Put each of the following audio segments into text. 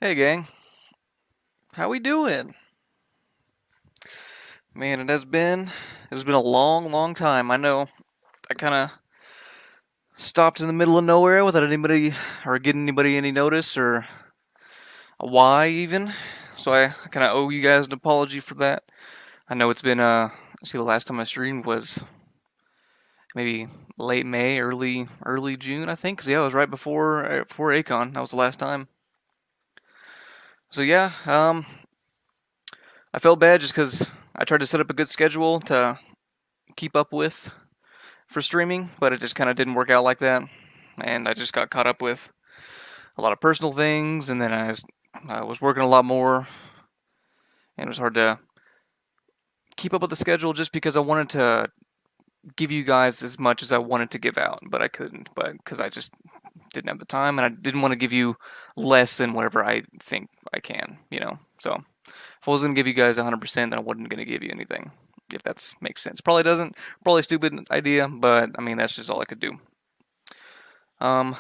Hey gang, how we doing? Man, it has been a long time. I know I kind of stopped in the middle of nowhere without anybody or getting anybody any notice or a why even. So I kind of owe you guys an apology for that. I know it's been see the last time I streamed was maybe late May, early June, I think. 'Cause yeah, it was right before Acon. That was the last time. So yeah, I felt bad just because I tried to set up a good schedule to keep up with for streaming, but it just kind of didn't work out like that. And I just got caught up with a lot of personal things, and then I was working a lot more, and it was hard to keep up with the schedule just because I wanted to give you guys as much as I wanted to give out, but I couldn't, but because I just didn't have the time, and I didn't want to give you less than whatever I think I can. So if I wasn't gonna give you guys 100%, then I wasn't gonna give you anything. If that makes sense. Probably doesn't. Probably a stupid idea, but I mean that's just all I could do. Um,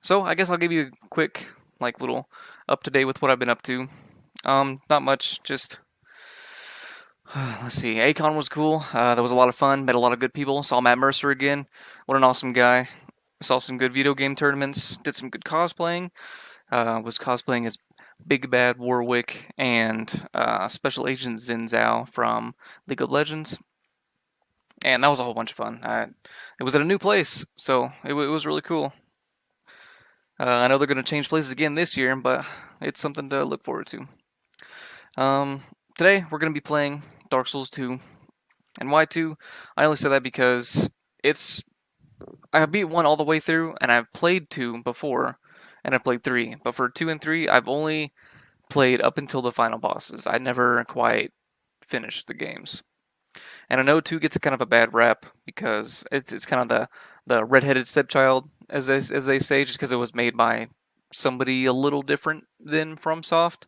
so I guess I'll give you a quick, like, little up to date with what I've been up to. Not much. Just let's see. Acon was cool. That was a lot of fun. Met a lot of good people. Saw Matt Mercer again. What an awesome guy. Saw some good video game tournaments. Did some good cosplaying. Was cosplaying as Big Bad Warwick and Special Agent Xin Zhao from League of Legends. and that was a whole bunch of fun. It was at a new place, so it was really cool. I know they're going to change places again this year, but it's something to look forward to. Today we're going to be playing Dark Souls 2, and why 2? I only say that because it's I beat 1 all the way through, and I've played 2 before, and I've played 3. But for 2 and 3, I've only played up until the final bosses. I never quite finished the games. And I know 2 gets a kind of a bad rap because it's kind of the redheaded stepchild, as they say, just because it was made by somebody a little different than FromSoft,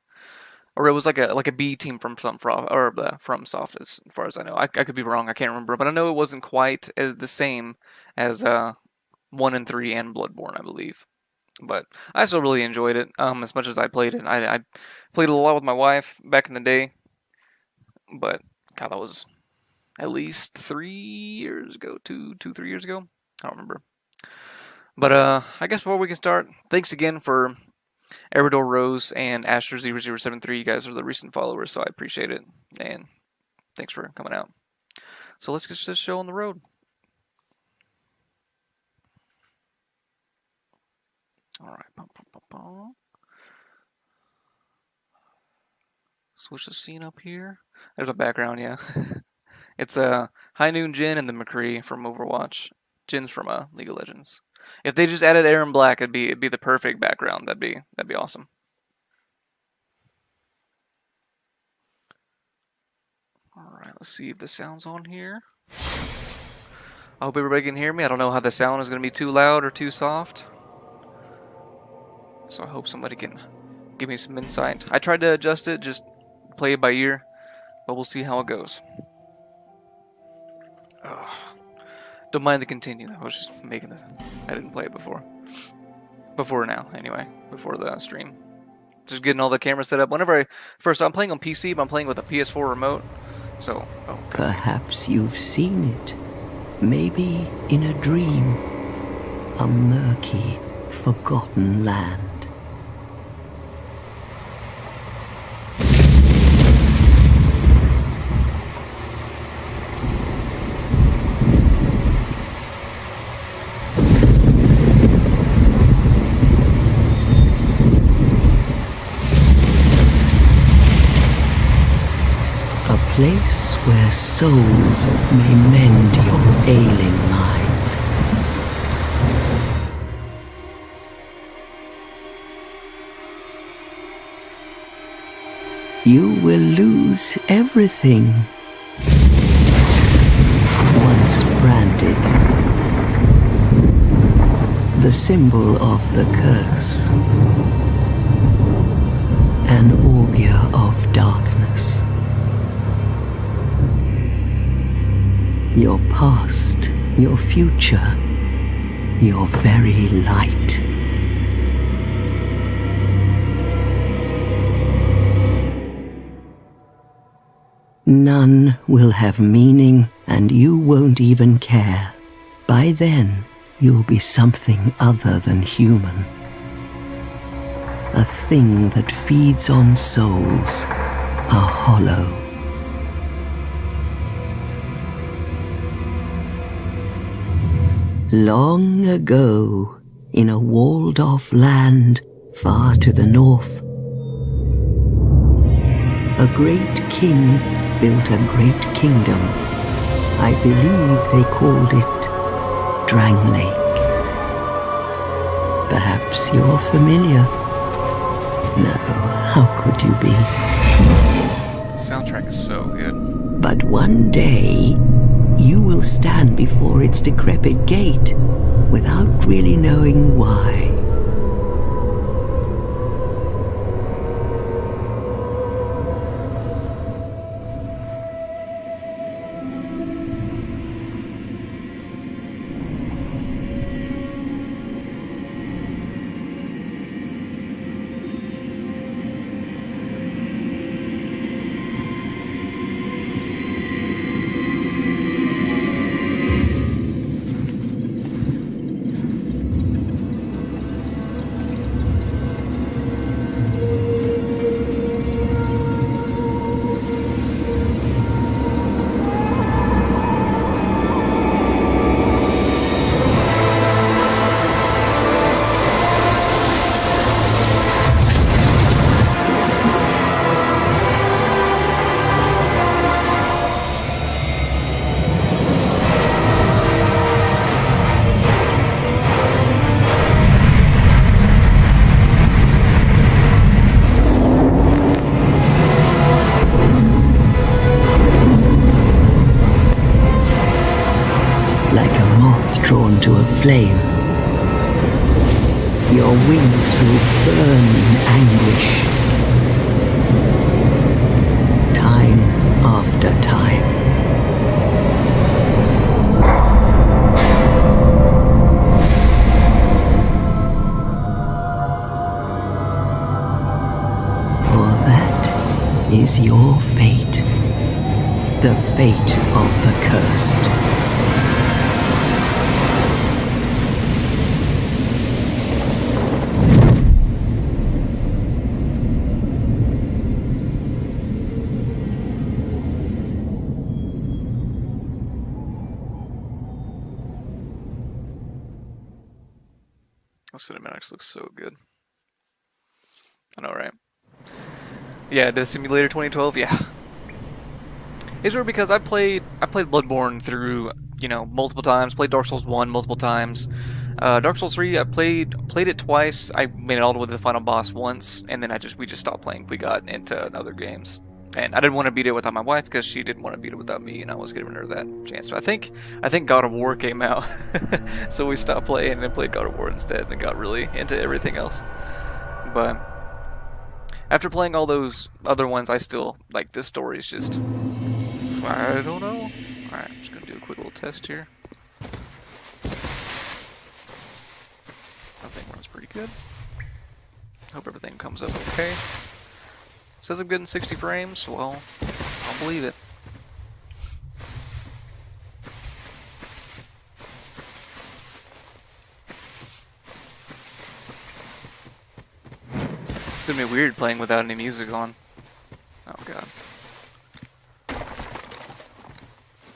or it was like a B team from FromSoft, as far as I know. I could be wrong. I can't remember, but I know it wasn't quite as the same as 1 and 3 and Bloodborne, I believe. But I still really enjoyed it as much as I played it. I played it a lot with my wife back in the day, but God, that was at least 3 years ago, 3 years ago. I don't remember. But I guess before we can start, thanks again for Eridor Rose and Asher0073. You guys are the recent followers, so I appreciate it. And thanks for coming out. So let's get this show on the road. Alright. Switch the scene up here. There's a background, yeah. It's High Noon Jin and the McCree from Overwatch. Jin's from League of Legends. If they just added Aaron Black, it'd be the perfect background. That'd be awesome. Alright, let's see if the sound's on here. I hope everybody can hear me. I don't know how the sound is going to be too loud or too soft. So I hope somebody can give me some insight. I tried to adjust it, just play it by ear, but we'll see how it goes. Ugh. Don't mind the continue. I was just making this. I didn't play it before. Before now, anyway. Before the stream. Just getting all the camera set up. Whenever I'm playing on PC, but I'm playing with a PS4 remote. So, perhaps you've seen it. Maybe in a dream. A murky, forgotten land. Place where souls may mend your ailing mind. You will lose everything. Once branded, the symbol of the curse, an augur of darkness. Your past, your future, your very light. None will have meaning, and you won't even care. By then, you'll be something other than human. A thing that feeds on souls, a hollow. Long ago, in a walled-off land far to the north, a great king built a great kingdom. I believe they called it Drang Lake. Perhaps you're familiar? No, how could you be? The soundtrack is so good. But one day, you will stand before its decrepit gate without really knowing why. path drawn to a flame. Your wings will burn in anguish. Time after time. For that is your fate. The fate of the cursed. The cinematics look so good. I know, right? Yeah, the Simulator 2012. Yeah, it's weird because I played Bloodborne through multiple times. Played Dark Souls 1 multiple times. Dark Souls 3 I played it twice. I made it all the way to the final boss once, and then we just stopped playing. We got into other games. And I didn't want to beat it without my wife because she didn't want to beat it without me, and I was giving her that chance. So I think God of War came out, so we stopped playing and played God of War instead, and got really into everything else. But after playing all those other ones, I still like this story is just I don't know. All right, I'm just gonna do a quick little test here. I think runs pretty good. Hope everything comes up okay. Says I'm good in 60 frames. Well, I'll believe it. It's gonna be weird playing without any music on. Oh god.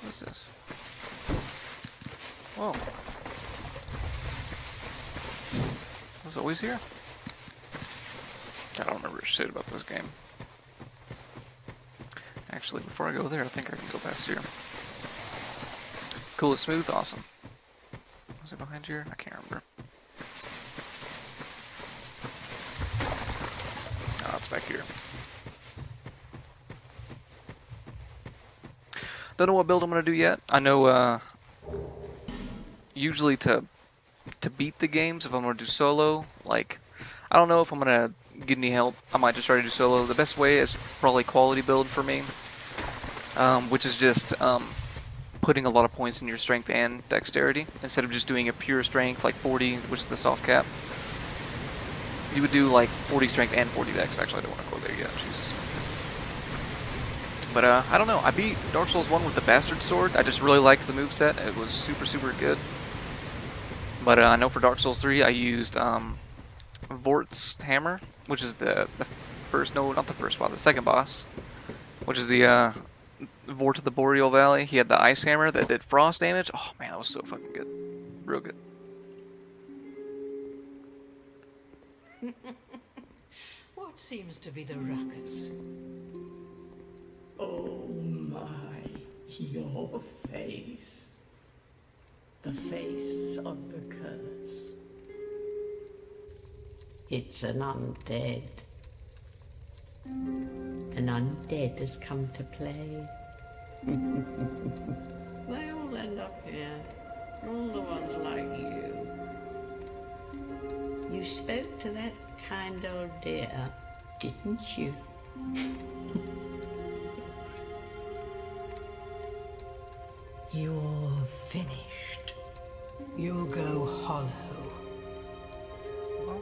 What is this? Whoa. Is this always here? I don't remember shit about this game. Actually, before I go there, I think I can go past here. Cool, it's smooth, awesome. Was it behind here? I can't remember. Oh, it's back here. Don't know what build I'm gonna do yet. I know, usually to beat the games, if I'm gonna do solo, like, I don't know if I'm gonna get any help. I might just try to do solo. The best way is probably quality build for me, which is just putting a lot of points in your strength and dexterity instead of just doing a pure strength like 40, which is the soft cap. You would do like 40 strength and 40 dex. Actually, I don't want to go there yet. Jesus. But I don't know. I beat Dark Souls 1 with the Bastard Sword. I just really liked the moveset. It was super, super good. But I know for Dark Souls 3, I used Vort's Hammer, which is the first, no, not the first boss, the second boss, which is the Vort of the Boreal Valley. He had the Ice Hammer that did frost damage. Oh man, that was so fucking good. Real good. What seems to be the ruckus? Oh my, your face. The face of the curse. It's an undead. An undead has come to play. They all end up here. All the ones like you. You spoke to that kind old dear, didn't you? You're finished. You'll go hollow. No.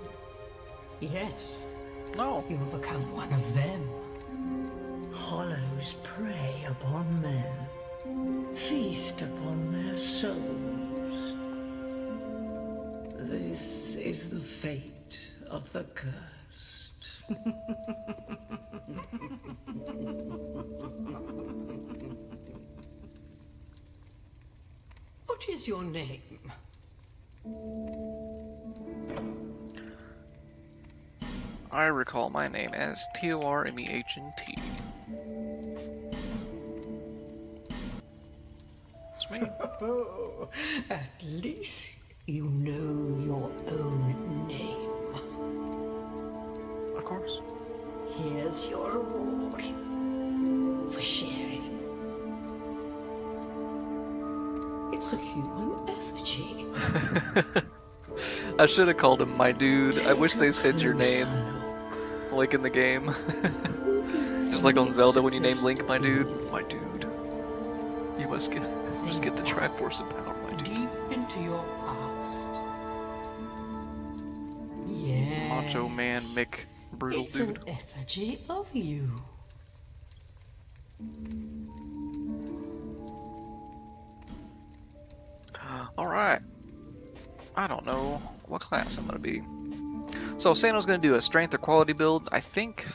Yes, No. you'll become one of them. Hollows prey upon men, feast upon their souls. This is the fate of the cursed. What is your name? I recall my name as Tormehnt. It's me. At least you know your own name. Of course. Here's your reward for sharing. It's a human effigy. I should have called him my dude. I wish they said your name, Closer like in the game. look. Just like on It's Zelda when you name supposed Link to my be. dude. My dude. You must get the Triforce of Power, my dude. Deep into your past. Yeah. Macho Man Mick Brutal It's dude. an effigy of you. Alright. I don't know what class I'm gonna be. So Sano's gonna do a strength or quality build. I think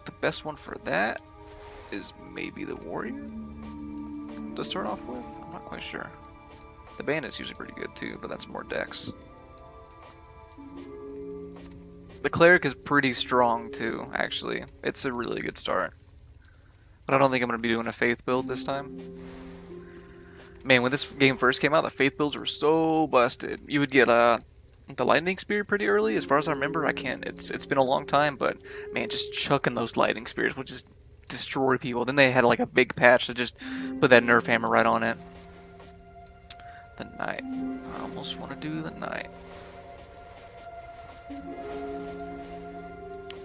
the best one for that is maybe the warrior to start off with. I'm not quite sure. The bandit's usually pretty good too, but that's more dex. The cleric is pretty strong too, actually. It's a really good start. But I don't think I'm gonna be doing a faith build this time. Man, when this game first came out, the faith builds were so busted. You would get the lightning spear pretty early, as far as I remember. I can't. It's been a long time, but man, just chucking those lightning spears would just destroy people. Then they had like a big patch that just put that nerf hammer right on it. The knight. I almost want to do the knight.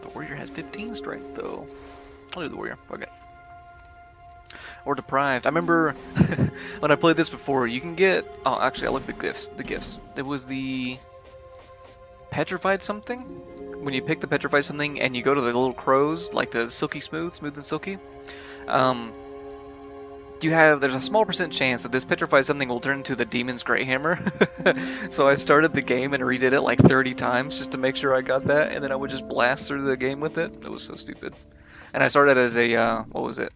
The warrior has 15 strength though. I'll do the warrior. Okay. Or deprived. I remember when I played this before, you can get... Oh, actually, I looked at the gifts. It was the petrified something. When you pick the petrified something and you go to the little crows, like the silky smooth and silky, there's a small % chance that this petrified something will turn into the demon's great hammer. So I started the game and redid it like 30 times just to make sure I got that, and then I would just blast through the game with it. It was so stupid. And I started as a, what was it?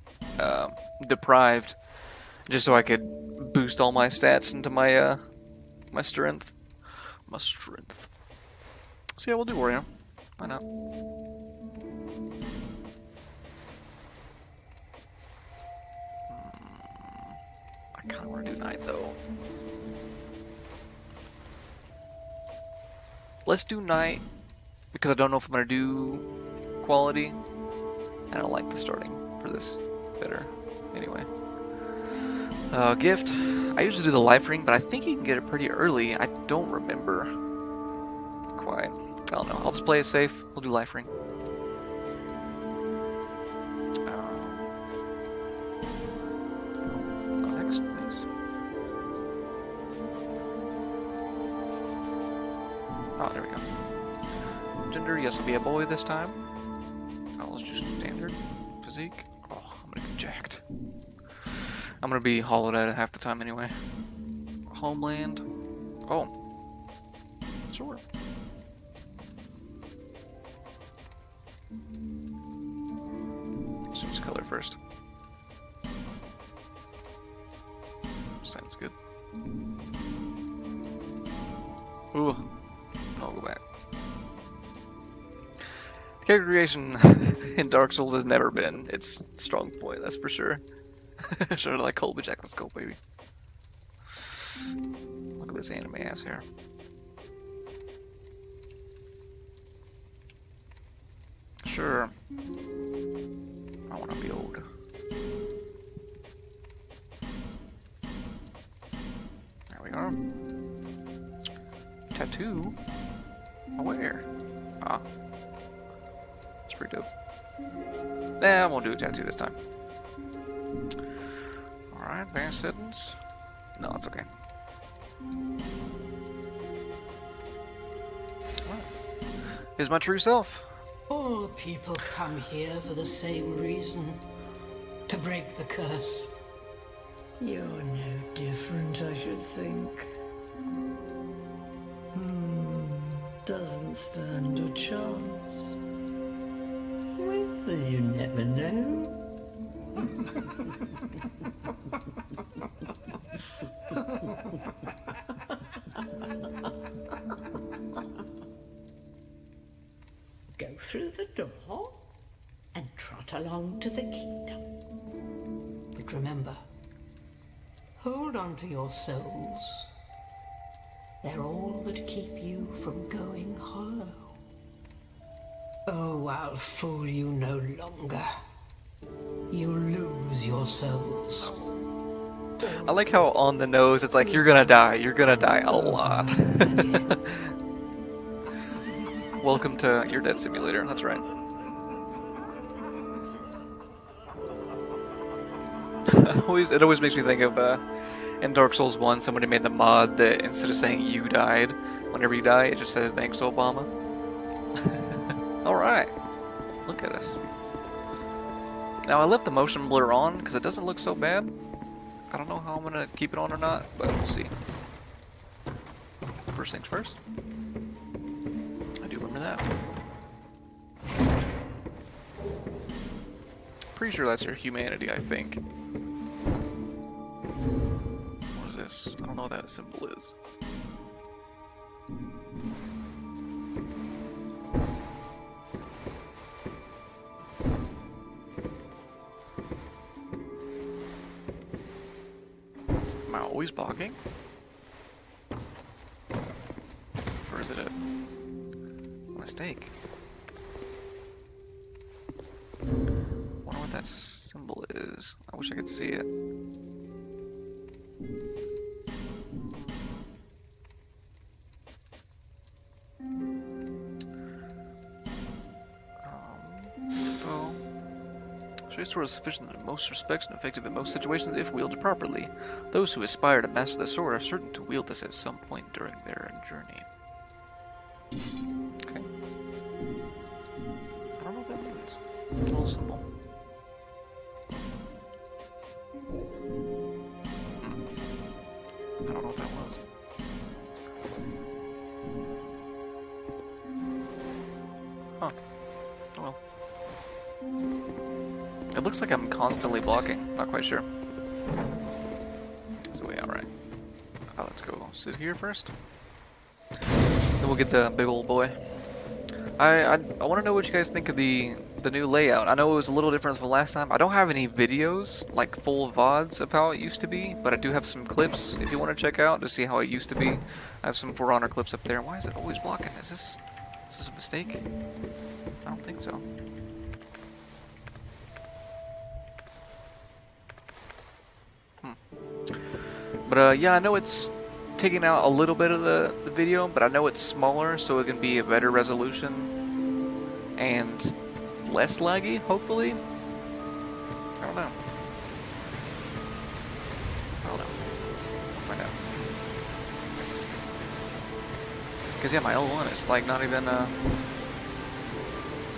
Deprived, just so I could boost all my stats into my my strength. So yeah, we'll do warrior. Why not? I kind of want to do knight though. Let's do knight because I don't know if I'm gonna do quality, and I don't like the starting for this better. Anyway. Gift. I usually do the life ring, but I think you can get it pretty early. I don't remember quite. I don't know. I'll just play it safe. We'll do life ring. Go next, please. Oh, there we go. Gender, yes, I'll be a boy this time. Oh, let's just standard. Physique. Oh, I'm gonna get jacked. I'm gonna be hollowed out half the time anyway. Homeland. Oh. Sure. Choose color first. Sounds good. Ooh. I'll go back. The character creation in Dark Souls has never been its strong point, that's for sure. Sort of like Colby Jack, let's go, baby. Look at this anime ass hair. Sure. I want to be old. There we are. Tattoo? Where? Ah. It's pretty dope. Nah, I won't do a tattoo this time. Alright, advanced settings. No, it's okay. Well, here's my true self. All people come here for the same reason. To break the curse. You're no different, I should think. Doesn't stand a chance. Well, you never know. Go through the door and trot along to the kingdom. But remember, hold on to your souls. They're all that keep you from going hollow. Oh, I'll fool you no longer. You lose your souls. I like how on the nose it's like, you're gonna die a lot. Welcome to your death simulator, that's right. It always makes me think of in Dark Souls 1, somebody made the mod that instead of saying you died, whenever you die, it just says thanks Obama. Alright, look at us. Now I left the motion blur on because it doesn't look so bad. I don't know how I'm gonna keep it on or not, but we'll see. First things first. I do remember that. Pretty sure that's your humanity, I think. What is this? I don't know what that symbol is. Am I always blocking? Or is it a mistake? Wonder what that symbol is. I wish I could see it. Bow. Straight sword is sufficient in most respects and effective in most situations if wielded properly. Those who aspire to master the sword are certain to wield this at some point during their journey. Okay. I don't know what that means. A little symbol. I don't know what that was. Huh. Oh well. It looks like I'm constantly blocking. Not quite sure. That's the way out, right? Oh, let's go sit here first. Then we'll get the big old boy. I want to know what you guys think of the new layout. I know it was a little different from last time. I don't have any videos, like full VODs of how it used to be, but I do have some clips if you want to check out to see how it used to be. I have some For Honor clips up there. Why is it always blocking? Is this a mistake? I don't think so. But yeah, I know it's taking out a little bit of the video, but I know it's smaller, so it can be a better resolution and less laggy, hopefully. I don't know. We'll find out. Because yeah, my L1 is like not even, I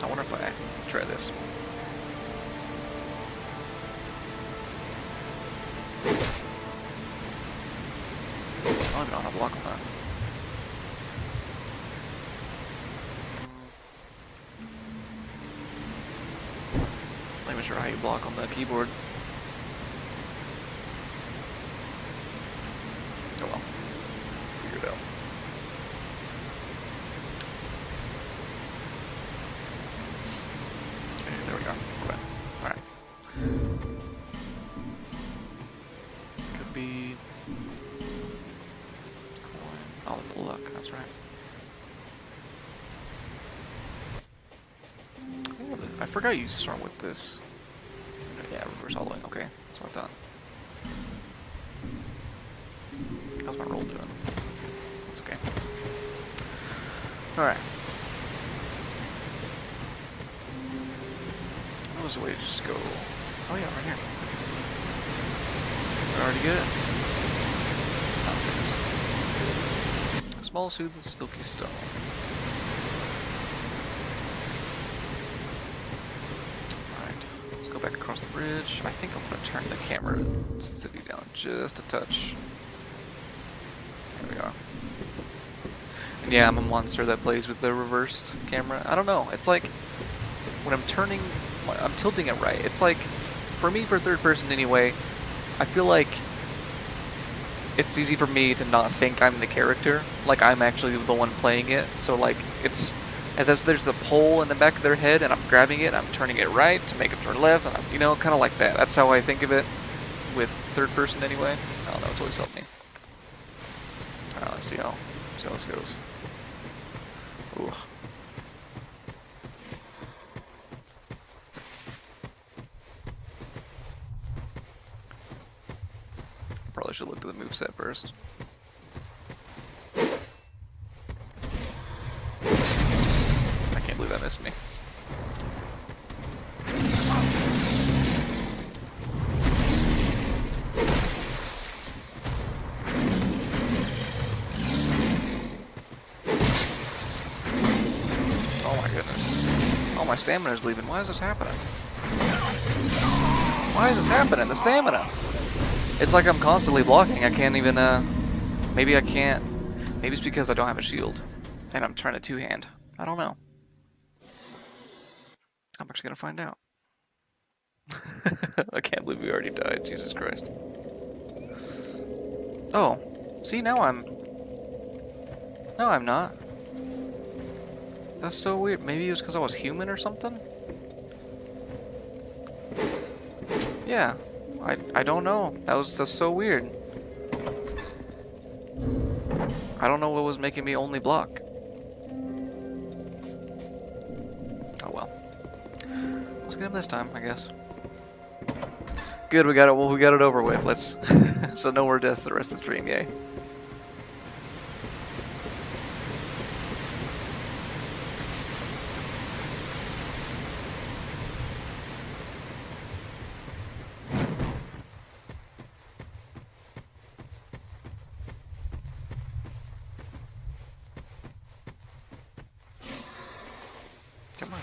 wonder if I try this. I don't even know how to block on that. Not even sure how you block on the keyboard. Oh well. Figure it out. Okay, there we go. Okay. Alright. Could be... Oh, the luck, that's right. I forgot you start with this. Yeah, reverse hollowing, okay. That's what I thought. How's my roll doing? That's okay. Alright. What was the way to just go? Oh yeah, right here. Did I already get it? Oh, goodness. Small soothed silky stone. Alright, let's go back across the bridge. I think I'm going to turn the camera sensitivity down just a touch. There we are. And yeah, I'm a monster that plays with the reversed camera. I don't know, it's like when I'm tilting it right. It's like, for me, for third person anyway, I feel like it's easy for me to not think I'm the character, like I'm actually the one playing it. So like, it's as if there's a pole in the back of their head and I'm grabbing it and I'm turning it right to make them turn left, and I'm, you know, kind of like that. That's how I think of it with third person anyway. I don't know, it's always helped me. Alright, let's see how this goes. Ooh. the moveset first. I can't believe that missed me. Oh my goodness. Oh, my stamina's leaving. Why is this happening? Why is this happening? The stamina! It's like I'm constantly blocking. I can't even, maybe I can't. Maybe it's because I don't have a shield. And I'm trying to two-hand. I don't know. I'm actually gonna find out. I can't believe we already died. Jesus Christ. Oh. See, now I'm... No, I'm not. That's so weird. Maybe it was because I was human or something? Yeah. I don't know. That's so weird. I don't know what was making me only block. Oh well. Let's get him this time, I guess. Good, we got it. Well, we got it over with. Let's. So no more deaths the rest of the stream, yay. Come on.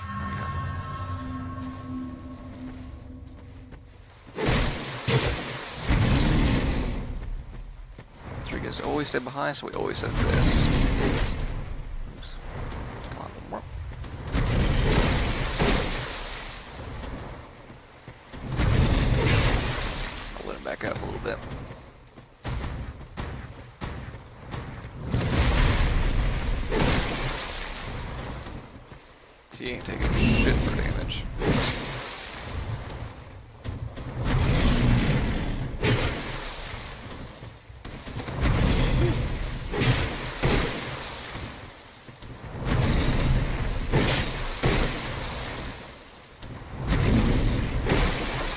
There we go. Rodriguez always stay behind, so he always says this. Oops. Come on, one more. I'll let him back up a little bit. He ain't taking shit for damage.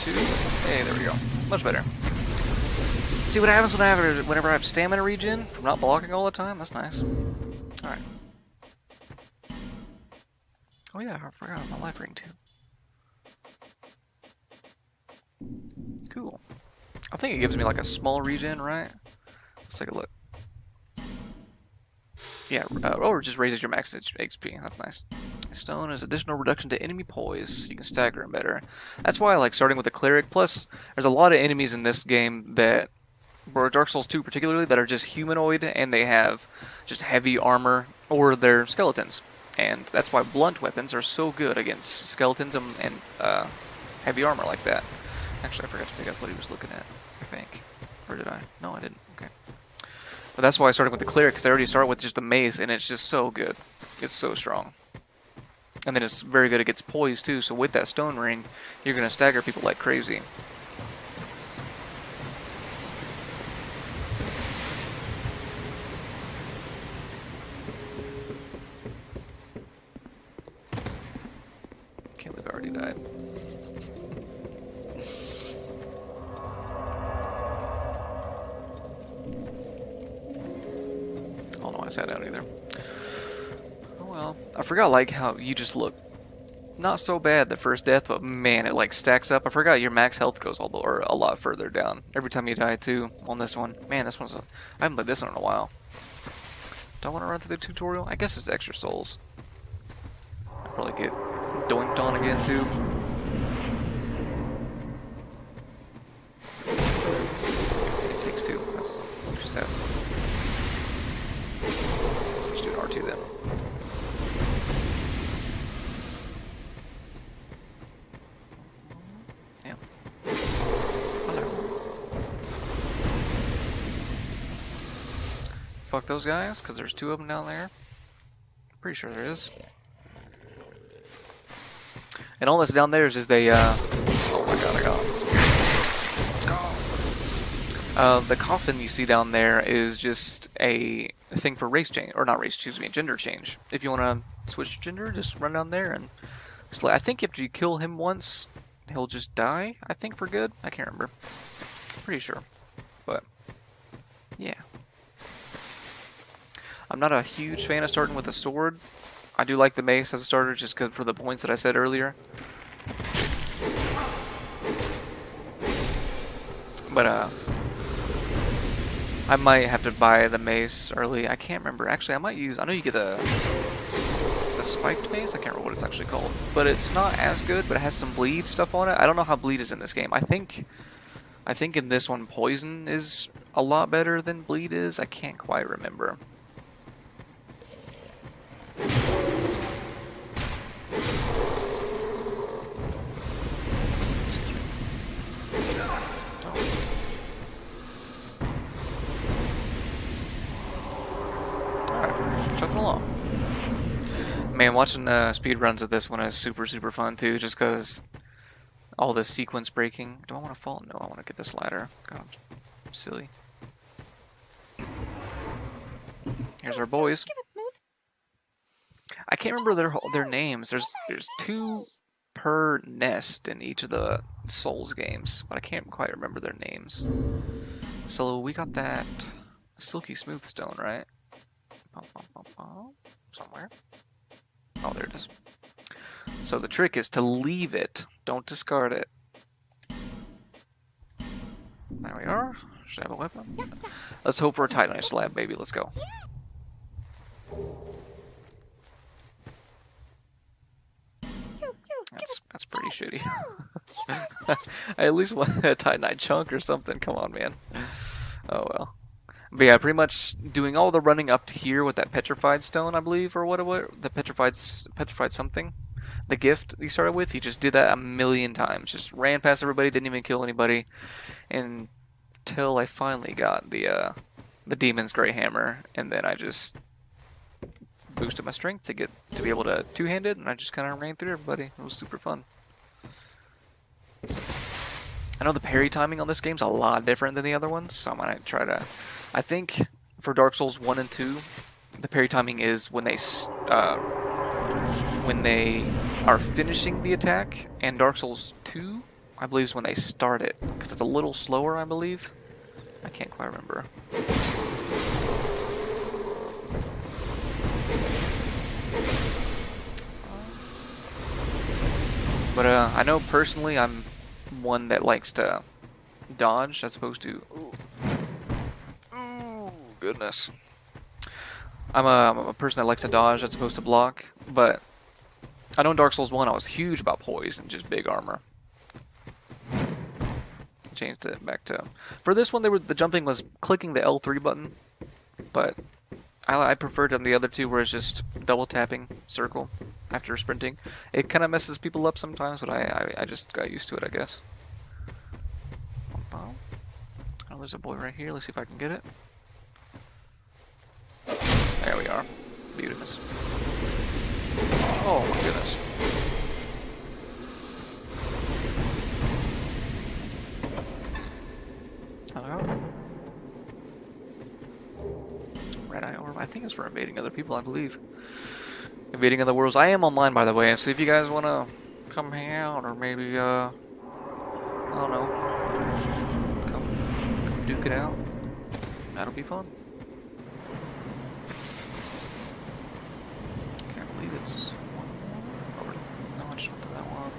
Two. Hey, there we go. Much better. See what happens whenever I have stamina regen from not blocking all the time? That's nice. Alright. Oh yeah, I forgot my life ring too. Cool. I think it gives me like a small regen, right? Let's take a look. Yeah, or it just raises your max HP. That's nice. Stone is additional reduction to enemy poise. You can stagger them better. That's why I like starting with a cleric. Plus, there's a lot of enemies in this game that, or Dark Souls 2 particularly, that are just humanoid and they have just heavy armor or they're skeletons. And that's why blunt weapons are so good against skeletons and heavy armor like that. Actually, I forgot to pick up what he was looking at, I think. Or did I? No, I didn't. Okay. But that's why I started with the cleric, because I already started with just the mace, and it's just so good. It's so strong. And then it's very good against poise, too, so with that stone ring, you're going to stagger people like crazy. Can't believe I already died. I don't know why I sat down either. Oh well. I forgot like how you just look not so bad the first death, but man, it like stacks up. I forgot your max health goes or a lot further down every time you die too on this one. Man, this one's I haven't played this one in a while. Do I want to run through the tutorial? I guess it's extra souls. I'll probably get doinked on again too. It takes two. That's just that. Just do an R2 then. Yeah. Hello. Fuck those guys, because there's two of them down there. Pretty sure there is. And all that's down there is they, oh my god, I got him. The coffin you see down there is just a thing for race change, or not race, excuse me, gender change. If you want to switch gender, just run down there and I think after you kill him once, he'll just die, I think, for good. I can't remember. Pretty sure. But Yeah. I'm not a huge fan of starting with a sword. I do like the mace as a starter just cause for the points that I said earlier. But I might have to buy the mace early. I can't remember. Actually, I might use. I know you get the spiked mace. I can't remember what it's actually called. But it's not as good. But it has some bleed stuff on it. I don't know how bleed is in this game. I think in this one poison is a lot better than bleed is. I can't quite remember. Alright, chugging along. Man, watching speed runs of this one is super, super fun too, just because all this sequence breaking. Do I want to fall? No, I want to get this ladder. God, I'm silly. Here's our boys. I can't remember their names. There's two per nest in each of the Souls games, but I can't quite remember their names. So we got that silky smooth stone, right? Somewhere. Oh, there it is. So the trick is to leave it. Don't discard it. There we are. Should I have a weapon? Let's hope for a Titanite slab, baby. Let's go. That's pretty shitty. I at least want a Titanite chunk or something. Come on, man. Oh well. But yeah, pretty much doing all the running up to here with that petrified stone, I believe, or what it was. The petrified something. The gift he started with, he just did that a million times. Just ran past everybody, didn't even kill anybody, until I finally got the demon's gray hammer, and then I just boosted my strength to be able to two-hand it, and I just kind of ran through everybody. It was super fun. I know the parry timing on this game's a lot different than the other ones, so I'm gonna try to. I think for Dark Souls 1 and 2, the parry timing is when they are finishing the attack, and Dark Souls 2, I believe, is when they start it, because it's a little slower, I believe. I can't quite remember. But I know personally I'm one that likes to dodge as opposed to. Ooh, goodness. I'm a person that likes to dodge as opposed to block, but I know in Dark Souls 1 I was huge about poise and just big armor. Changed it back to. For this one, the jumping was clicking the L3 button, but I preferred on the other two where it's just double tapping circle after sprinting. It kind of messes people up sometimes, but I just got used to it, I guess. Oh, there's a boy right here. Let's see if I can get it. There we are. Beautiness. Oh my goodness. Hello? Red Eye Orb. I think it's for invading other people, I believe. Invading other worlds. I am online, by the way, so if you guys want to come hang out, or maybe, I don't know, come duke it out, that'll be fun. Can't believe it's one more. No, I just went to that one.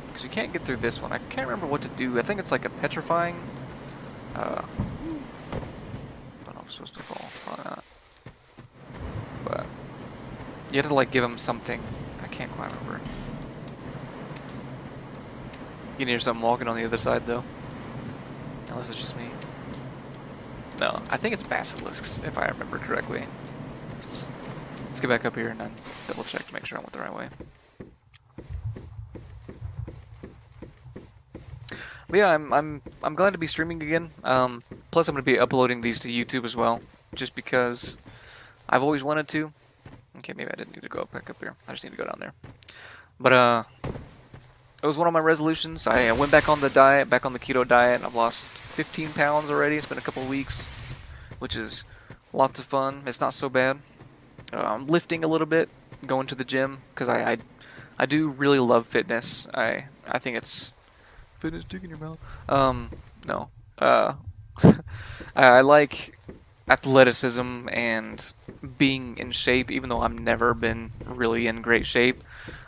Because you can't get through this one. I can't remember what to do. I think it's like a petrifying, don't know if I'm supposed to fall. Probably not. But you had to like give him something. I can't quite remember. You can hear something walking on the other side though. Unless it's just me. No, I think it's basilisks if I remember correctly. Let's get back up here and then double check to make sure I went the right way. But yeah, I'm glad to be streaming again. Plus I'm going to be uploading these to YouTube as well, just because I've always wanted to. Okay, maybe I didn't need to go back up here. I just need to go down there. But it was one of my resolutions. I went back on the diet, back on the keto diet, and I've lost 15 pounds already. It's been a couple of weeks, which is lots of fun. It's not so bad. I'm lifting a little bit, going to the gym, because I do really love fitness. I think it's fitness dick in your mouth. No. I like athleticism and being in shape, even though I've never been really in great shape.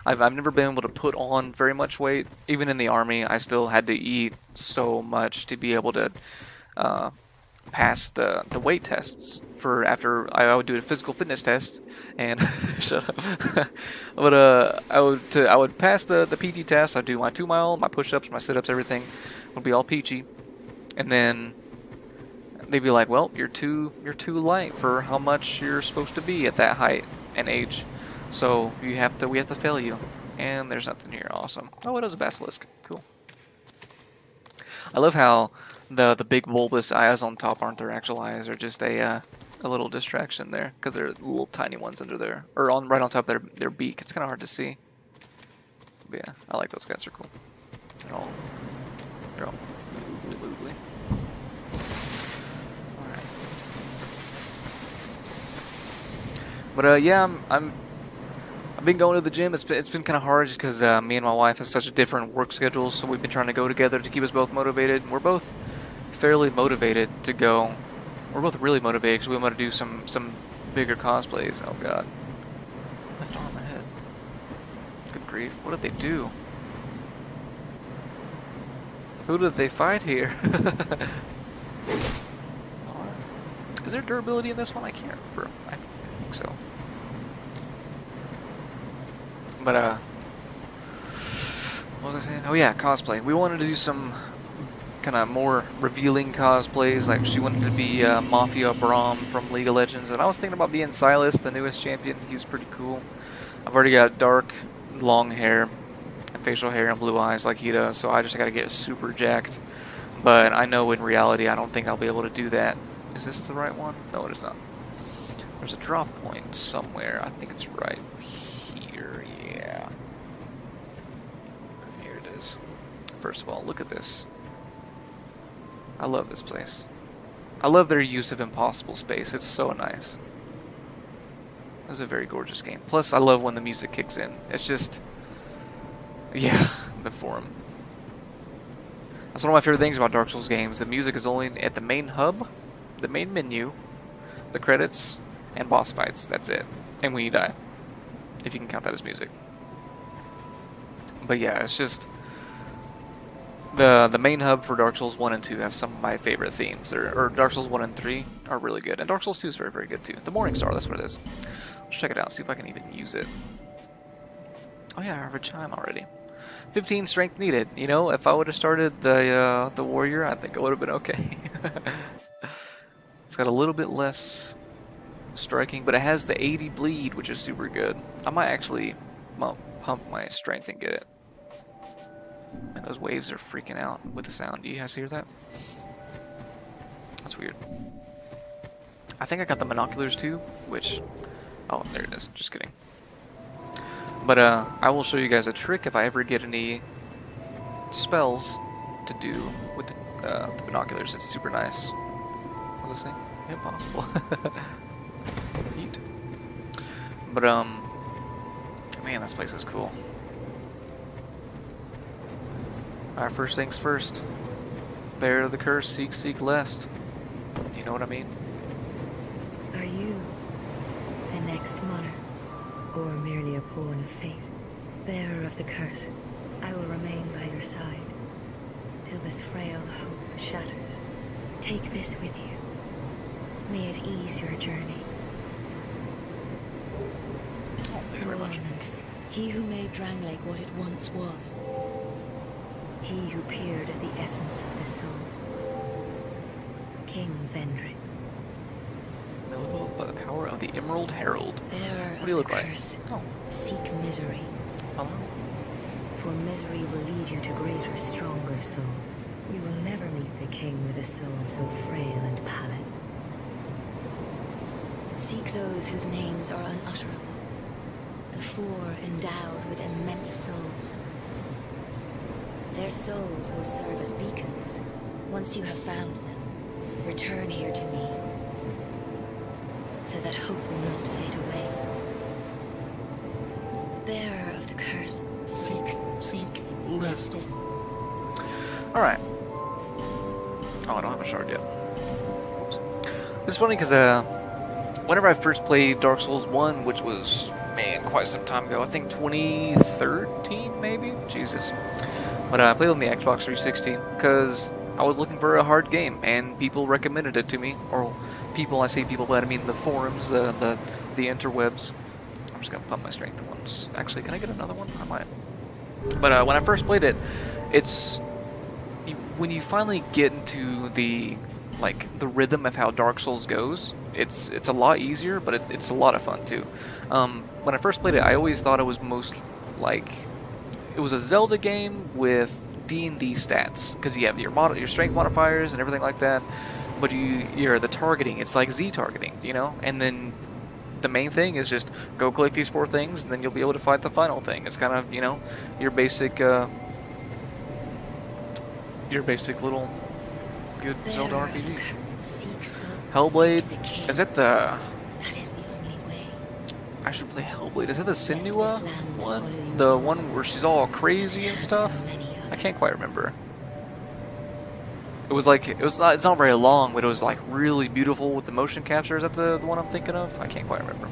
I've never been able to put on very much weight. Even in the army, I still had to eat so much to be able to uh, pass the weight tests for after I would do a physical fitness test and shut up. But I would pass the PT test. I'd do my 2 mile, my push-ups, my sit-ups, everything would be all peachy, and then they'd be like, "Well, you're too light for how much you're supposed to be at that height and age, so we have to fail you." And there's nothing here. Awesome. Oh, it is a basilisk. Cool. I love how the big bulbous eyes on top aren't their actual eyes; they're just a little distraction there because they're little tiny ones under there or on right on top of their beak. It's kind of hard to see. But yeah, I like those guys. They're cool. They're all oogly boogly. Alright. But yeah, I've been going to the gym. It's been kind of hard just because me and my wife have such a different work schedule. So we've been trying to go together to keep us both motivated. We're both fairly motivated to go. We're both really motivated because we want to do some bigger cosplays. Oh god, left arm ahead. Good grief! What did they do? Who did they fight here? Is there durability in this one? I can't remember. I think so. But what was I saying? Oh yeah, cosplay. We wanted to do some kind of more revealing cosplays. Like she wanted to be Mafia Braum from League of Legends, and I was thinking about being Silas, the newest champion. He's pretty cool. I've already got dark, long hair, and facial hair and blue eyes like he does, so I just got to get super jacked. But I know in reality, I don't think I'll be able to do that. Is this the right one? No, it is not. There's a drop point somewhere. I think it's right here. Yeah. Here it is. First of all, look at this. I love this place. I love their use of impossible space. It's so nice. It's a very gorgeous game. Plus, I love when the music kicks in. It's just... yeah, the forum. That's one of my favorite things about Dark Souls games. The music is only at the main hub, the main menu, the credits, and boss fights. That's it. And when you die. If you can count that as music. But yeah, it's just... The main hub for Dark Souls 1 and 2 have some of my favorite themes. Or Dark Souls 1 and 3 are really good. And Dark Souls 2 is very, very good too. The Morning Star, that's what it is. Let's check it out, see if I can even use it. Oh yeah, I have a chime already. 15 strength needed. You know, if I would have started the warrior, I think it would have been okay. It's got a little bit less striking, but it has the 80 bleed, which is super good. I might actually pump my strength and get it. Man, those waves are freaking out with the sound. Do you guys hear that? That's weird. I think I got the binoculars too, which... oh, there it is. Just kidding. But I will show you guys a trick if I ever get any spells to do with the binoculars. It's super nice. What was I saying? Impossible. Neat. But man, this place is cool. Alright, first things first. Bear of the curse, seek lest. You know what I mean? Are you the next monarch? Or merely a pawn of fate? Bearer of the curse, I will remain by your side till this frail hope shatters. Take this with you. May it ease your journey. Oh, thank you very much. He who made Drangleic what it once was. He who peered at the essence of the soul. King Vendrick. Melville by the power of the Emerald Herald. Bearer What of do you look the like? curse, Oh, seek misery. hello. For misery will lead you to greater, stronger souls. You will never meet the king with a soul so frail and pallid. Seek those whose names are unutterable. The four endowed with immense souls. Their souls will serve as beacons. Once you have found them, return here to me, so that hope will not fade away. Bearer of the curse, seek lest. lest. Alright. Oh, I don't have a shard yet. Oops. It's funny because whenever I first played Dark Souls 1, which was, man, quite some time ago, I think 2013 maybe? Jesus. But I played on the Xbox 360 because I was looking for a hard game and people recommended it to me. Or people, I say people, but I mean the forums, the interwebs. I'm just going to pump my strength once. Actually, can I get another one? I might. But when I first played it, it's... when you finally get into the rhythm of how Dark Souls goes, it's a lot easier, but it's a lot of fun too. When I first played it, I always thought it was most like it was a Zelda game with D&D stats because you have your strength modifiers and everything like that. But you're the targeting. It's like Z targeting, you know. And then the main thing is just go collect these 4 things, and then you'll be able to fight the final thing. It's kind of, you know, your basic little good Zelda RPG. Hellblade, is that the... That is the only way. I should play Hellblade. Is that the Senua one? The one where she's all crazy and stuff? I can't quite remember. It was like, it's not very long, but it was like really beautiful with the motion capture. Is that the one I'm thinking of? I can't quite remember.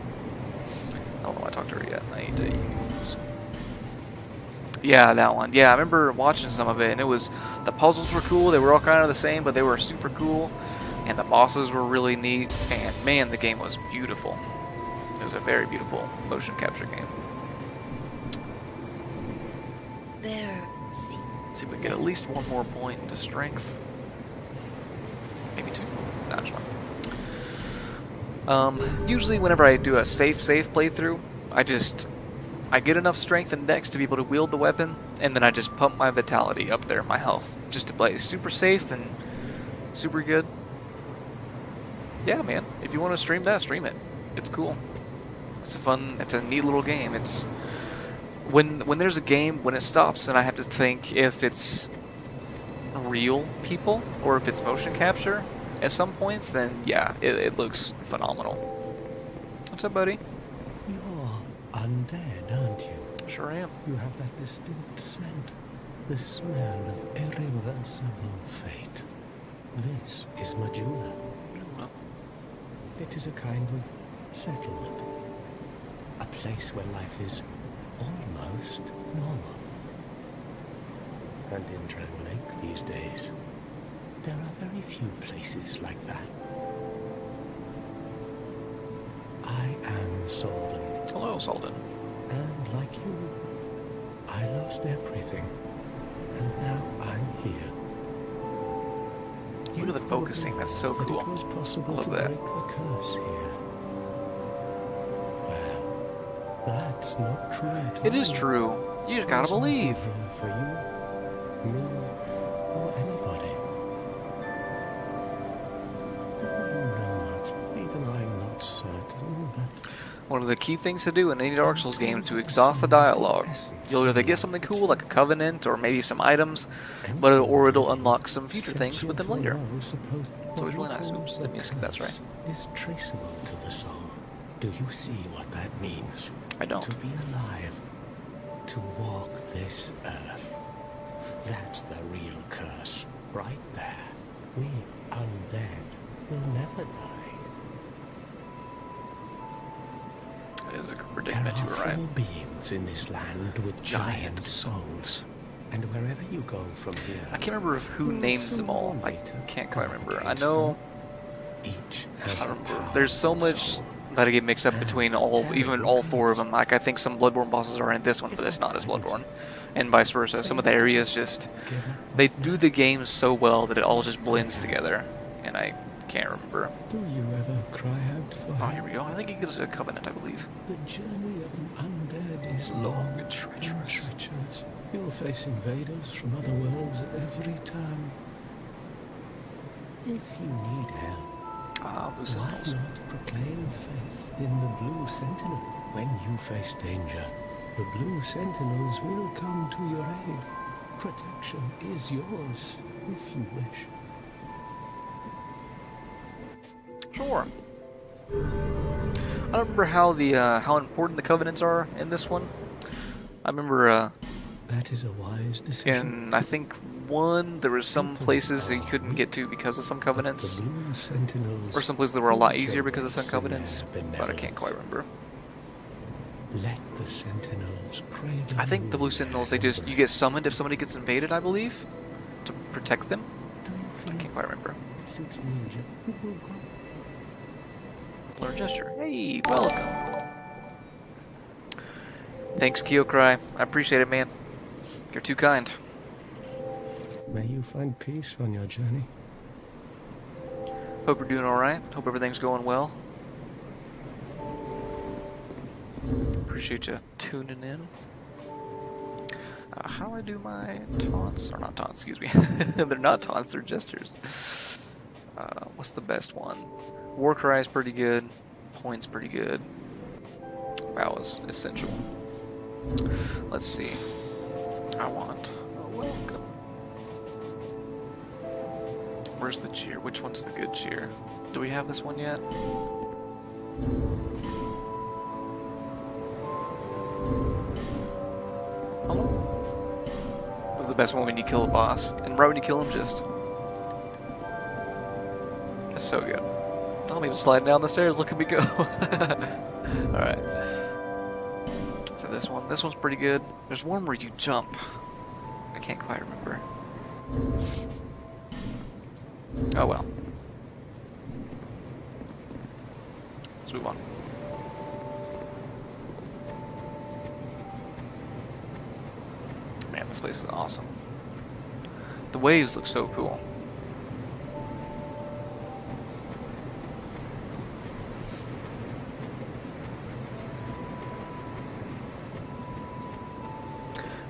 I don't know if I talked to her yet. I need to use... Yeah, that one. Yeah, I remember watching some of it, and it was... The puzzles were cool. They were all kind of the same, but they were super cool. And the bosses were really neat. And man, the game was beautiful. It was a very beautiful motion capture game. There. Let's see if we can get at least 1 more point to strength. Maybe 2. Nah, just 1. Usually whenever I do a safe playthrough, I get enough strength and dex to be able to wield the weapon, and then I just pump my vitality up there, my health, just to play super safe and super good. Yeah, man, if you want to stream that, stream it. It's cool. It's a neat little game. It's when there's a game, when it stops and I have to think if it's real people or if it's motion capture at some points, then yeah, it looks phenomenal. What's up, buddy? You're undead, aren't you? Sure am. You have that distinct scent, the smell of irreversible fate. This is Majula. It is a kind of settlement. A place where life is almost normal. And in Drang Lake these days, there are very few places like that. I am Solden. Hello, Solden. And like you, I lost everything. And now I'm here. Look at the focusing, that's so That cool. it was possible Love to that. break the curse here. Well, that's not true at all. It is true. You just gotta There's nothing believe. here for you, me, or anybody. Do you know much? Even I'm not certain, but One of the key things to do in any Dark Souls game is to exhaust the dialogue. You'll either get something cool like a covenant or maybe some items, or it'll unlock some future things with them later. It's always really nice. Oops, didn't mean to skip, that's right. Is traceable to the soul. Do you see what that means? I don't. To be alive, to walk this earth. That's the real curse, right there. We undead will never die. It is a There predicament, you are were right. 4 beings in this land with giant souls. And wherever you go from here, I can't remember who names them all. I can't quite remember. I know. each I has a don't remember. powerful There's so much soul. that I get mixed up between even all 4 of them. Like I think some Bloodborne bosses are in this one, but it's not as Bloodborne, and vice versa. Some of the areas just they do the game so well that it all just blends together, and I can't remember. Do you ever cry out for Oh, help? here we go. I think it gives a covenant, I believe. The journey of an undead is Long long and treacherous. treacherous. You'll face invaders from other worlds at every turn. If you need help, Ah, Blue why Sentinels. not proclaim faith in the Blue Sentinel? When you face danger, the Blue Sentinels will come to your aid. Protection is yours, if you wish. Sure. I don't remember how important the covenants are in this one. I remember That is a wise decision. And I think one, there was some places that you couldn't get to because of some The covenants, Blue Sentinels or some places that were a lot easier because of rejoice some in their covenants, but I can't quite remember. Let the Sentinels cradle I think the Blue Sentinels, they just, you get summoned if somebody gets invaded, I believe, to protect them. Do you I feel can't quite remember. it suits me? Learn gesture. Hey, welcome. Thanks, Kyokrai. I appreciate it, man. You're too kind. May you find peace on your journey. Hope you're doing alright. Hope everything's going well. Appreciate you tuning in. How do I do my taunts? Or not taunts, excuse me. They're not taunts, they're gestures. What's the best one? Warcry is pretty good. Point's pretty good. Vow is essential. Let's see. I want a welcome. Where's the cheer? Which one's the good cheer? Do we have this one yet? Hello? This is the best one when you kill a boss. And right when you kill him, just... It's so good. I'm even sliding down the stairs, look at me go. Alright. So this one. This one's pretty good. There's one where you jump. I can't quite remember. Oh well. Let's move on. Man, this place is awesome. The waves look so cool.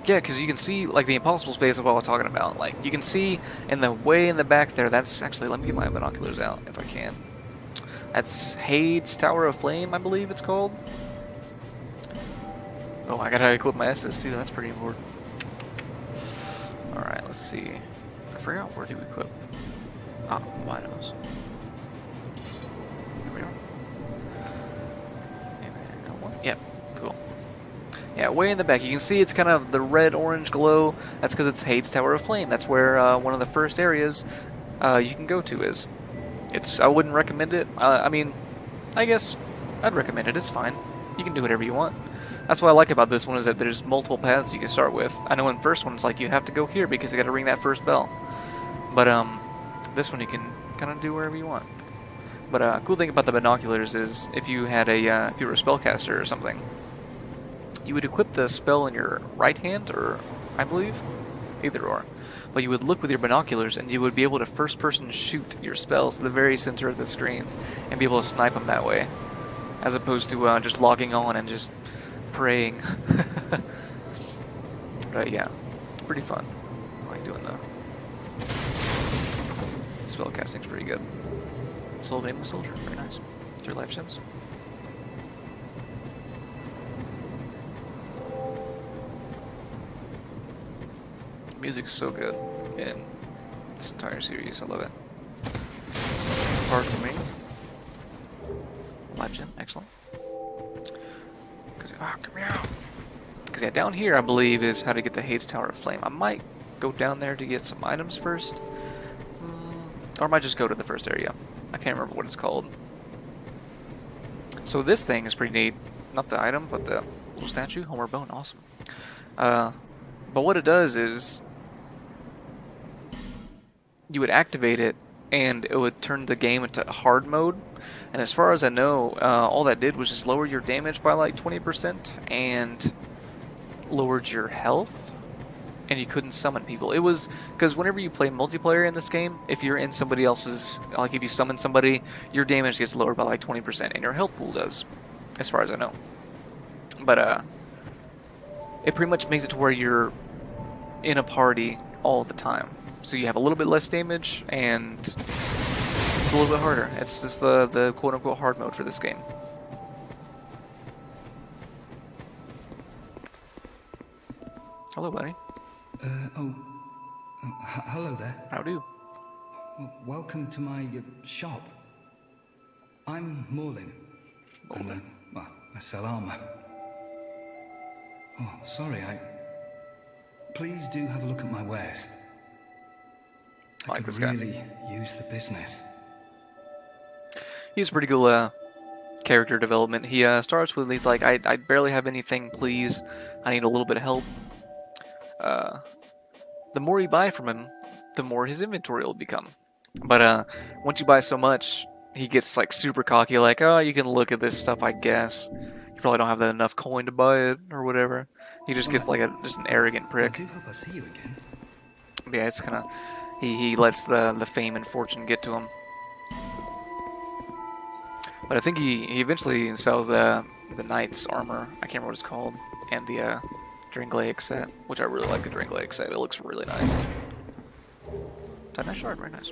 Yeah, because you can see, like, the impossible space of what we're talking about. Like, you can see in the way in the back there, that's actually, let me get my binoculars out if I can. That's Hades Tower of Flame, I believe it's called. Oh, I gotta equip my S's too, that's pretty important. Alright, let's see. I forgot where to equip. Ah, binos. There we are. Yep, cool. Yeah, way in the back. You can see it's kind of the red-orange glow. That's because it's Hades Tower of Flame. That's where one of the first areas you can go to is. I wouldn't recommend it. I mean, I guess I'd recommend it. It's fine. You can do whatever you want. That's what I like about this one is that there's multiple paths you can start with. I know in the first one it's like you have to go here because you got to ring that first bell. But this one you can kind of do wherever you want. But cool thing about the binoculars is if you had if you were a spellcaster or something, you would equip the spell in your right hand, or I believe, either or. But you would look with your binoculars and you would be able to first-person shoot your spells to the very center of the screen and be able to snipe them that way, as opposed to just logging on and just praying. But yeah, it's pretty fun. I like doing the spell casting's pretty good. Soul of Nameless Soldier, very nice. 3 life gems. Music's so good in this entire series. I love it. Pardon me. Life gem, excellent. Cause come here. Cause yeah, down here I believe is how to get the Hades Tower of Flame. I might go down there to get some items first, or I might just go to the first area. I can't remember what it's called. So this thing is pretty neat. Not the item, but the little statue. Homer Bone, awesome. But what it does is you would activate it and it would turn the game into hard mode. And as far as I know, all that did was just lower your damage by like 20% and lowered your health. And you couldn't summon people. It was because whenever you play multiplayer in this game, if you're in somebody else's, like if you summon somebody, your damage gets lowered by like 20% and your health pool does, as far as I know. But it pretty much makes it to where you're in a party all the time. So you have a little bit less damage and it's a little bit harder. It's just the quote-unquote hard mode for this game. Hello, buddy. Hello there. How do? Welcome to my shop. I'm Morlin, and I sell armor. Oh, sorry, please do have a look at my wares. I like could this guy. really use the business. He's pretty cool character development. He starts with, he's like, I barely have anything, please. I need a little bit of help. The more you buy from him, the more his inventory will become. But once you buy so much, he gets like super cocky, like, oh, you can look at this stuff, I guess. You probably don't have that enough coin to buy it, or whatever. He just gets like just an arrogant I prick. do hope I see you again. But yeah, it's kind of, he lets the fame and fortune get to him. But I think he eventually sells the knight's armor. I can't remember what it's called, and the Drangleic set, which I really like the Drangleic set. It looks really nice. Titanite shard, very nice.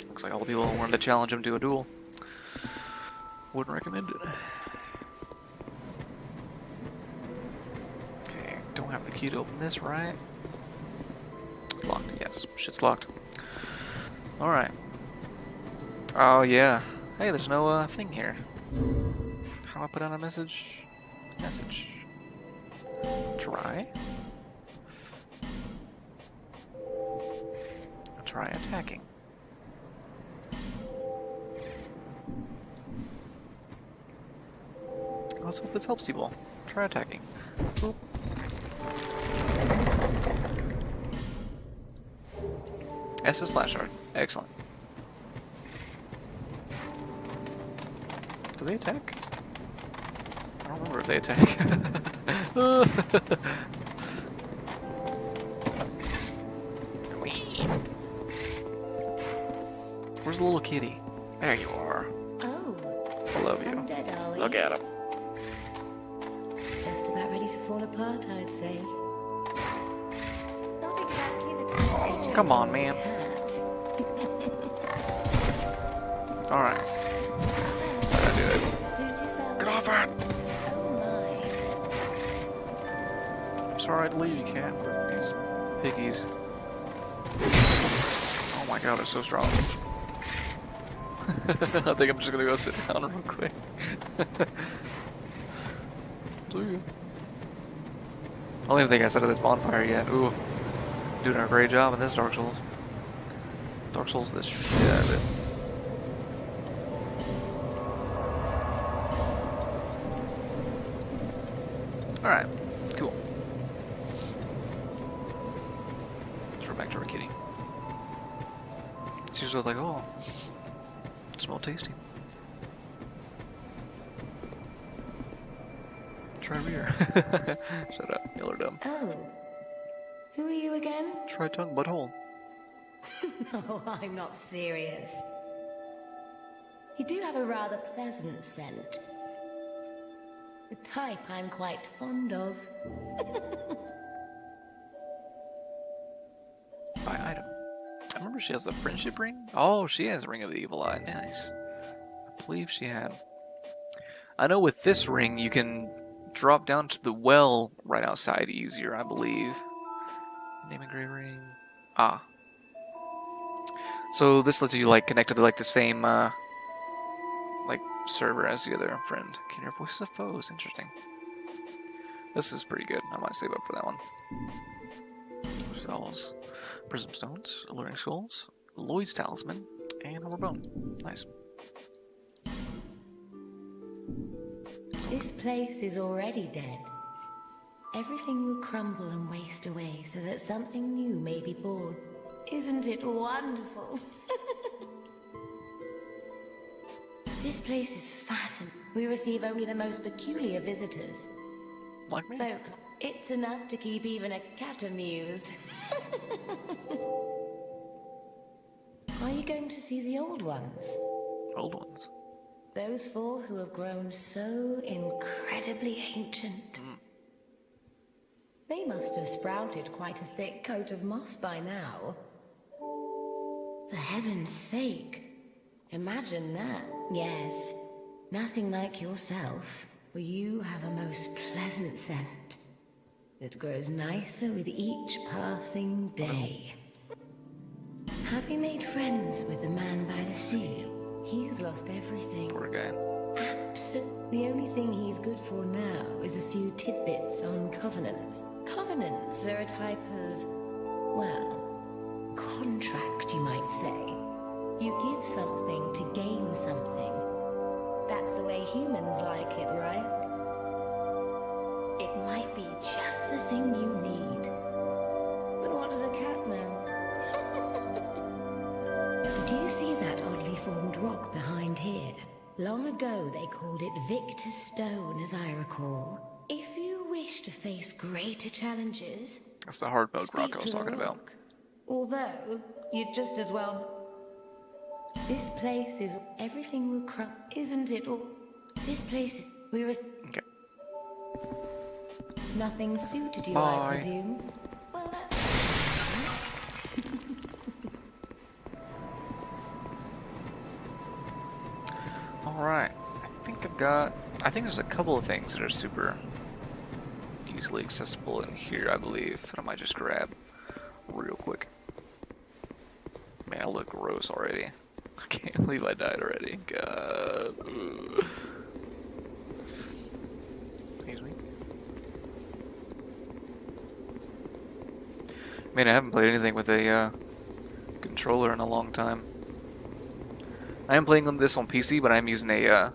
Looks like all the people who wanted to challenge him to a duel. Wouldn't recommend it. Okay, don't have the key to open this, right? It's locked, yes. Shit's locked. Alright. Oh, yeah. Hey, there's no thing here. How do I put out a message? Message. Try. Try attacking. Let's hope this helps people. Try attacking. Boop. S is slash art. Excellent. Do they attack? I don't remember if they attack. Where's the little kitty? There you are. Oh, I love you. undead, are we? Look at him. Just about ready to fall apart, I'd say. Not exactly the type to Come on, chase man. a cat. Alright. Gotta do it. Suit yourself. Get off it! Oh my. I'm sorry to leave you, cat. These piggies. Oh my god, it's so strong. I think I'm just gonna go sit down real quick. See ya. I don't even think I set up this bonfire yet. Ooh. Doing a great job in this Dark Souls. Dark Souls this shit out of it. Alright, cool. Let's go back to our kitty. She was like, oh, it smells tasty. Try beer. Shut up, y'all are dumb. Oh. Who are you again? Try tongue butthole. No, I'm not serious. You do have a rather pleasant scent. The type I'm quite fond of. Buy item. I remember she has the friendship ring. Oh, she has Ring of the Evil Eye. Nice. I believe she had. I know with this ring you can drop down to the well right outside easier, I believe. Name engrave ring. Ah. So this lets you like connect to like the same like server as the other friend. Can hear voices of foes. Interesting. This is pretty good. I might save up for that one. Skulls, Prism Stones, Alluring Skulls, Lloyd's Talisman, and Hammer Bone. Nice. This place is already dead. Everything will crumble and waste away so that something new may be born. Isn't it wonderful? This place is fascinating. We receive only the most peculiar visitors. Like me? Folk, it's enough to keep even a cat amused. Are you going to see the old ones? Old ones. Those four who have grown so incredibly ancient. They must have sprouted quite a thick coat of moss by now. For heaven's sake, imagine that. Yes, nothing like yourself, for you have a most pleasant scent. It grows nicer with each passing day. Have you made friends with the man by the sea? He's lost everything. Poor guy. Absolutely So the only thing he's good for now is a few tidbits on covenants. Covenants are a type of, well, contract, you might say. You give something to gain something. That's the way humans like it, right? It might be just the thing you need. But what does a cat know? Do you see that oddly formed rock behind here? Long ago they called it Victor's Stone, as I recall. If you wish to face greater challenges, That's the hard mode rock speak I to was the talking about. rock. Although, you'd just as well. This place is... everything will crumble, isn't it? Or this place is... we're... Okay. Nothing suited you, Bye. I presume? Well, that's... Alright. I think there's a couple of things that are super easily accessible in here, I believe, that I might just grab real quick. Man, I look gross already. I can't believe I died already. God. Ugh. Excuse me. Man, I haven't played anything with a controller in a long time. I am playing this on PC, but I'm using a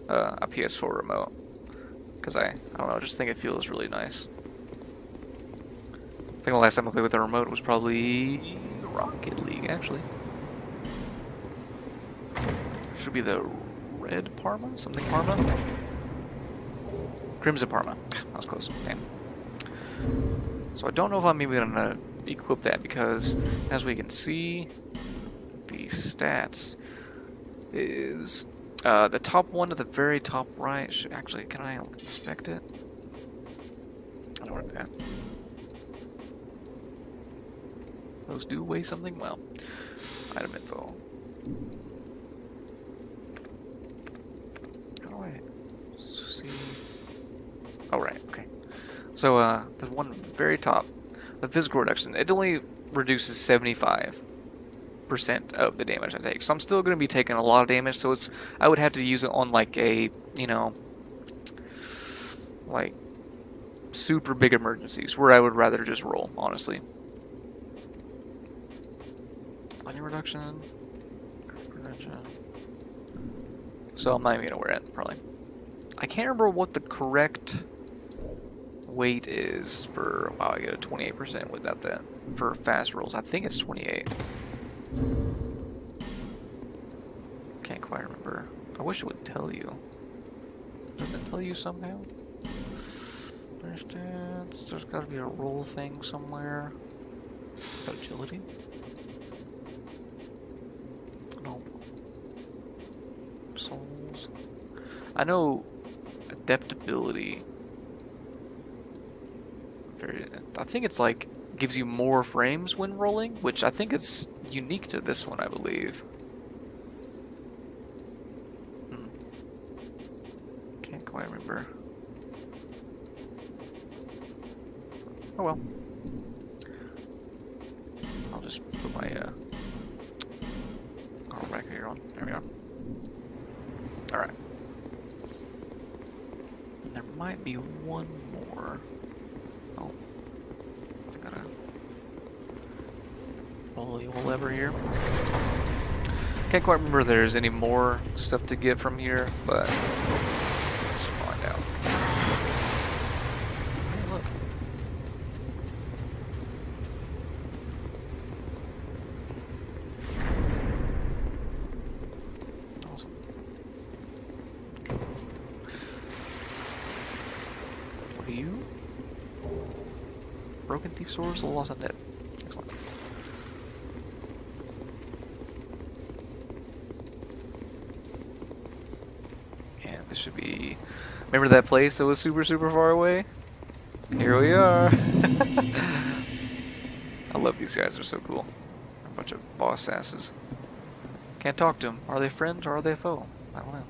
PS4 remote because I don't know, I just think it feels really nice. I think the last time I played with a remote was probably Rocket League, actually. Should be the Red Parma? Something Parma? Crimson Parma. That was close. Damn. So I don't know if I'm even gonna equip that because, as we can see, the stats is the top one at the very top right. Actually, can I inspect it? I don't want to do that. Those do weigh something? Well, item info. How do I see? Oh, right, okay. So, the one very top, the physical reduction, it only reduces 75% of the damage I take. So I'm still going to be taking a lot of damage, so I would have to use it on like a, you know, like super big emergencies where I would rather just roll, honestly. Lightning reduction. Prevention. So I'm not even going to wear it, probably. I can't remember what the correct weight is for, wow, I get a 28% without that. For fast rolls, I think it's 28. Can't quite remember. I wish it would tell you. Doesn't it tell you somehow? Understand? There's got to be a roll thing somewhere. Is that agility? Nope. Souls. I know adaptability. I think it's like gives you more frames when rolling, which I think is unique to this one, I believe. Can't quite remember. Oh well. I'll just put my back here on. There we are. Alright. There might be one more. Oh. I gotta pull the old lever here. Can't quite remember if there's any more stuff to get from here, but let's find out. Hey, look. Awesome. Okay. What are you? Broken Thief Sword, Soul Lost Undead. Excellent. And this should be... Remember that place that was super, super far away? Here we are! I love these guys, they're so cool. A bunch of boss asses. Can't talk to them. Are they friends or are they foe? I don't know.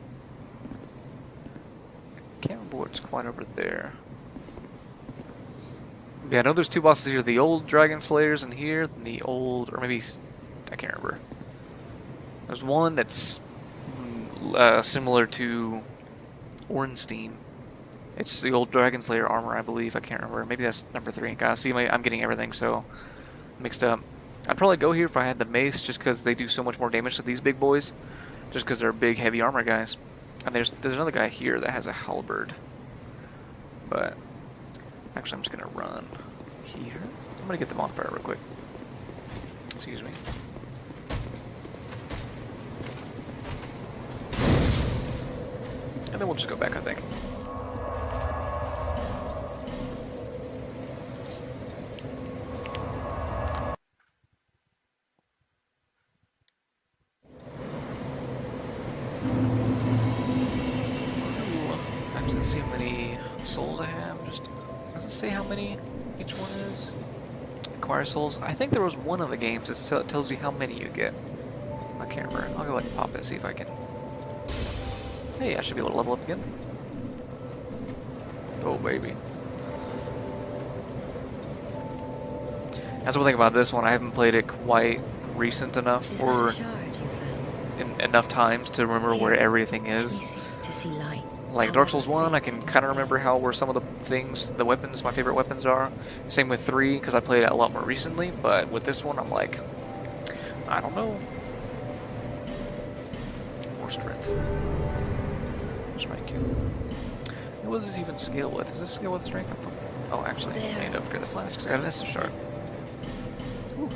Can't remember what's quite over there. Yeah, I know there's two bosses here. The old Dragon Slayers in here, and the old... Or maybe... I can't remember. There's one that's similar to Ornstein. It's the old Dragon Slayer armor, I believe. I can't remember. Maybe that's number 3. Guys, see, I'm getting everything so mixed up. I'd probably go here if I had the mace, just because they do so much more damage to these big boys. Just because they're big, heavy armor guys. And there's another guy here that has a halberd. But actually, I'm just gonna run here. I'm gonna get the bonfire real quick. Excuse me. And then we'll just go back, I think. Let's see how many souls I have. Just does it say how many each one is? Acquire souls. I think there was one of the games that tells you how many you get. I can't remember. I'll go ahead and pop it, see if I can. Hey, I should be able to level up again. Oh baby. That's one thing about this one. I haven't played it quite recent enough, or enough times to remember where everything is. To see light. Like Dark Souls 1, I can kind of remember where some of the things, the weapons, my favorite weapons are. Same with 3, because I played it a lot more recently, but with this one, I'm like, I don't know. More strength. Strength. What does this even scale with? Is this scale with strength? Oh, actually, I need to upgrade the flask, because I have an Estus shard. Ooh.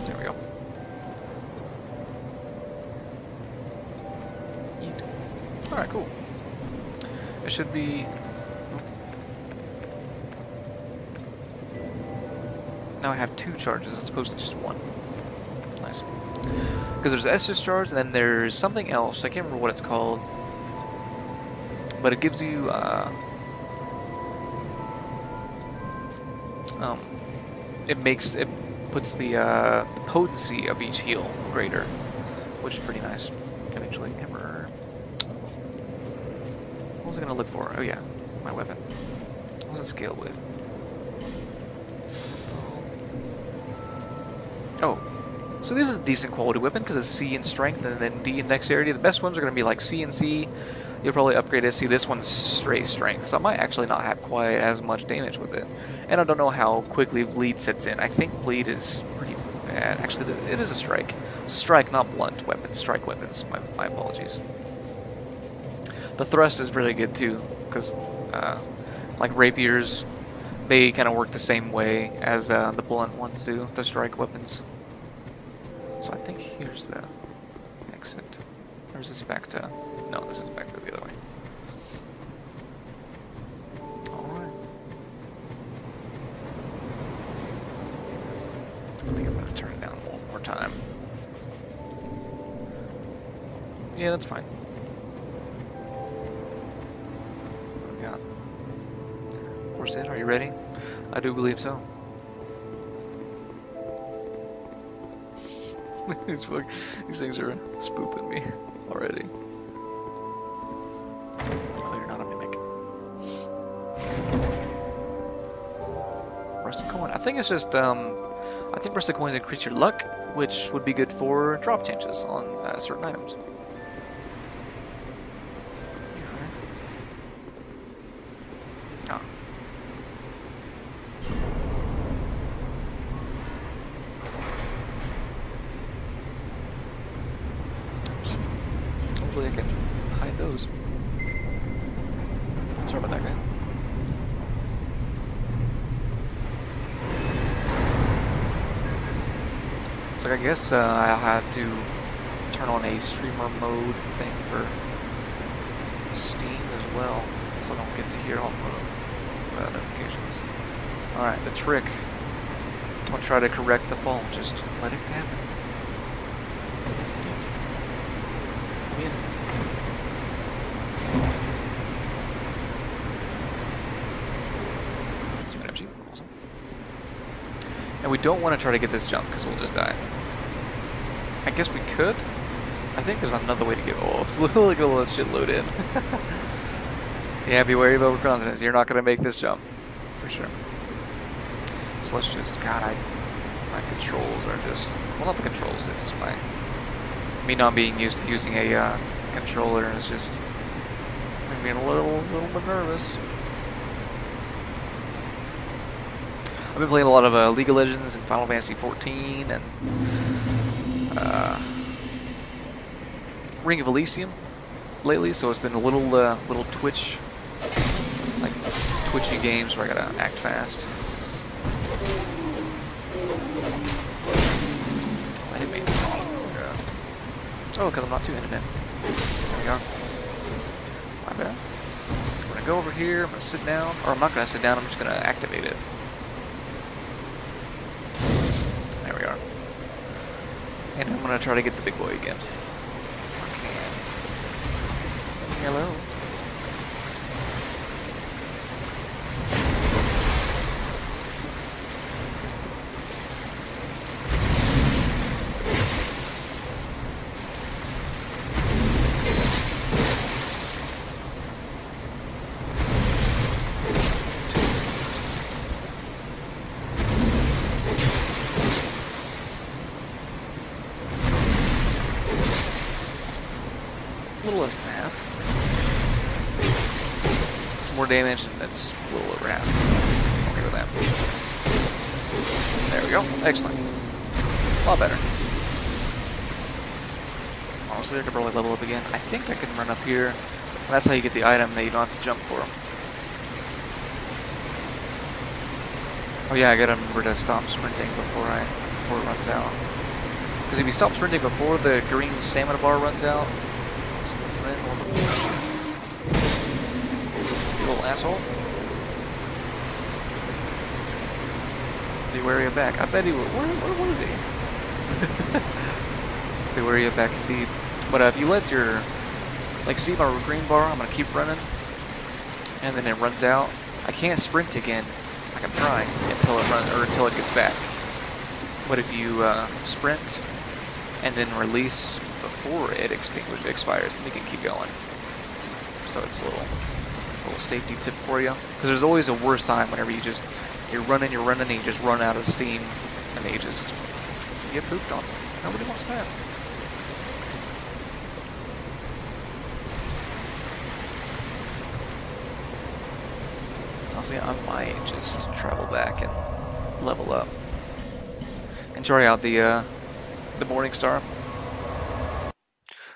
There we go. Alright, cool. It should be... Now I have 2 charges as opposed to just 1. Nice. Because there's Estus shards, and then there's something else. I can't remember what it's called. But it gives you, it puts the potency of each heal greater, which is pretty nice. Eventually, hammer. What was I gonna look for? Oh yeah, my weapon. What does it scale with? Oh, so this is a decent quality weapon because it's C in strength and then D in dexterity. The best ones are gonna be like C and C. You'll probably upgrade it. See, this one's straight strength, so I might actually not have quite as much damage with it. And I don't know how quickly bleed sets in. I think bleed is pretty bad. Actually, it is a strike. Strike, not blunt weapons. Strike weapons. My apologies. The thrust is really good too, because like rapiers, they kind of work the same way as the blunt ones do. The strike weapons. So I think here's the exit. Or is this back to? No, this is back to the other way. Alright. I think I'm going to turn it down one more time. Yeah, that's fine. What do we got? Horse in, are you ready? I do believe so. These things are spooping me already. Oh, you're not a mimic. Rusted coin. I think it's just, I think rusted coins increase your luck, which would be good for drop changes on certain items. Ah. Hopefully I can hide those. Sorry about that, guys. So I guess I'll have to turn on a streamer mode thing for Steam as well, so I don't get to hear all the notifications. Alright, the trick. Don't try to correct the fall, just let it happen. Come in. Awesome. And we don't want to try to get this jump because we'll just die. I guess we could. I think there's another way to get. Oh, so look at all this shit load in. Yeah, be wary of overconfidence. You're not going to make this jump. For sure. So let's just. God, my controls are just. Well, not the controls. It's me not being used to using a controller is just I'm getting a little bit nervous. I've been playing a lot of League of Legends and Final Fantasy 14 and Ring of Elysium lately, so it's been a little twitchy games where I gotta act fast. That hit me. Oh, because I'm not two-handed, man. There we go. My bad. I'm gonna go over here. I'm gonna sit down, or I'm not gonna sit down. I'm just gonna activate it. There we are. And I'm gonna try to get the big boy again. Okay. Hello. A little less than half. Some more damage, and that's a little over half. Okay with that. There we go. Excellent. A lot better. Honestly, I could probably level up again. I think I can run up here. And that's how you get the item that you don't have to jump for. Oh yeah, I gotta remember to stop sprinting before it runs out. Because if you stop sprinting before the green stamina bar runs out, you little asshole. Be wary of back. I bet he would. Where was he? Be wary of back indeed. But if you let your, like, see my green bar, I'm gonna keep running, and then it runs out. I can't sprint again. Like I'm trying until it runs or until it gets back. But if you sprint and then release before it expires, then you can keep going. So it's a little safety tip for you. Because there's always a worse time whenever you're running, and you just run out of steam, and then you just get pooped on. Nobody wants that. Honestly, I might just travel back and level up and try out the Morning Star.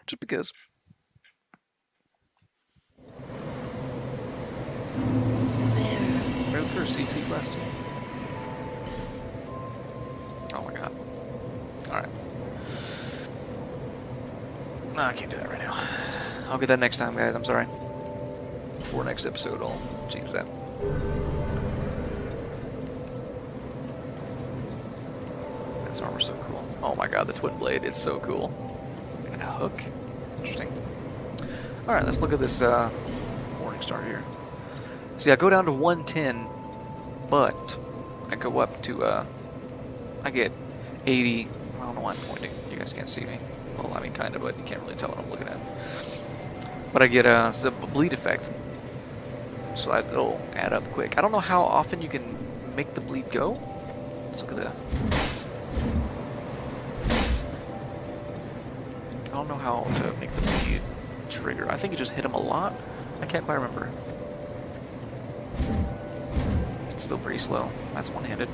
Just because. There first, CT last. Oh my god. Alright. No, I can't do that right now. I'll get that next time, guys. I'm sorry. Before next episode, I'll change that. This armor's so cool. Oh my god, the twin blade, it's so cool. And a hook. Interesting. Alright, let's look at this Morning Star here. See, I go down to 110, but I go up to, I get 80. I don't know why I'm pointing. You guys can't see me. Well, I mean, kind of, but you can't really tell what I'm looking at. But I get a bleed effect. So it'll add up quick. I don't know how often you can make the bleed go. Let's look at that. I don't know how to make the bleed trigger. I think you just hit him a lot. I can't quite remember. It's still pretty slow. That's one-handed.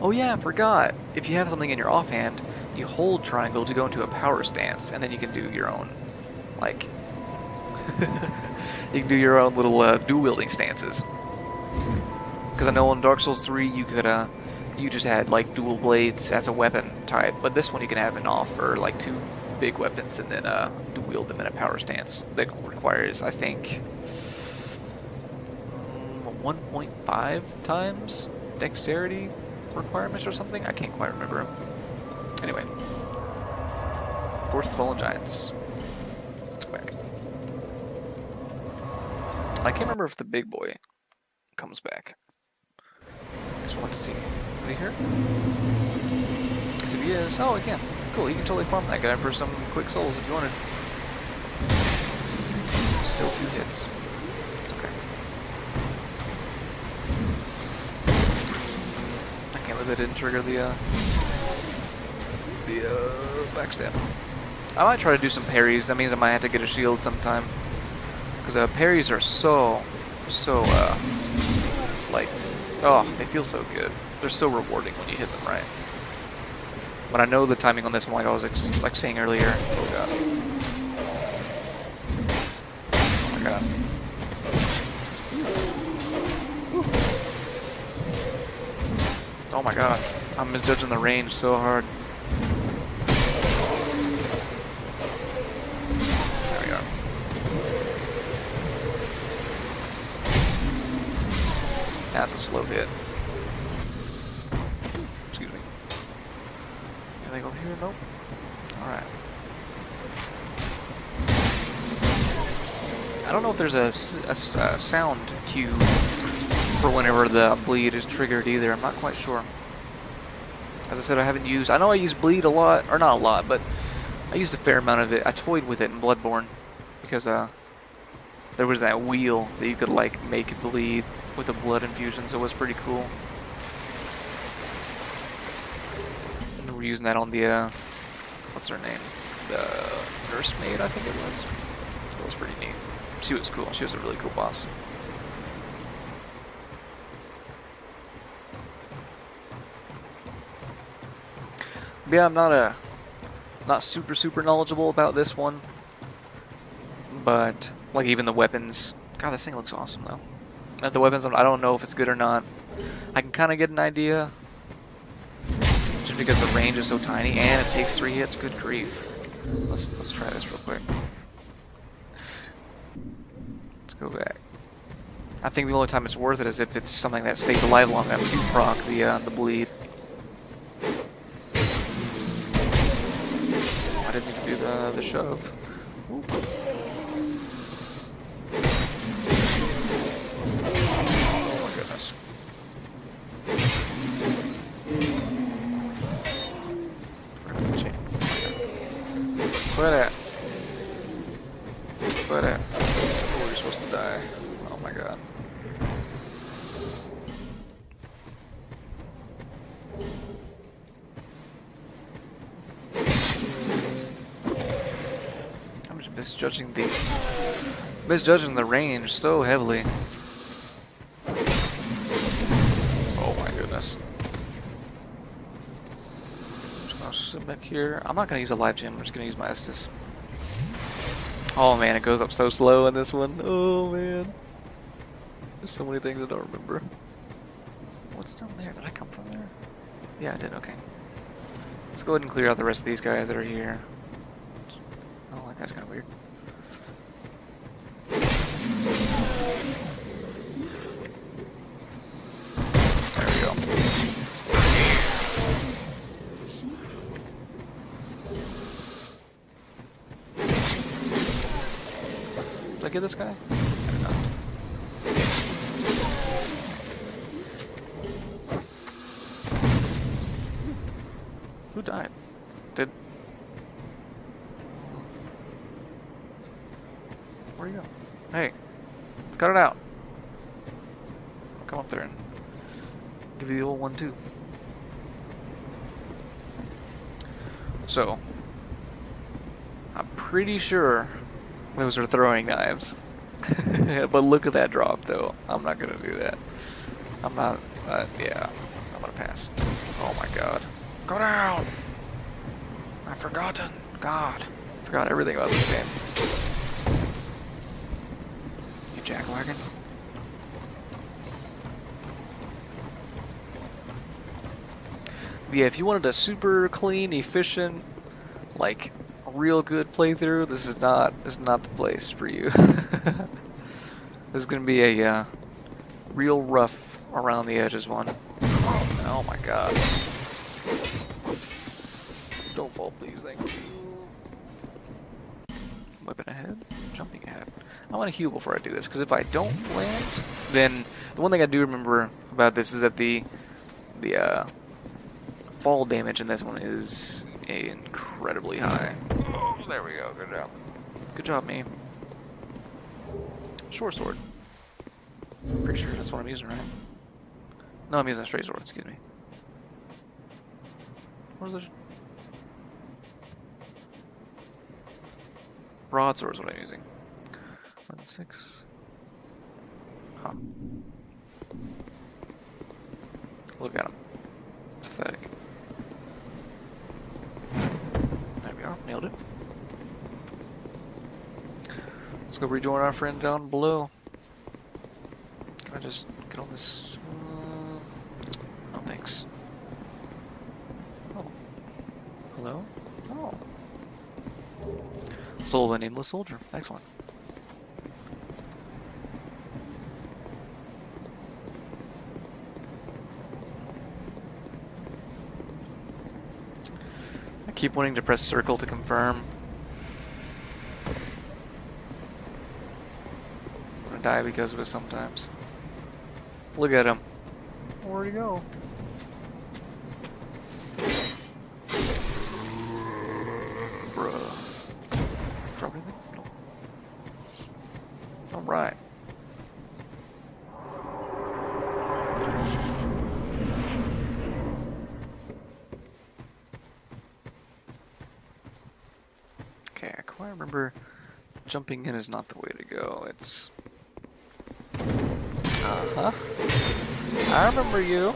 Oh yeah, I forgot. If you have something in your offhand, you hold triangle to go into a power stance, and then you can do your own, like, you can do your own little dual-wielding stances. Because I know in Dark Souls 3 you could, you just had like dual blades as a weapon type, but this one you can have an off or like two big weapons and then wield them in a power stance that requires, I think, 1.5 times dexterity requirements or something. I can't quite remember. Anyway, Force of the Fallen Giants. Let's go back. I can't remember if the big boy comes back. I just want to see. Is he here? Because if he is, oh, he can. Cool, you can totally farm that guy for some quick souls if you wanted. Still 2 hits. It's okay. I can't believe I didn't trigger the the backstab. I might try to do some parries. That means I might have to get a shield sometime. Because parries are so, like, oh, they feel so good. They're so rewarding when you hit them right. But I know the timing on this one, like I was like saying earlier. Oh god. Oh my god. Oh my god. I'm misjudging the range so hard. There we go. That's a slow hit. Excuse me. Anything over here? Nope. Alright. I don't know if there's a sound cue for whenever the bleed is triggered either. I'm not quite sure. As I said, I haven't used... I know I use bleed a lot, or not a lot, but I used a fair amount of it. I toyed with it in Bloodborne because there was that wheel that you could like make bleed with a blood infusion, so it was pretty cool. And we're using that on the what's her name? The nursemaid, I think it was. It was pretty neat. She was cool. She was a really cool boss. But yeah, I'm not super knowledgeable about this one, but like even the weapons. God, this thing looks awesome though. The weapons, I don't know if it's good or not. I can kind of get an idea, just because the range is so tiny and it takes 3 hits. Good grief. Let's try this real quick. Let's go back. I think the only time it's worth it is if it's something that stays alive long enough to proc the bleed. I didn't need to do the shove. Ooh. Oh my goodness. Quit it. Quit it. Oh, you're supposed to die. Oh my god. I'm just misjudging the range so heavily. Oh my goodness. Just gonna sit back here. I'm not gonna use a live gem, I'm just gonna use my Estus. Oh man, it goes up so slow in this one. Oh man. There's so many things I don't remember. What's down there? Did I come from there? Yeah, I did, okay. Let's go ahead and clear out the rest of these guys that are here. Oh, that guy's kind of weird. There we go. Did I get this guy? I did not. Who died? Did... Where'd he go? Hey, cut it out. I'll come up there and give you the old one too. So, I'm pretty sure those are throwing knives. But look at that drop though. I'm not gonna do that. I'm not, yeah, I'm gonna pass. Oh my god. Go down! I've forgotten. God. I forgot everything about this game. You jackwagon. But yeah, if you wanted a super clean, efficient, like a real good playthrough, this is not the place for you. This is gonna be a real rough around the edges one. Oh my god. Don't fall, please, thank you. Weapon ahead, jumping ahead. I want to heal before I do this, because if I don't land, then the one thing I do remember about this is that the fall damage in this one is incredibly high. Oh, there we go, good job. Good job, me. Short sword. Pretty sure that's what I'm using, right? No, I'm using a straight sword, excuse me. Where's the... Broadsword is what I'm using. 11.6. Huh. Look at him. Pathetic. There we are. Nailed it. Let's go rejoin our friend down below. Can I just get on this? No thanks. Oh. Hello? Oh. Soul of a nameless soldier. Excellent. I keep wanting to press circle to confirm. I'm gonna die because of it sometimes. Look at him. Where'd he go? Bruh. Drop anything? Nope. Alright. Okay, I quite remember jumping in is not the way to go. It's... Uh-huh. I remember you.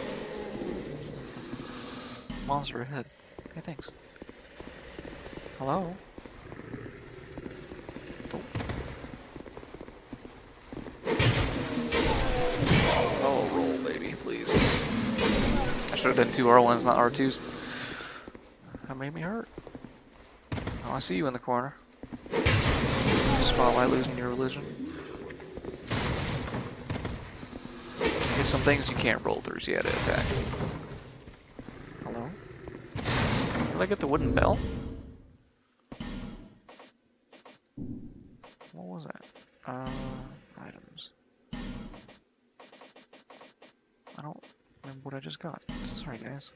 Monster ahead. Hey, thanks. Hello? Oh. Oh, roll, baby, please. I should have done 2 R1s, not R2s. That made me hurt. Oh, I see you in the corner. Spotlight losing your religion. There's some things you can't roll through, so you had to attack. Hello? Did I get the wooden bell? What was that? Items. I don't remember what I just got. Sorry, guys.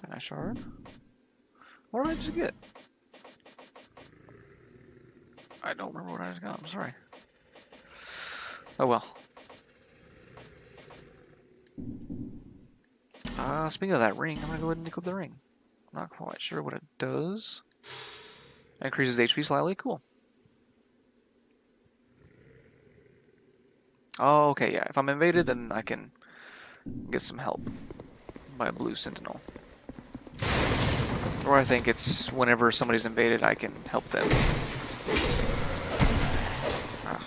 Did I shard? What did I just get? I don't remember what I just got. I'm sorry. Oh well. Speaking of that ring, I'm gonna go ahead and equip the ring. I'm not quite sure what it does. Increases HP slightly. Cool. Oh, okay, yeah. If I'm invaded, then I can get some help by a blue sentinel. Or I think it's whenever somebody's invaded, I can help them. Ah.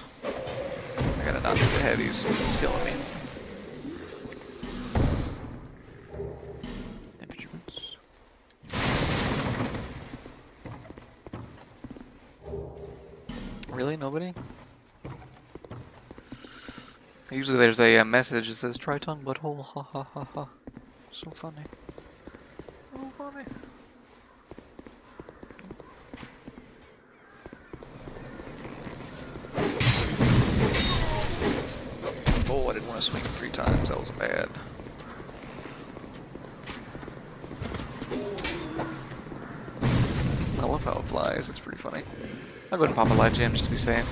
I gotta not do the heavies. It's killing me. Infantrymen's. Really? Nobody? Usually there's a message that says, try tongue butthole, ha ha ha ha. So funny. So funny. Oh, I didn't want to swing 3 times, that was bad. I love how it flies, it's pretty funny. I'll go ahead and pop a light gem just to be safe.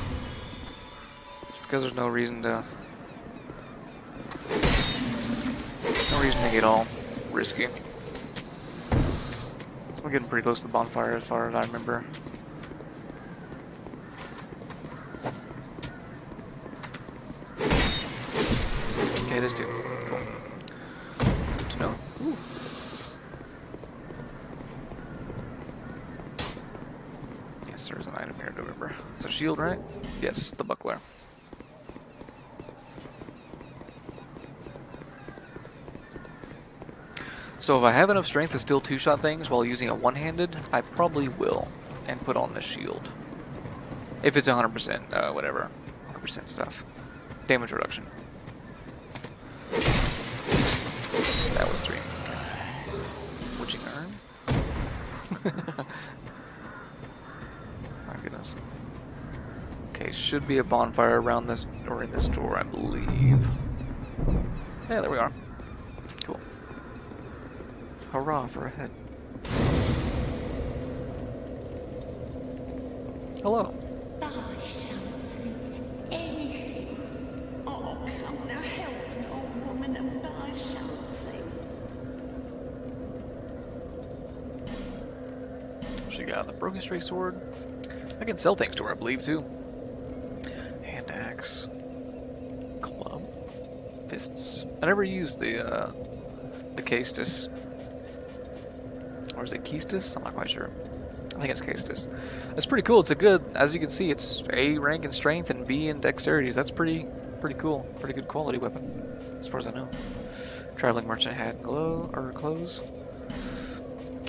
Just because there's no reason to... No reason to get all risky. So we're getting pretty close to the bonfire as far as I remember. Okay, there's 2. Cool. Good to know. Ooh. Yes, there's an item here to remember. It's a shield, right? Yes, the buckler. So if I have enough strength to still 2-shot things while using a one-handed, I probably will, and put on the shield. If it's 100%, whatever, 100% stuff. Damage reduction. That was 3. Witching urn? My goodness. Okay, should be a bonfire around this, or in this door, I believe. Yeah, there we are. Cool. Hurrah for a head. Hello. Buy something, anything. Oh, We got the broken straight sword. I can sell things to her, I believe, too. Hand axe. Club. Fists. I never used the Caestus. Or is it Keistus? I'm not quite sure. I think it's Caestus. It's pretty cool. It's a good, as you can see, it's A rank in strength and B in dexterity. That's pretty cool. Pretty good quality weapon, as far as I know. Traveling merchant had clothes.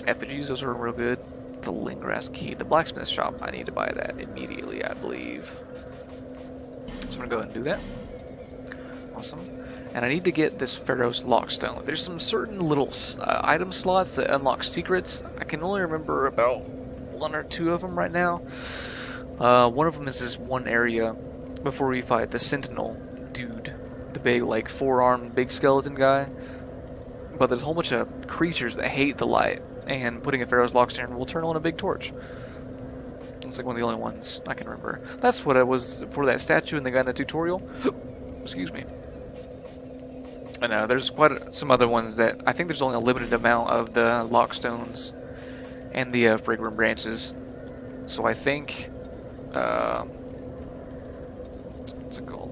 Effigies, those are real good. The Lingrass key. The blacksmith shop, I need to buy that immediately, I believe. So I'm gonna go ahead and do that. Awesome. And I need to get this Pharaoh's Lockstone. There's some certain little item slots that unlock secrets. I can only remember about 1 or 2 of them right now. One of them is this one area before we fight the Sentinel dude. The big, like, 4-armed big skeleton guy. But there's a whole bunch of creatures that hate the light. And putting a Pharaoh's Lockstone will turn on a big torch. It's like one of the only ones I can remember. That's what it was for that statue and the guy in the tutorial. Excuse me. I know, there's quite some other ones that I think there's only a limited amount of the Lockstones and the fragrant branches. So I think, what's it called?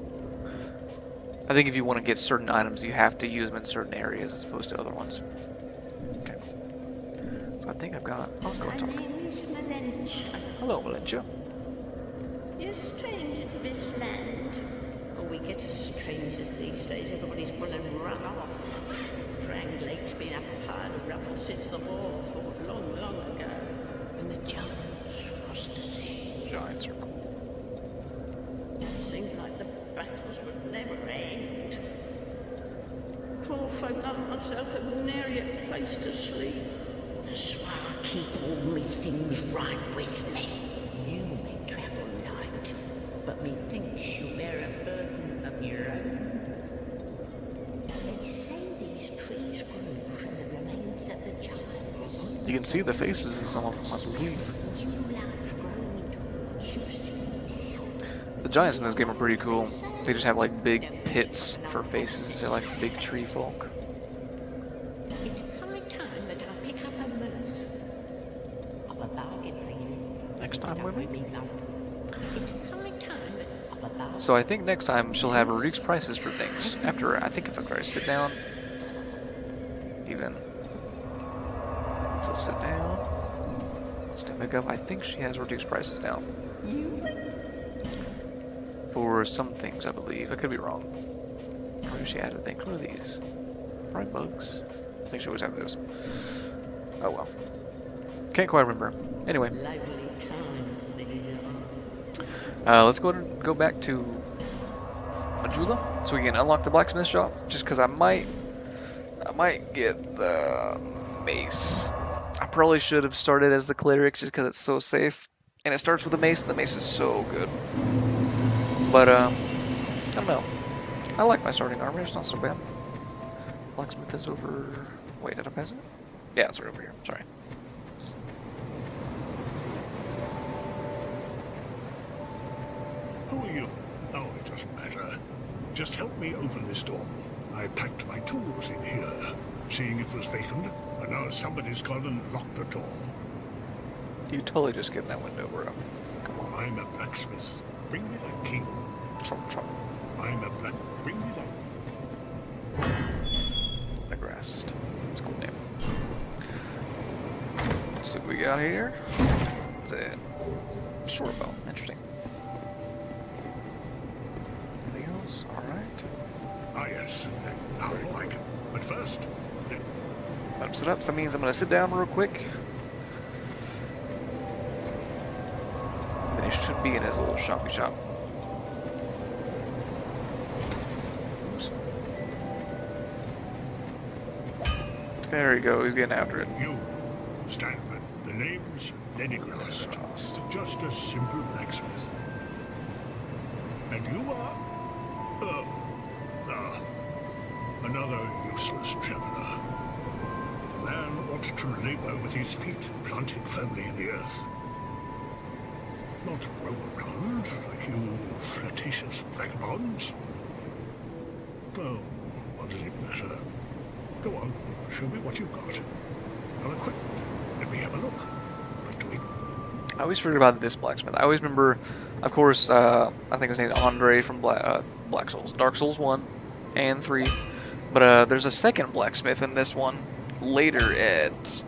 I think if you want to get certain items, you have to use them in certain areas as opposed to other ones. Okay. So I think I've got. Let's go and talk. My name is Malentia. Hello, Malentia. You're a stranger to this land. Oh, we get as strangers these days. Everybody's pulling run off. Drang Lake's been a pile of rubble since the war fought long, long ago. And the giants crossed the sea. Giants are cool. It seemed like the battles would never end. Poor folk like myself have nary a place to sleep. That's why I keep all me things right with me. You may travel light, but methinks you bear a burden of your own. They say these trees grew from the remains of the giants. You can see the faces in some of them, I believe. You love growing into what you see now. The giants in this game are pretty cool. They just have like big pits for faces. They're like big tree folk. It's high time that I pick up a mirth. I've a bargain for you. Next time, Don't maybe? let me know. It's high time that I've a bargain. So I think next time she'll have reduced prices for things. After, I think if I sit down, even. So sit down. Stand back up. I think she has reduced prices now. For some things, I believe. I could be wrong. Or does she add a thing? What are these? Right bugs? I think she always had those. Oh well. Can't quite remember. Anyway. Lively times these are. Let's go ahead and go back to Majula so we can unlock the blacksmith shop. Just because I might get the mace. I probably should have started as the cleric just because it's so safe. And it starts with the mace, and the mace is so good. But, I don't know. I like my starting armor, it's not so bad. Blacksmith is over... Wait, did I pass it? Yeah, it's right over here, sorry. Who are you? Oh, it doesn't matter. Just help me open this door. I packed my tools in here, seeing it was vacant, and now somebody's gone and locked the door. You totally just get in that window, bro. Come on. I'm a blacksmith. Bring me that key. Trump, Trump. I'm a black... Bring me that... Negrest. That's a cool name. Let's see what we got here. It's a short bow. Interesting. Anything else? Alright. Ah, yes. Now I like it. But first... Let him sit up, so that means I'm going to sit down real quick. Then he should be in his little shoppy shop. Oops. There you go, he's getting after it. You, stand back. The name's Lenigrast. Just a simple blacksmith. And you are... another useless traveler. A man ought to labor with his feet planted firmly in the earth. Not roam around like you flirtatious vagabonds. Oh, what does it matter? Go on, show me what you've got. Your equipment. Let me have a look. But do it I always forget about this blacksmith. I always remember, of course, I think his name's Andre from Black Souls, Dark Souls 1 and 3. But there's a second blacksmith in this one later at,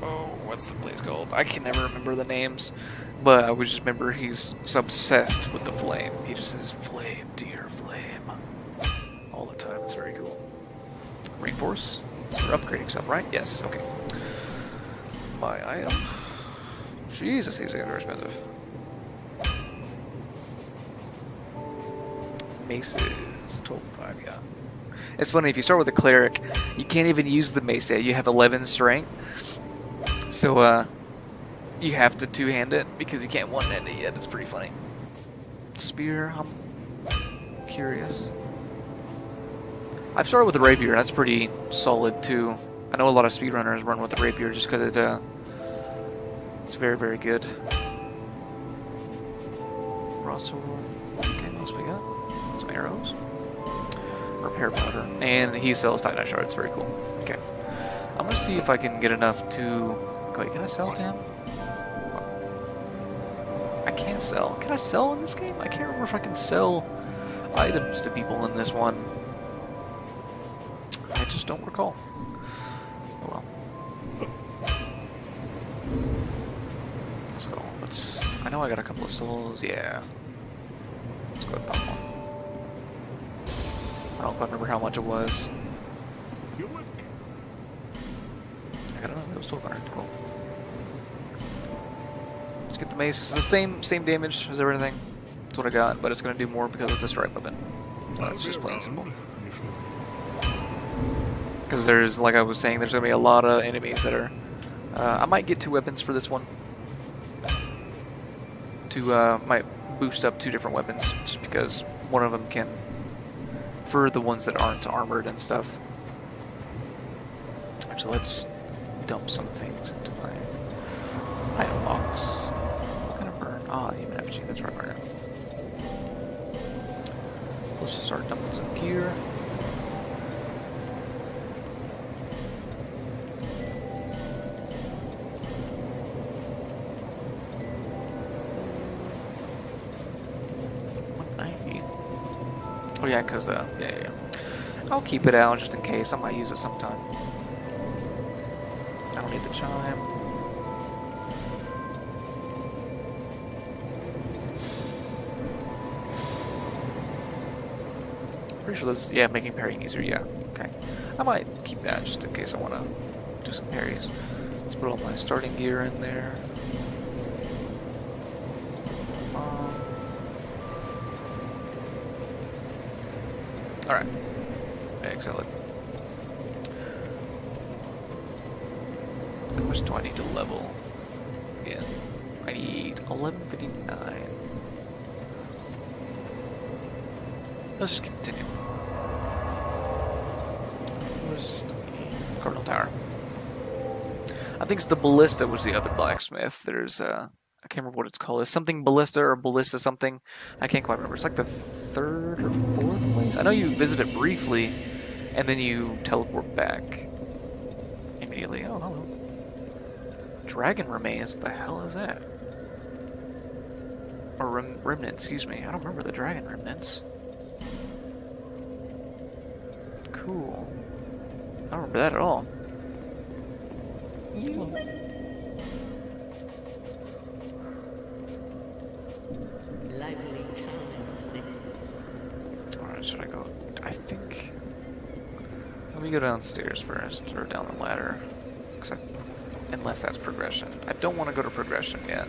oh, what's the place called? I can never remember the names, but I would just remember he's obsessed with the flame. He just says, flame, dear flame, all the time. It's very cool. Reinforce? We're upgrading stuff, right? Yes, okay. My item. Jesus, these things are expensive. Maces, 12.5, yeah. It's funny, if you start with a cleric, you can't even use the mace yet. You have 11 strength. So, you have to two-hand it because you can't one-hand it yet. It's pretty funny. Spear, I'm curious. I've started with the rapier, and that's pretty solid too. I know a lot of speedrunners run with the rapier just because it's very, very good. Russell. Okay, what else we got? Some arrows. Repair powder. And he sells Titanite shards. Very cool. Okay. I'm gonna see if I can get enough to... Wait, can I sell to him? I can't sell. Can I sell in this game? I can't remember if I can sell items to people in this one. I just don't recall. Oh well. So, let's... I know I got a couple of souls. Yeah. Let's go ahead and pop one. I don't quite remember how much it was. I got another. It was 1200. Cool. Let's get the mace. It's the same damage as everything. That's what I got, but it's gonna do more because it's a stripe weapon. That's just plain simple. Because there's, like I was saying, there's gonna be a lot of enemies that are. I might get 2 weapons for this one. Might boost up 2 different weapons, just because one of them can. For the ones that aren't armored and stuff. So let's dump some things into my item box. What kind of burn? Ah, the human effigy. That's right, burn it. Let's just start dumping some gear. Oh yeah, because yeah. I'll keep it out just in case. I might use it sometime. I don't need the chime. Pretty sure this, yeah, making parrying easier. Yeah, okay. I might keep that just in case I want to do some parries. Let's put all my starting gear in there. Alright. Excellent. How much do I need to level? Again. I need 1159. Let's just continue. First, Cardinal Tower. I think it's the Ballista was the other blacksmith. There's I can't remember what it's called. It's something Ballista or Ballista something. I can't quite remember. It's like the 3rd or 4th place. I know you visit it briefly, and then you teleport back immediately. Oh, hello. Dragon remains. What the hell is that? Or remnants, excuse me. I don't remember the dragon remnants. Cool. I don't remember that at all. Lively times. Alright, should I go? I think... Let me go downstairs first, or down the ladder. Unless that's progression. I don't want to go to progression yet.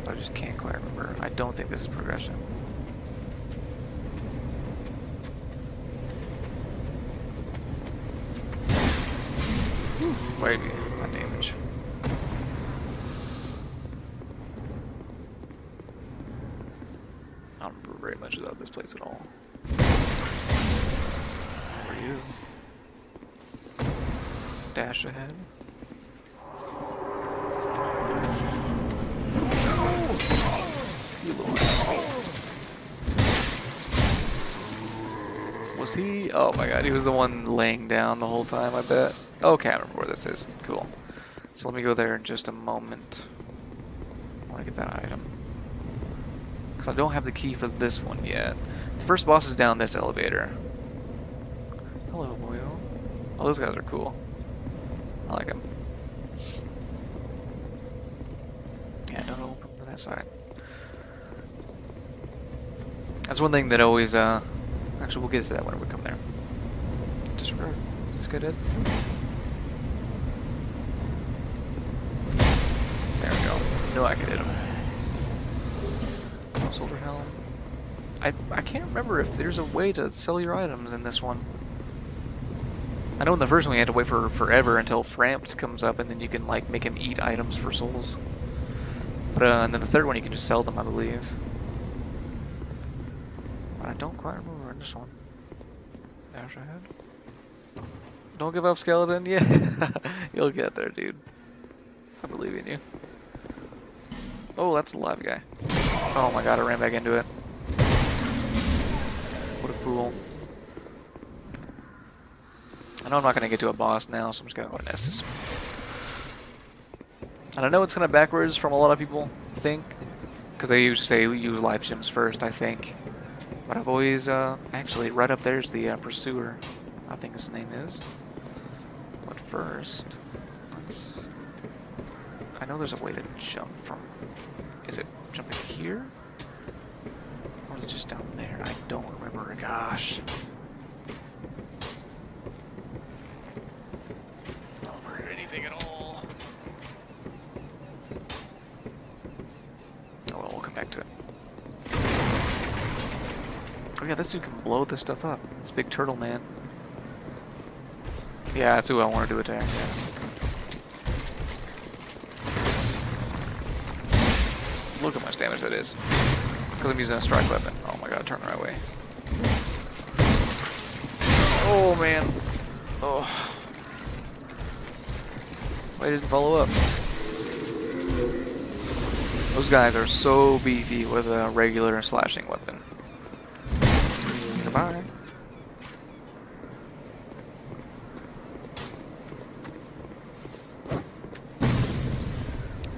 I just can't quite remember. I don't think this is progression. Wait, my damage. I don't remember very much about this place at all. Who are you? Dash ahead. You little asshole. Was he? Oh my god, he was the one laying down the whole time, I bet. Okay, I remember where this is. Cool. So let me go there in just a moment. want to get that item. Because I don't have the key for this one yet. The first boss is down this elevator. Hello, boyo. Oh, those guys are cool. I like them. Yeah, don't open from that side. That's one thing that always, actually, we'll get to that when we come there. Disregard. Is this guy dead? There we go. No, I could hit him. Oh, Soldier Helm. I can't remember if there's a way to sell your items in this one. I know in the first one you had to wait for forever until Frampt comes up, and then you can, like, make him eat items for souls. But, and then the third one you can just sell them, I believe. But I don't quite remember in this one. Dash ahead. Don't give up, skeleton. Yeah, you'll get there, dude. I believe in you. Oh, that's a live guy. Oh my god, I ran back into it. What a fool. I know I'm not going to get to a boss now, so I'm just going to go to Estus. And I know it's kind of backwards from a lot of people think, because they usually say use life gems first, I think. But I've always, actually, right up there's the Pursuer, I think his name is. But first, I know there's a way to jump from... Is it jumping here? Or is it just down there? I don't remember. Gosh. I don't remember anything at all. Oh well, we'll come back to it. Oh yeah, this dude can blow this stuff up. This big turtle man. Yeah, that's who I want to do attack. Yeah. Look how much damage that is. Because I'm using a strike weapon. Oh my god, turn the right way. Oh man. Oh. I didn't follow up. Those guys are so beefy with a regular slashing weapon. Goodbye.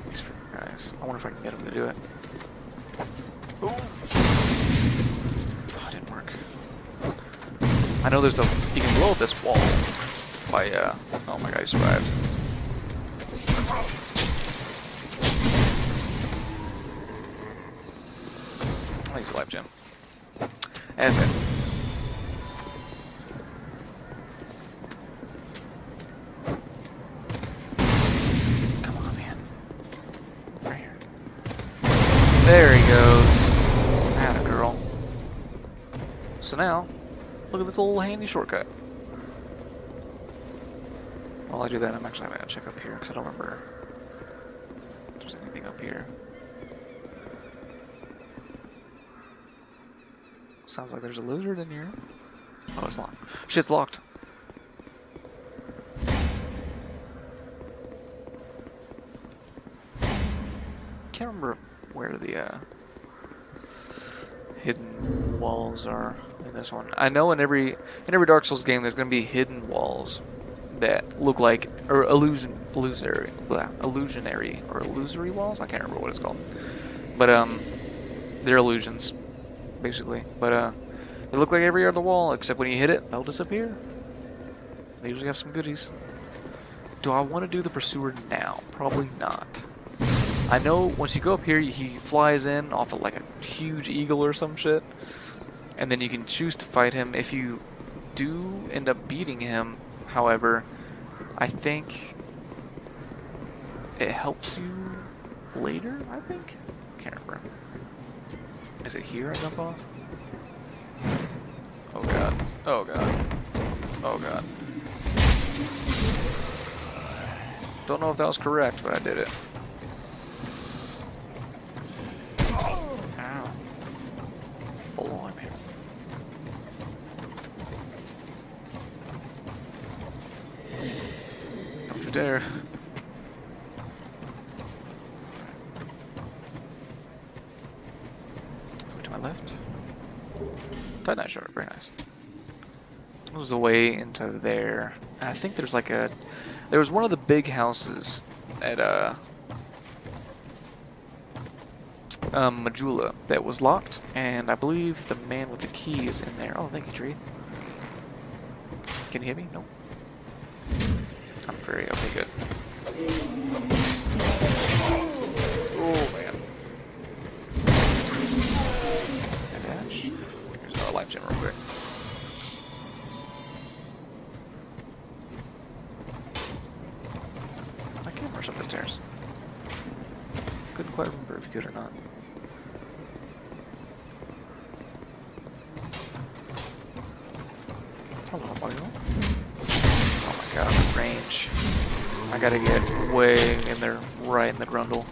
These guys. I wonder if I can get them to do it. Oh, it didn't work. I know there's a... You can blow up this wall by, oh my god, he survived. I'll use a life gem. And then... Come on, man. Right here. There he goes. Atta girl. So now, look at this little handy shortcut. While I do that, I'm actually going to check up here, because I don't remember if there's anything up here. Sounds like there's a lizard in here. Oh, it's locked. Shit's locked. Can't remember where the hidden walls are in this one. I know in every Dark Souls game there's going to be hidden walls that look like, or illusionary walls. I can't remember what it's called, but they're illusions, basically. But they look like every other wall, except when you hit it, they'll disappear. They usually have some goodies. Do I want to do the Pursuer now? Probably not. I know once you go up here, he flies in off of like a huge eagle or some shit, and then you can choose to fight him. If you do end up beating him, however, I think it helps you later, I think? Can't remember. Is it here I jump off? Oh god. Oh god. Oh god. Don't know if that was correct, but I did it. Ow. Blimey. Don't you dare. So to my left. Titanite shard, very nice. There's a way into there. And I think there's like a... There was one of the big houses at Majula that was locked, and I believe the man with the key is in there. Oh, thank you, Tree. Can you hit me? Nope. I'm very okay. Good. Oh man. Attach. Here's a life gem real quick. I can't rush up the stairs. Couldn't quite remember if you could or not. Hello, Mario. Oh my god, I'm in range. I gotta get way in there, right in the grundle.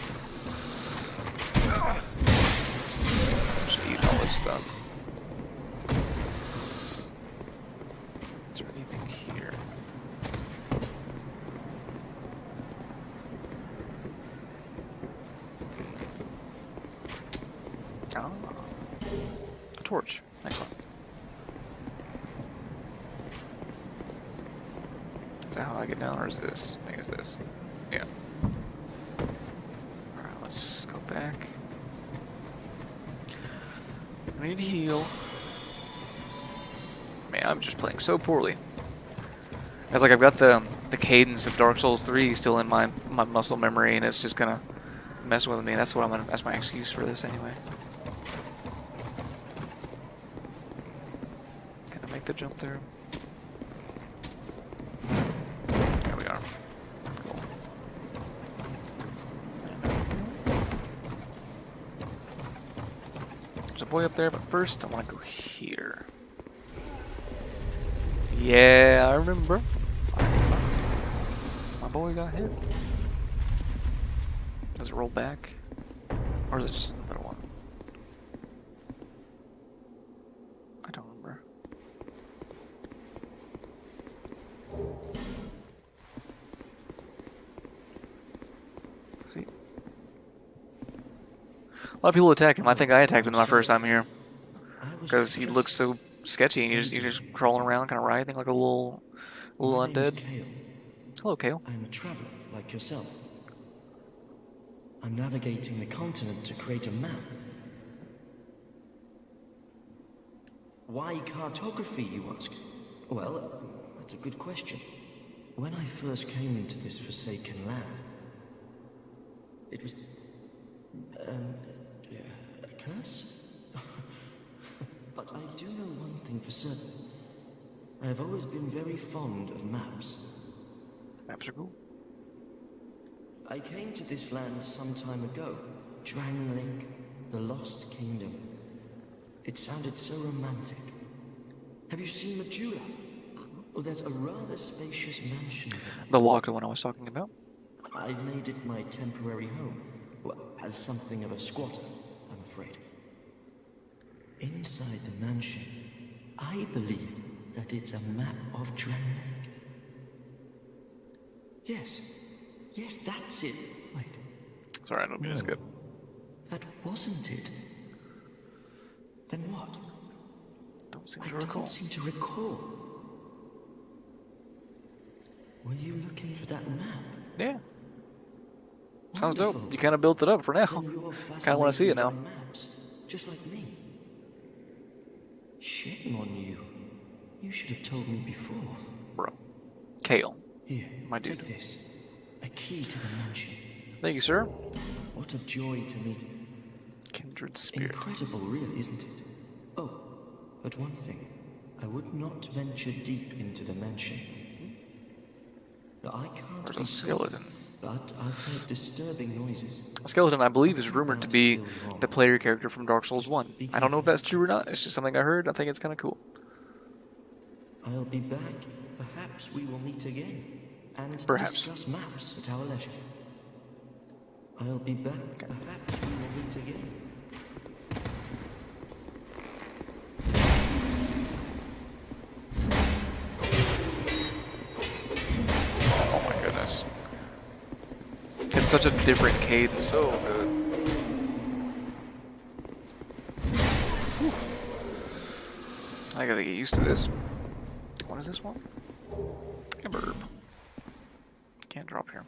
Just eat all this stuff. Is there anything here? Oh. A torch. Excellent. Is that how I get down, or is this? I think it's this. Yeah. Alright, let's go back. I need to heal. Man, I'm just playing so poorly. It's like I've got the cadence of Dark Souls 3 still in my muscle memory, and it's just gonna mess with me. That's what that's my excuse for this anyway. Can I make the jump there? There we are. Cool. There's a boy up there, but first I want to go here. Yeah, I remember. My boy got hit. Does it roll back? Or is it just another one? I don't remember. See? A lot of people attack him. I think I attacked him my first time here. Because he looks so sketchy and you're just crawling around, kind of writhing like a little undead. Hello, Kale. I'm a traveler like yourself. I'm navigating the continent to create a map. Why cartography, you ask? Well, that's a good question. When I first came into this forsaken land, it was... a curse? But I do know one thing for certain. I have always been very fond of maps. Maps are cool. I came to this land some time ago. Drangling, the Lost Kingdom. It sounded so romantic. Have you seen Majula? Oh, there's a rather spacious mansion there. The locked one I was talking about? I made it my temporary home. Well, as something of a squatter, I'm afraid. Inside the mansion, I believe that it's a map of Drangling. Yes. Yes, that's it. Wait. Sorry, I don't mean to skip. That wasn't it. Then what? Don't seem I to recall. don't seem to recall. Were you looking for that map? Yeah. Sounds Wonderful. dope. You kind of built it up for now. Then you're Kind of want to see it now. fascinated by maps, just like me. Shame on you. You should have told me before. Bro. Kale. Here, My dude. take this. A key to the mansion. Thank you, sir. What a joy to meet. Kindred spirit. Incredible, really, isn't it? Oh, but one thing. I would not venture deep into the mansion. I can't There's be a skeleton. but I've heard disturbing noises. A skeleton, I believe, is rumored to be the player character from Dark Souls 1. I don't know if that's true or not. It's just something I heard. I think it's kind of cool. I'll be back. Perhaps we will meet again. And Perhaps. discuss maps at our leisure. I'll be back. Perhaps we will meet again. Oh my goodness. It's such a different cadence. So good. Whew. I gotta get used to this. What is this one? A burb. Can't drop here.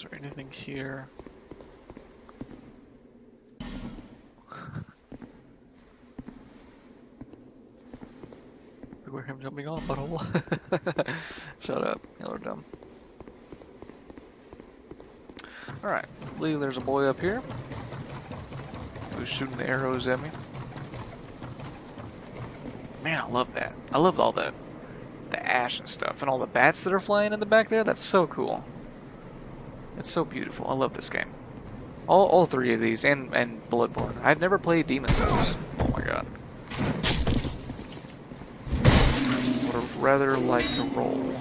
Is there anything here? Where him jumping on a butthole? Shut up, y'all are dumb. Alright, I believe there's a boy up here who's shooting the arrows at me. Man, I love that. I love all the ash and stuff and all the bats that are flying in the back there. That's so cool. It's so beautiful. I love this game. All three of these and Bloodborne. I've never played Demon Souls. Oh my god. Would have rather like to roll.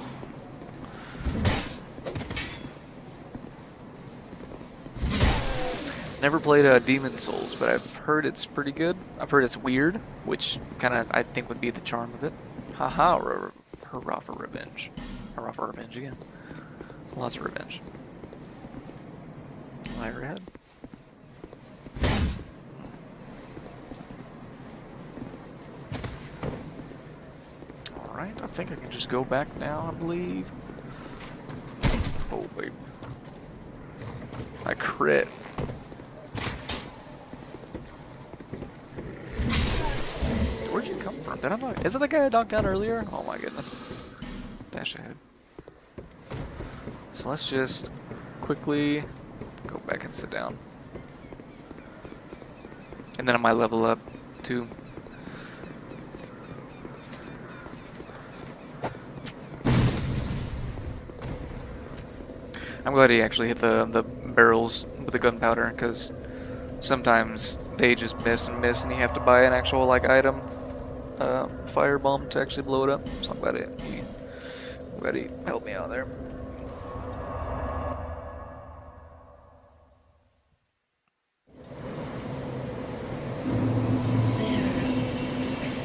Never played Demon Souls, but I've heard it's pretty good. I've heard it's weird, which kind of I think would be the charm of it. Haha, hurrah for revenge. Hurrah for revenge again. Lots of revenge. Light red. Alright, I think I can just go back now, I believe. Oh, baby. I crit. Where'd you come from? Did I knock? Is it the guy I knocked down earlier? Oh my goodness. Dash ahead. So let's just quickly go back and sit down. And then I might level up too. I'm glad he actually hit the barrels with the gunpowder, because sometimes they just miss and miss, and you have to buy an actual like item, firebomb to actually blow it up. So I'm glad he helped me out there.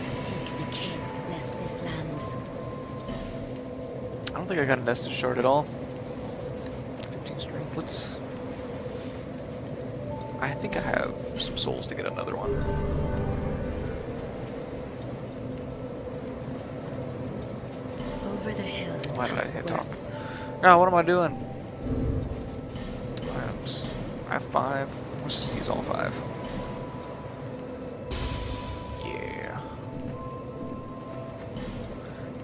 Seek the king, lest this land. I don't think I got a nested shard at all. 15 strength. Let's. I think I have some souls to get another one. Over the hill. Why did I hit talk? No, what am I doing? Items. I have 5. Let's just use all 5. Yeah.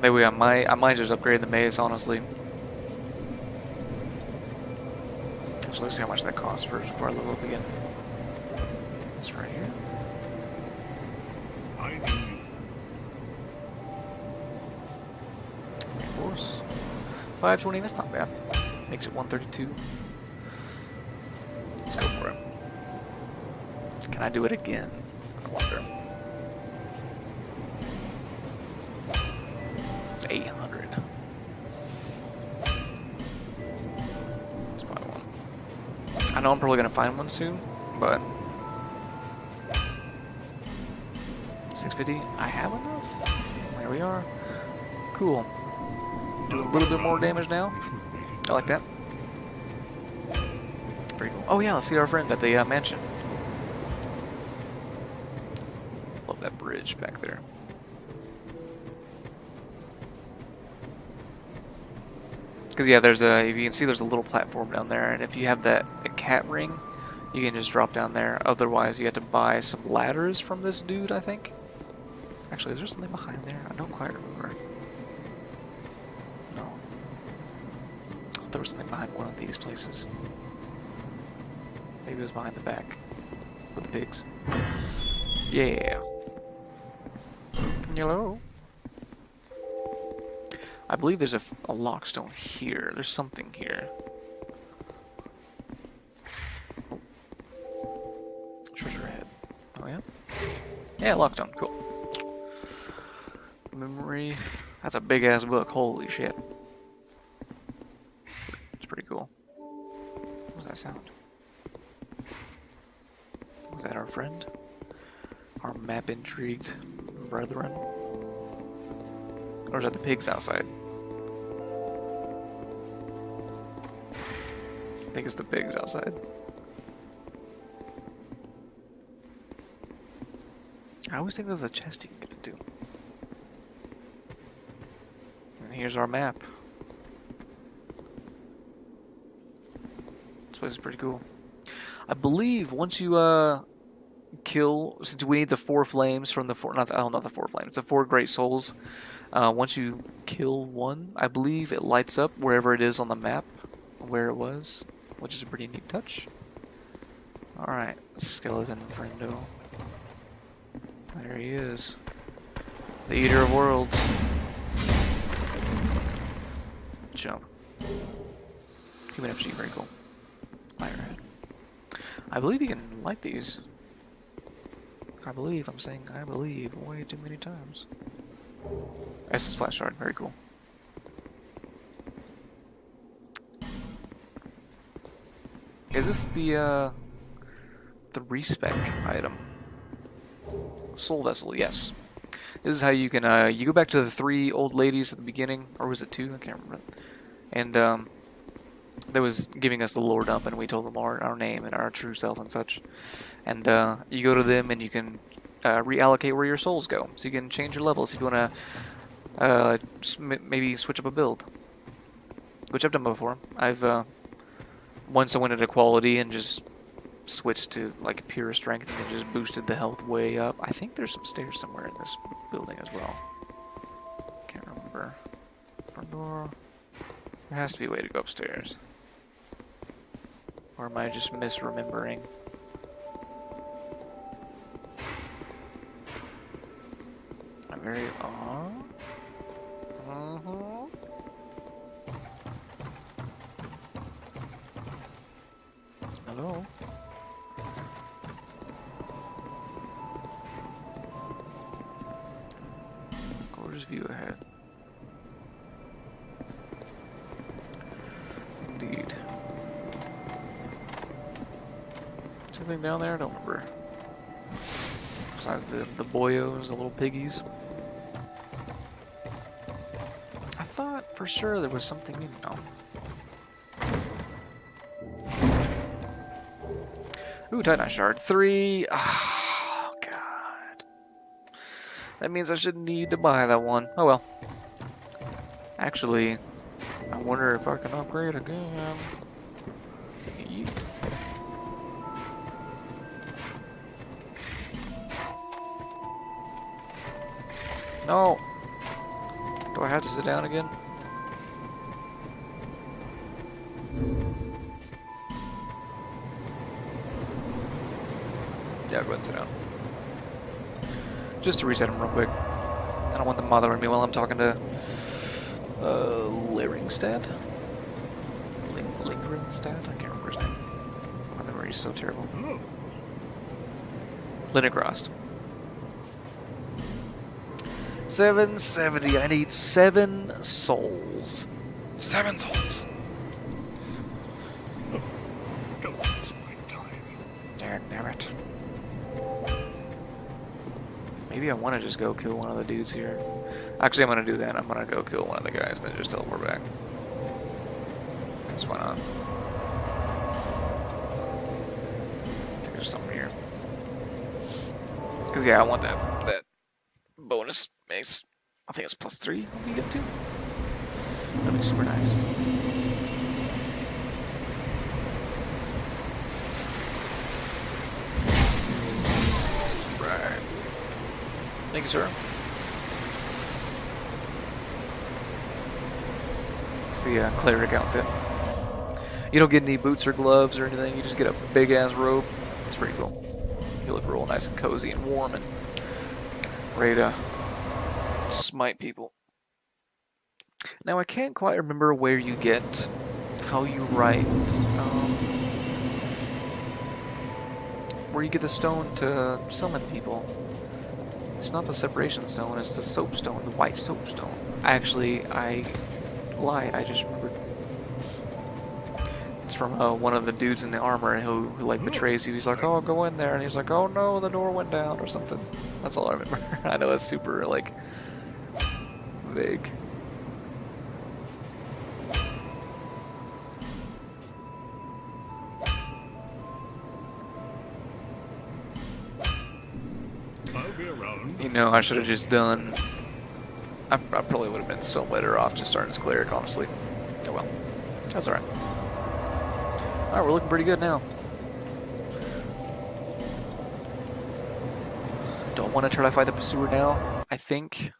Maybe I might just upgrade the mace, honestly. Actually, let's see how much that costs first before I level up again. It's right here. I knew you. Force. 520, that's not bad. Makes it 132. Let's go for it. Can I do it again? I wonder. It's 800. Let's buy one. I know I'm probably gonna find one soon, but 650. I have enough. There we are. Cool. Do a little bit more damage now. I like that. Pretty cool. Oh yeah, let's see our friend at the mansion. Love that bridge back there. Because yeah, there's a. If you can see, there's a little platform down there, and if you have the cat ring, you can just drop down there. Otherwise, you have to buy some ladders from this dude, I think. Actually, is there something behind there? I don't quite remember. No. I thought there was something behind one of these places. Maybe it was behind the back. With the pigs. Yeah. Hello. I believe there's a lockstone here. There's something here. Treasure head. Oh yeah? Yeah, lockstone. Cool. Memory. That's a big ass book. Holy shit. It's pretty cool. What was that sound? Was that our friend? Our map intrigued brethren? Or is that the pigs outside? I think it's the pigs outside. I always think there's a chest you can get into. And here's our map. place is pretty cool. I believe once you kill, since we need the 4 flames from the 4, not the 4 flames, the 4 great souls. Once you kill one, I believe it lights up wherever it is on the map, where it was, which is a pretty neat touch. All right, skeleton friendo. There he is, the eater of worlds. Jump. Human FG, very cool. Ironhead. I believe you can light these. I believe, I'm saying I believe way too many times. Essence Flash Shard, very cool. Is this the respec item? Soul Vessel, yes. This is how you can, you go back to the 3 old ladies at the beginning, or was it 2? I can't remember. And, that was giving us the lore dump, and we told them our name and our true self and such. And you go to them, and you can reallocate where your souls go. So you can change your levels if you want to maybe switch up a build, which I've done before. Once I went into quality and just switched to like pure strength, and then just boosted the health way up. I think there's some stairs somewhere in this building as well. Can't remember. Front door. There has to be a way to go upstairs. Or am I just misremembering? I'm very Hello? Gorgeous view ahead. Indeed. Something down there? I don't remember. Besides the boyos, the little piggies. I thought for sure there was something in them. Ooh, Titanite Shard. 3. Oh, God. That means I shouldn't need to buy that one. Oh, well. Actually, I wonder if I can upgrade again. Yeet. No. Do I have to sit down again? Yeah, go ahead and sit down. Just to reset him real quick. I don't want them bothering me while I'm talking to Lyringstad? Lingringstad? I can't remember his name. My memory is so terrible. Linacrost. 770. I need 7 souls. 7 souls. Don't waste my time. Damn it. Maybe I want to just go kill one of the dudes here. Actually, I'm going to do that. I'm going to go kill one of the guys and then just teleport back. Because why not? I think there's something here. Because, yeah, I want that bonus mace. I think it's +3 we get to. That'd be super nice. Right. Thank you, sir. It's the cleric outfit. You don't get any boots or gloves or anything. You just get a big-ass robe. It's pretty cool. You look real nice and cozy and warm and ready to smite people. Now, I can't quite remember where you get how you write, where you get the stone to summon people. It's not the separation stone, it's the soapstone, the white soapstone. Actually, I lied, I just remembered. It's from one of the dudes in the armor who like betrays you. He's like, oh, go in there, and he's like, oh no, the door went down or something. That's all I remember. I know it's super like vague. I'll be around. You know, I should have just done... I probably would have been so better off just starting as cleric, honestly. Oh well. That's alright. Alright, we're looking pretty good now. Don't want to try to fight the pursuer now. I think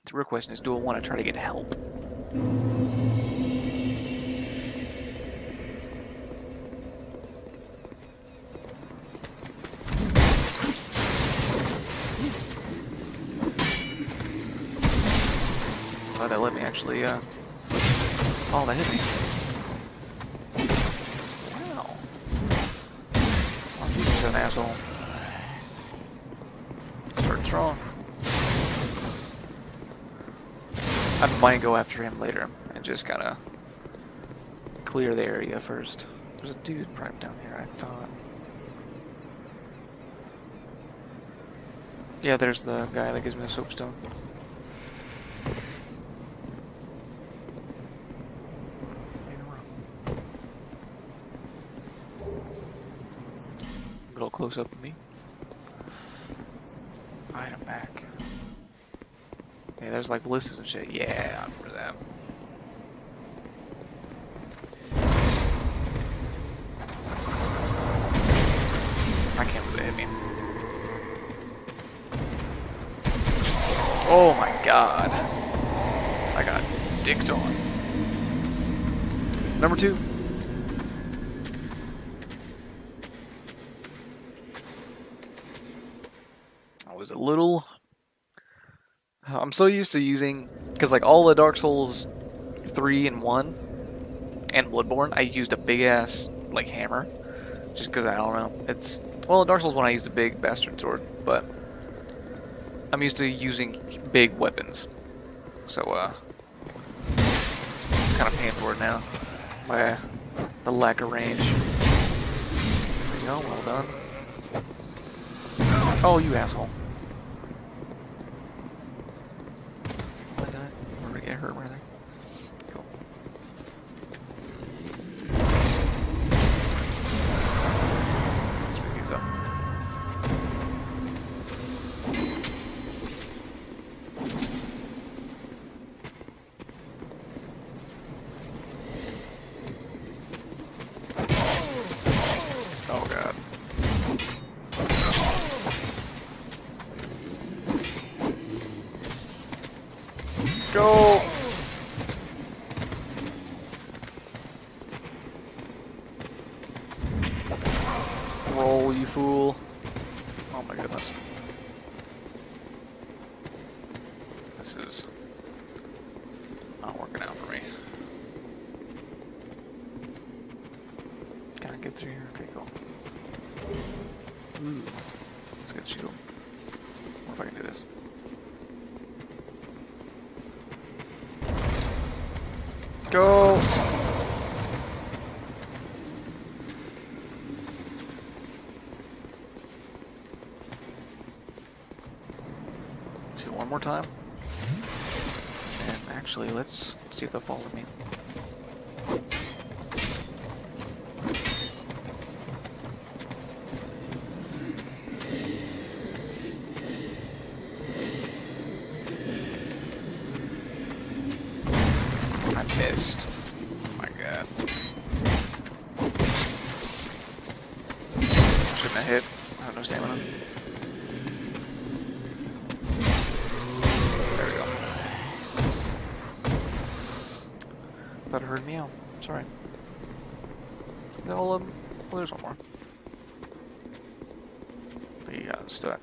the real question is, do I want to try to get help? Oh, that let me actually, oh, that hit me. Wow. Oh, Jesus, an asshole. Starting strong. I might go after him later and just kind of clear the area first. There's a dude right down here, I thought. Yeah, there's the guy that gives me the soapstone. A little close up of me. Item back. Yeah, there's like ballistas and shit. Yeah, I remember that. I can't believe it hit me. Oh my god. I got dicked on. Number 2. I was a little... I'm so used to using... Because like all the Dark Souls 3 and 1 and Bloodborne, I used a big ass like hammer. Just because I don't know. It's... Well, in Dark Souls 1 I used a big bastard sword, but... I'm used to using big weapons. So, kind of paying for it now. By the lack of range. There you go, well done. Oh, you asshole. Did I die? Or did I get hurt rather? Cool. Let's pick these up. Oh god. Go! Roll, you fool. Oh my goodness. This is not working out for me. Can I get through here? Okay, cool. Ooh. Let's get a shield. What if I can do this? Go! See it one more time. And actually, let's see if they'll follow me. I missed. Oh my god. Shouldn't have hit. I have no stamina. There we go. Thought it heard me out. Sorry. Is that all of them? Well, there's one more. There you got stuck.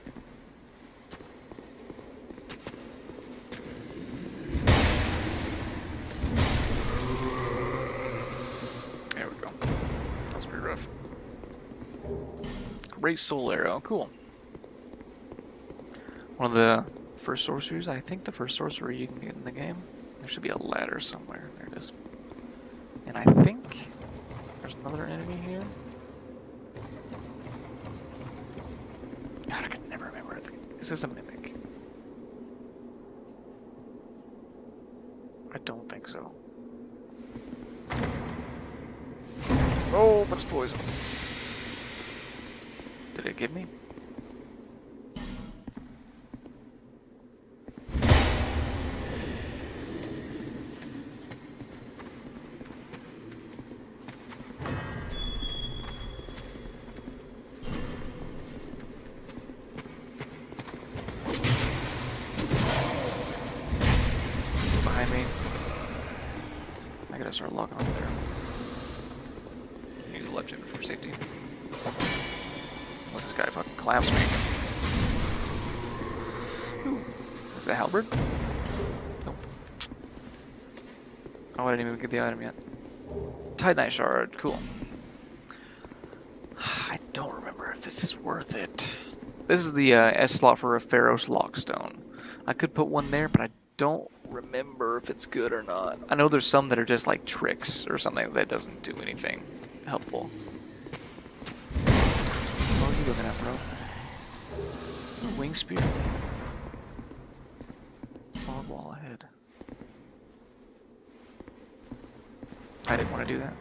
There we go. That's pretty rough. Great soul arrow. Cool. One of the first sorceries. I think the first sorcery you can get in the game. There should be a ladder somewhere. There it is. And I think there's another enemy here. God, I can never remember. Is this a mimic? I don't think so. Oh, but it's poison. Did it get me? behind me. I gotta start locking on there. Use the left for safety. Unless this guy fucking claps me. Ooh. Is that halberd? Nope. Oh, I didn't even get the item yet. Titanite shard, cool. I don't remember if this is worth it. This is the S slot for a Pharaoh's Lockstone. I could put one there, but I don't remember if it's good or not. I know there's some that are just like tricks or something that doesn't do anything helpful. What are you looking at, bro? Wing spear. Fog wall ahead. I didn't want to do that.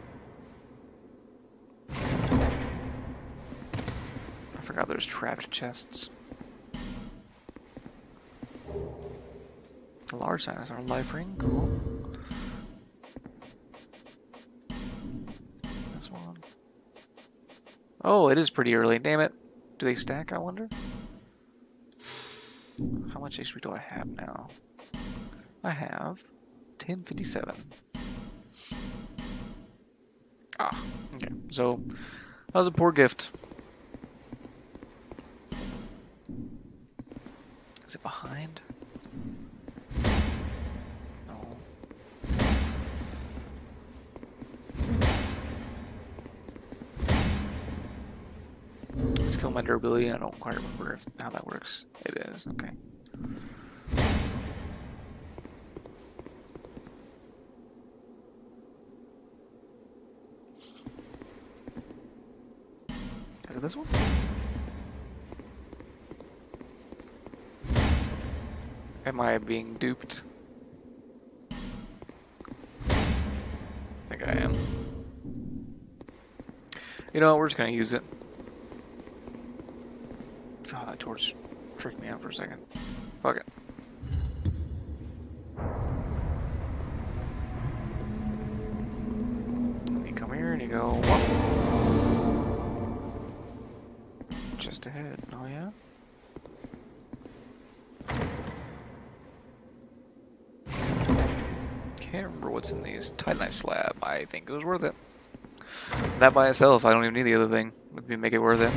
I forgot there's trapped chests. A large dinosaur life ring, cool. This one. Oh, it is pretty early. Damn it. Do they stack, I wonder? How much HP do I have now? I have 1057. Ah, okay. So, that was a poor gift. Is it behind? No. It's killing my durability. I don't quite remember how that works. It is, okay. Is it this one? Am I being duped? I think I am. You know what, we're just gonna use it. God, that torch tricked me out for a second. Fuck it. And you come here and you go, whoa. Just ahead, oh yeah? Can't remember what's in these. Titanite slab. I think it was worth it. That by itself, I don't even need the other thing. Would make it worth it.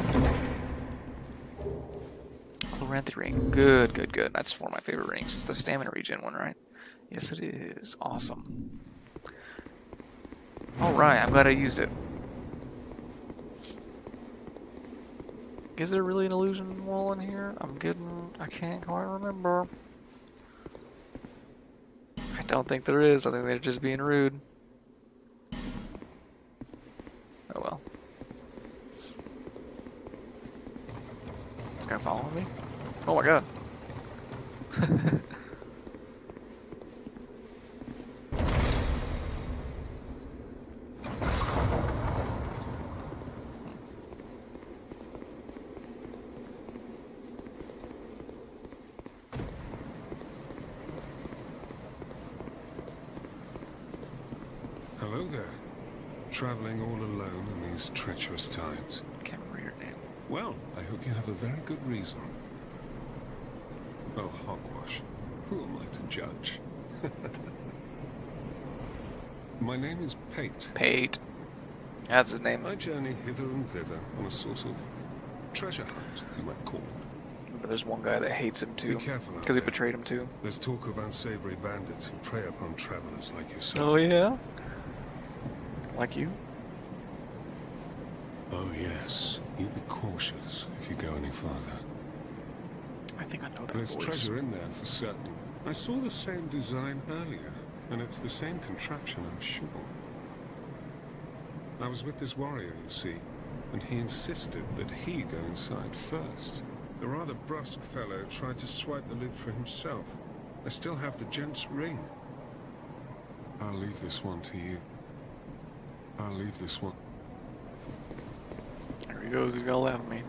Chloranthy ring. Good, good, good. That's one of my favorite rings. It's the stamina regen one, right? Yes, it is. Awesome. Alright, I'm glad I used it. Is there really an illusion wall in here? I can't quite remember. I don't think there is. I think they're just being rude. Oh well. This guy following me? Oh my god. Hello there. Traveling all alone in these treacherous times. Can't remember your name. Well, I hope you have a very good reason. Oh, hogwash. Who am I to judge? My name is Pate. Pate. That's his name. I journey hither and thither on a sort of treasure hunt, you might call it. But there's one guy that hates him too. Be careful out because he there. betrayed him too. There's talk of unsavory bandits who prey upon travelers like yourself. Oh yeah? Like you? Oh yes. You be cautious if you go any farther. I think I know that There's voice. treasure in there for certain. I saw the same design earlier, and it's the same contraption, I'm sure. I was with this warrior, you see, and he insisted that he go inside first. The rather brusque fellow tried to swipe the lid for himself. I still have the gent's ring. I'll leave this one to you. I'll leave this one. There he goes, he's gonna laugh at me.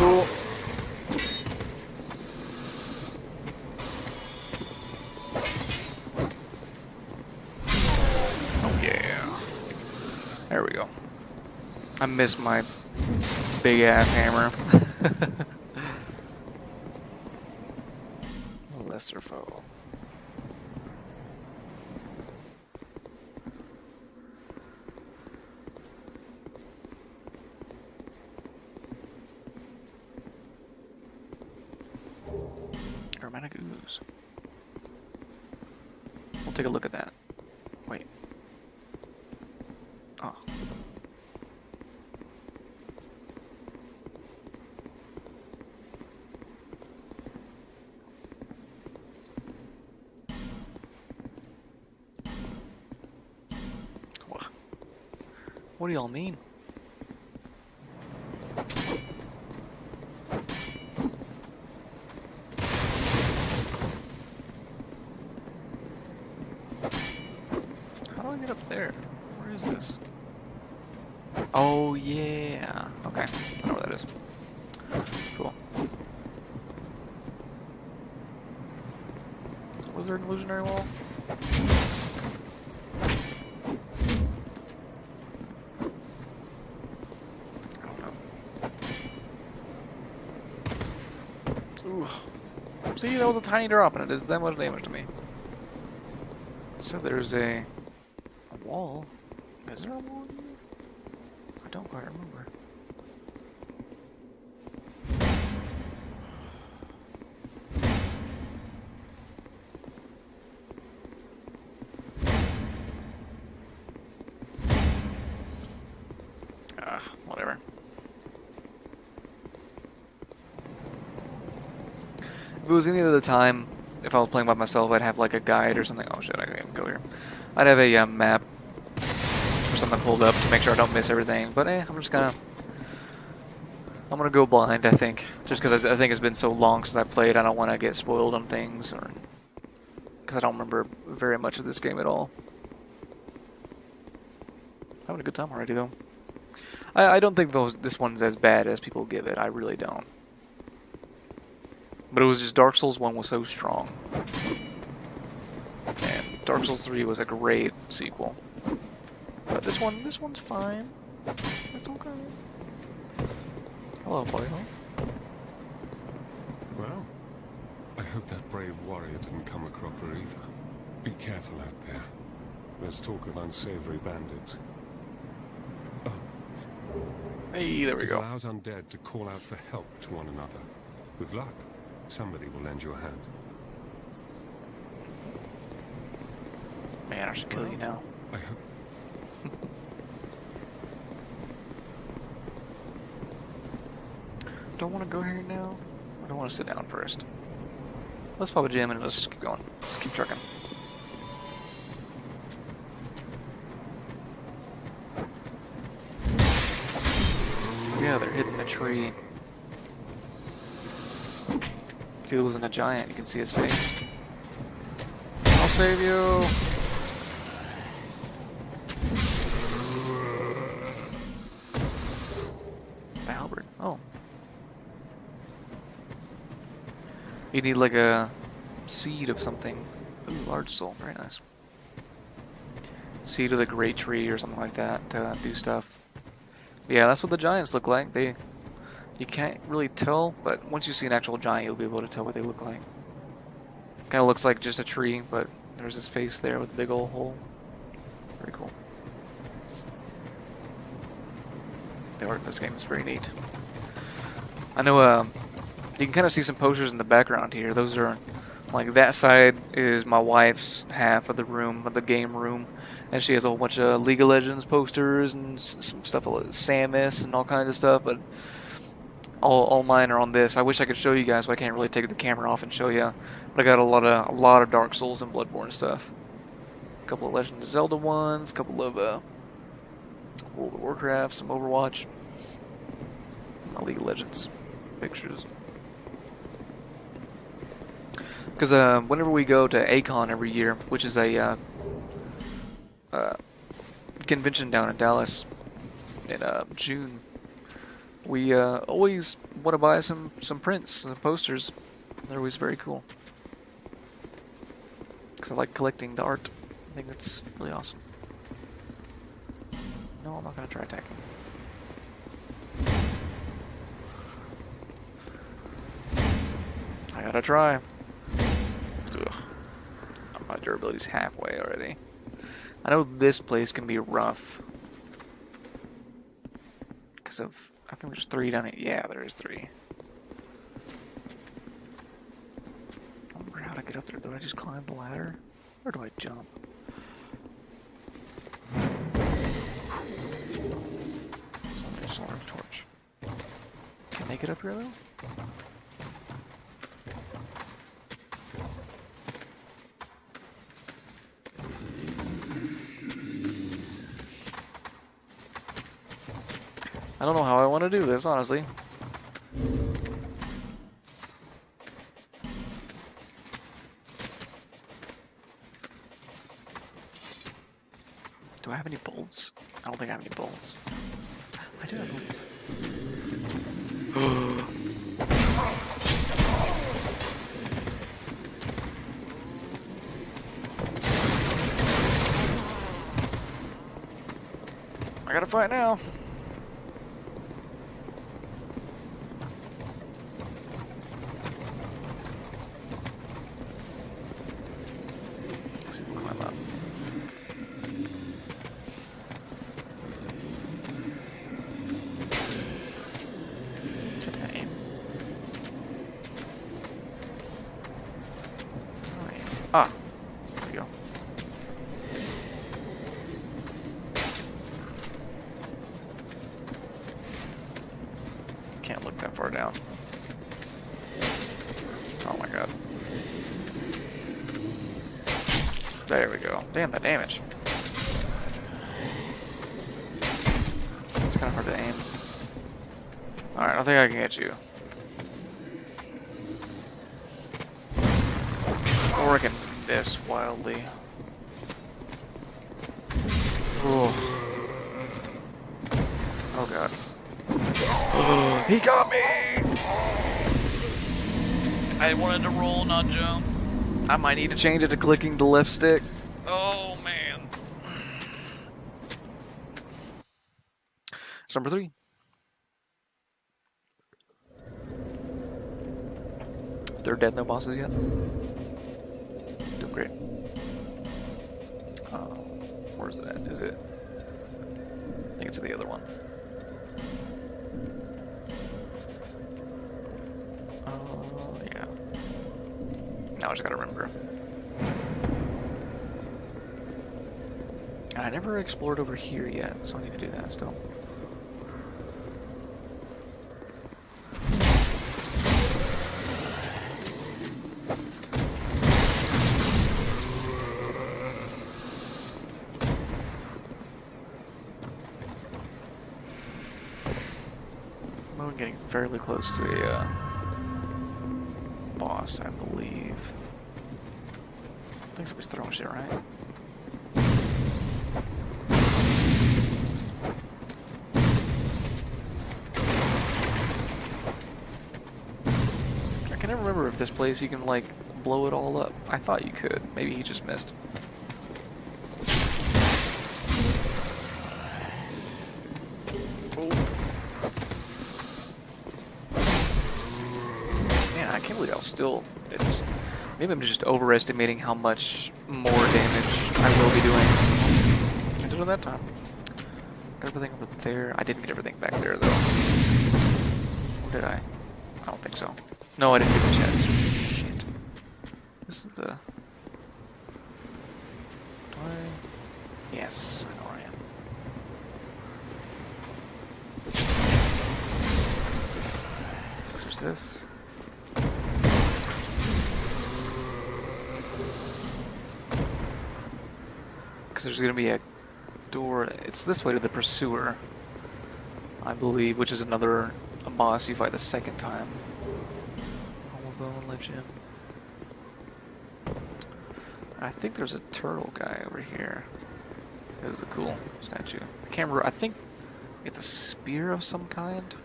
Cool. Oh yeah. There we go. I miss my big ass hammer. Lesser foe. Aromatic ooze. We'll take a look at that. Wait. Oh. What do y'all mean? How do I get up there? Where is this? Oh yeah. Okay. I know where that is. Cool. Was there an illusionary wall? I don't know. Ooh. See, that was a tiny drop and it did that much damage to me. So there's a wall. Is there a wall here? I don't quite remember. Whatever. If it was any other time, if I was playing by myself, I'd have like a guide or something. Oh shit, I can't even go here. I'd have a map or something pulled up to make sure I don't miss everything. But I'm just gonna go blind, I think. Just because I think it's been so long since I played, I don't want to get spoiled on things, or because I don't remember very much of this game at all. Having a good time already, though. I don't think this one's as bad as people give it. I really don't. But it was just Dark Souls 1 was so strong. And Dark Souls 3 was a great sequel. But this one's fine. It's okay. Hello, boy. Well, I hope that brave warrior didn't come a cropper either. Be careful out there. There's talk of unsavory bandits. Oh. Hey, there we go. It allows undead to call out for help to one another. With luck, somebody will lend you a hand. Man, I should kill you now. I hope. Don't want to go here now. I don't want to sit down first. Let's pop a gym and let's just keep going. Let's keep trucking. Yeah, they're hitting the tree. See, there wasn't a giant. You can see his face. I'll save you. Halberd. Oh. You need like a seed of something. Ooh, large soul. Very nice. Seed of the great tree or something like that to do stuff. Yeah, that's what the giants look like. You can't really tell, but once you see an actual giant, you'll be able to tell what they look like. Kind of looks like just a tree, but there's his face there with the big old hole. Very cool. The art in this game is very neat. I know you can kind of see some posters in the background here. Those are, like, that side is my wife's half of the room, of the game room. And she has a whole bunch of League of Legends posters and some stuff like Samus and all kinds of stuff. But all mine are on this. I wish I could show you guys, but I can't really take the camera off and show you. But I got a lot of Dark Souls and Bloodborne stuff. A couple of Legend of Zelda ones, a couple of World of Warcraft, some Overwatch, my League of Legends pictures. Because whenever we go to A-Kon every year, which is a convention down in Dallas in June, we always want to buy some prints, some posters. They're always very cool. Because I like collecting the art. I think that's really awesome. No, I'm not going to try attacking. I gotta try. Ugh. My durability's halfway already. I know this place can be rough. Because of... I think there's 3 down here. Yeah, there is 3. I don't remember how to get up there. Do I just climb the ladder? Or do I jump? Somebody's solar torch. Can they get up here though? I don't know how I want to do this, honestly. Do I have any bolts? I don't think I have any bolts. I do have bolts. I gotta fight now. Let's see if we'll climb up. Today. Alright. Ah, there we go. Can't look that far down. Oh my god. There we go. Damn, that damage. It's kind of hard to aim. Alright, I think I can get you. Or I can miss wildly. Ooh. Oh god. He got me! I wanted to roll, not jump. I might need to change it to clicking the left stick. Oh man. It's number 3. They're dead, no bosses yet? Doing great. Where's it at? Is it? I think it's the other one. Yeah. Now I just gotta remember. And I never explored over here yet, so I need to do that still. I'm getting fairly close to a boss, I believe. I think somebody's throwing shit, right? I can never remember if this place you can, like, blow it all up. I thought you could. Maybe he just missed. I can't believe I was still. It's maybe I'm just overestimating how much more damage I will be doing. I did it that time. Got everything over there. I didn't get everything back there though. Or did I? I don't think so. No, I didn't get the chest. Shit. This is the. Do I? Yes, I know where I am. There's this. Because there's going to be a door. It's this way to the Pursuer, I believe, which is another boss you fight the second time. Hollow Bone, Life Gem. I think there's a turtle guy over here. This is a cool statue. I can't remember. I think it's a spear of some kind.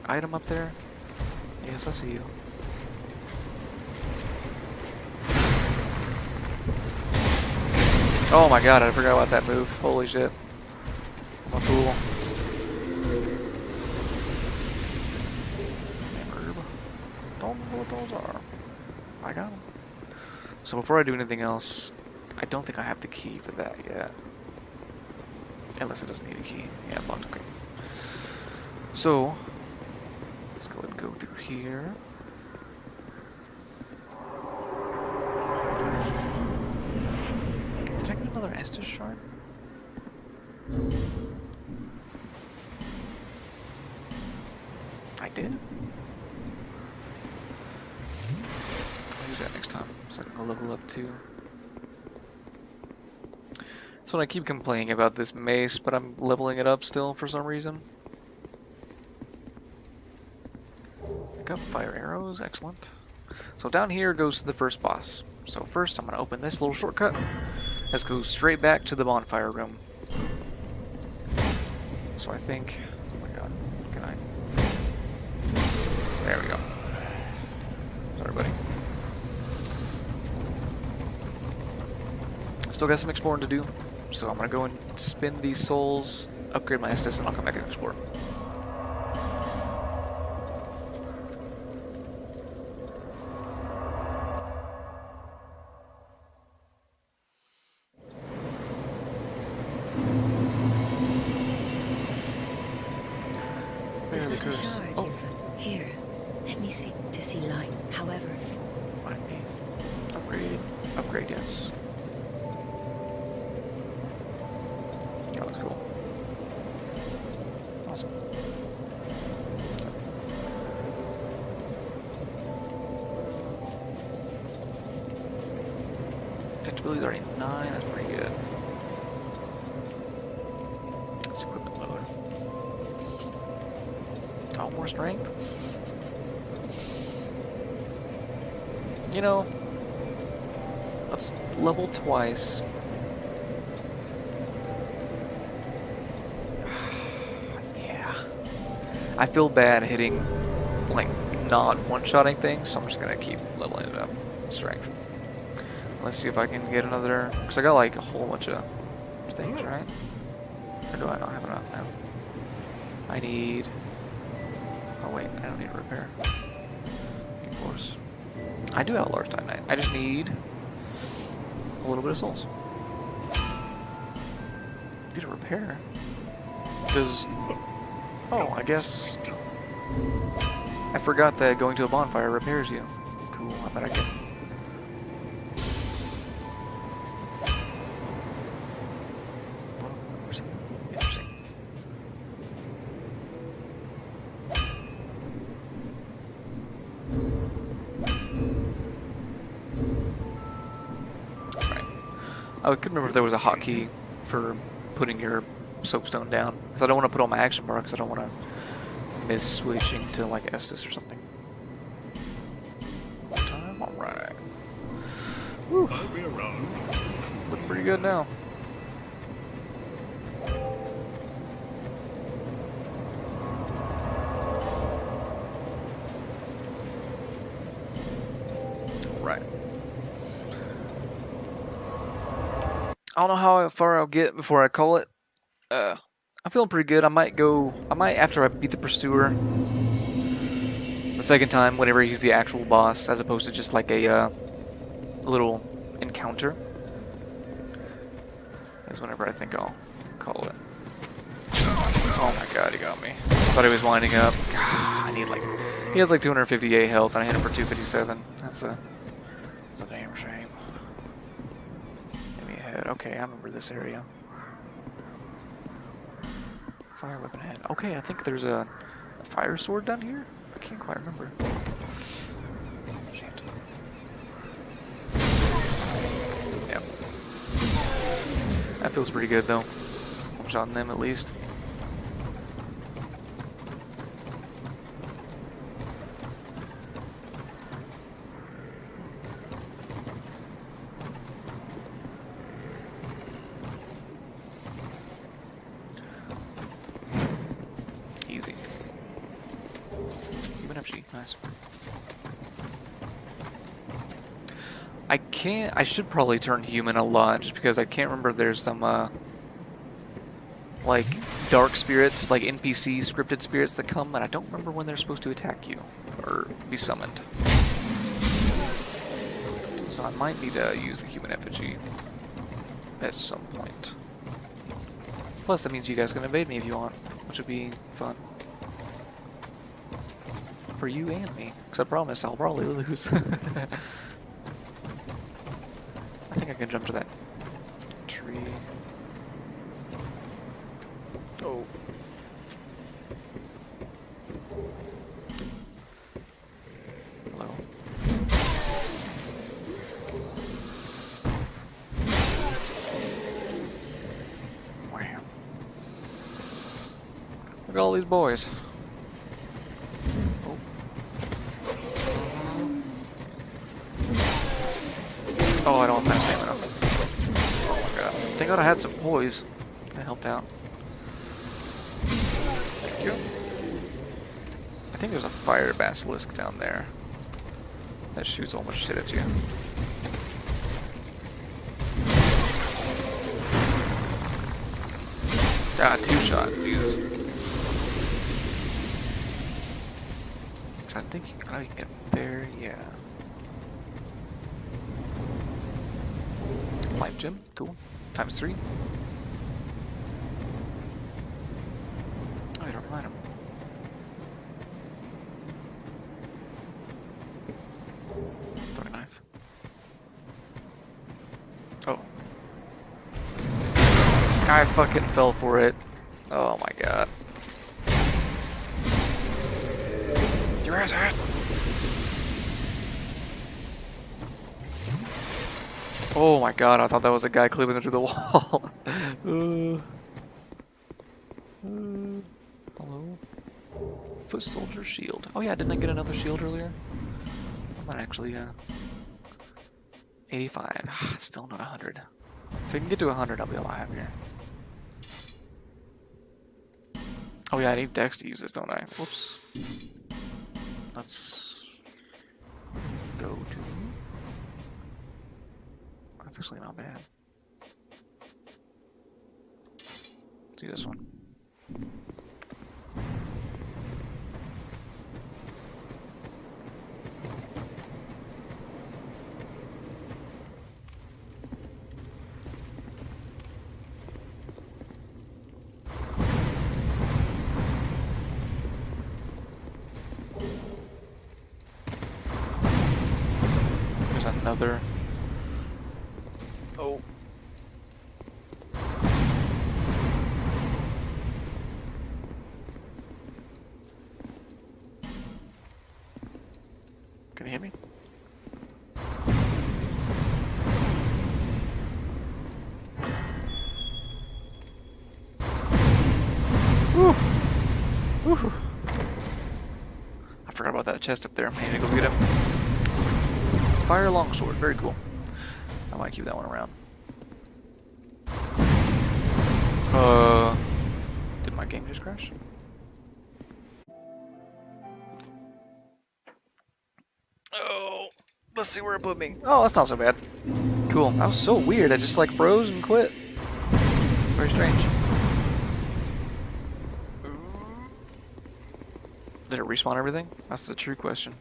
Item up there. Yes, I see you. Oh my god, I forgot about that move. Holy shit. I'm a fool. Herb. Don't know what those are. I got them. So before I do anything else, I don't think I have the key for that yet. Unless it doesn't need a key. Yeah, it's locked. Okay. So, let's go ahead and go through here. Did I get another Estus shard? I did? I'll use that next time, so I can go level up too. So I keep complaining about this mace, but I'm leveling it up still for some reason. Pick up fire arrows, excellent. So down here goes to the first boss. So first I'm going to open this little shortcut. Let's go straight back to the bonfire room. So I think, oh my god, can I? There we go. Sorry, buddy. Still got some exploring to do. So I'm going to go and spin these souls, upgrade my Estus, and I'll come back and explore. Is that a shard you've... Here, let me see to see light, however... Might be. Upgrade. Upgrade, yes. Yeah, looks cool. Awesome. Detectability's already 9, that's pretty good. That's equipment load. Oh, more strength? You know, let's level twice. Yeah. I feel bad hitting, like, not one-shotting things, so I'm just gonna keep leveling it up. Strength. Let's see if I can get another, because I got like a whole bunch of things, right? Or do I not have enough now? I need... Oh wait, I don't need to repair. Of course. I do have a large time knight. I just need a little bit of souls. Need a repair. Does... Oh, I guess... I forgot that going to a bonfire repairs you. Cool, I bet I can... I couldn't remember if there was a hotkey for putting your soapstone down. Because I don't want to put on my action bar because I don't want to miss switching to like Estus or something. Time, alright. Woo. Looking pretty good now. Right. I don't know how far I'll get before I call it. I'm feeling pretty good. I might, after I beat the Pursuer, the second time, whenever he's the actual boss, as opposed to just like a little encounter, is whenever I think I'll call it. Oh my god, he got me. I thought he was winding up. God, I need like... He has like 258 health, and I hit him for 257. That's a damn shame. Okay, I remember this area. Fire weapon head. Okay, I think there's a fire sword down here? I can't quite remember. Shit. Yep. That feels pretty good though. I'm shotting them at least. effigy. Nice. I should probably turn human a lot, just because I can't remember if there's some, like, dark spirits, like NPC scripted spirits that come, and I don't remember when they're supposed to attack you, or be summoned. So I might need to use the human effigy at some point. Plus, that means you guys can invade me if you want, which would be fun. For you and me, because I promise I'll probably lose. I think I can jump to that tree. Oh. Hello. Wow. Look at all these boys. Oh. Oh, I don't have enough stamina. Oh my god. Thank god I had some poise. That helped out. Thank you. I think there's a fire basilisk down there that shoots all much shit at you. Ah, two-shot. Jesus. I think I can get there, yeah. Life gem, cool. Times 3. Oh, I don't mind him. Throw a knife. Oh. Guy fucking fell for it. Oh my god. Your ass hat. Oh my god, I thought that was a guy clipping through the wall. Hello? Foot soldier shield. Oh yeah, didn't I get another shield earlier? I might actually, 85. Still not 100. If I can get to 100, I'll be a lot happier. Oh yeah, I need Dex to use this, don't I? Whoops. Let's go to... That's actually not bad. Let's do this one. There's another... Oh. Can you hit me? Woo! Woo! I forgot about that chest up there. I need to go get him. Fire longsword, very cool. I might keep that one around. Did my game just crash? Oh, let's see where it put me. Oh, that's not so bad. Cool. That was so weird. I just like froze and quit. Very strange. Did it respawn everything? That's the true question.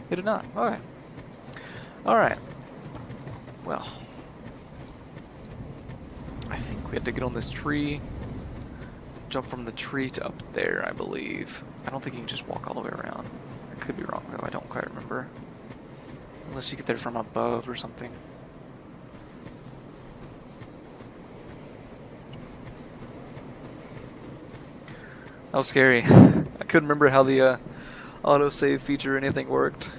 It did not. Okay. Alright. Well. I think we had to get on this tree. Jump from the tree to up there, I believe. I don't think you can just walk all the way around. I could be wrong, though. I don't quite remember. Unless you get there from above or something. That was scary. I couldn't remember how the autosave feature or anything worked.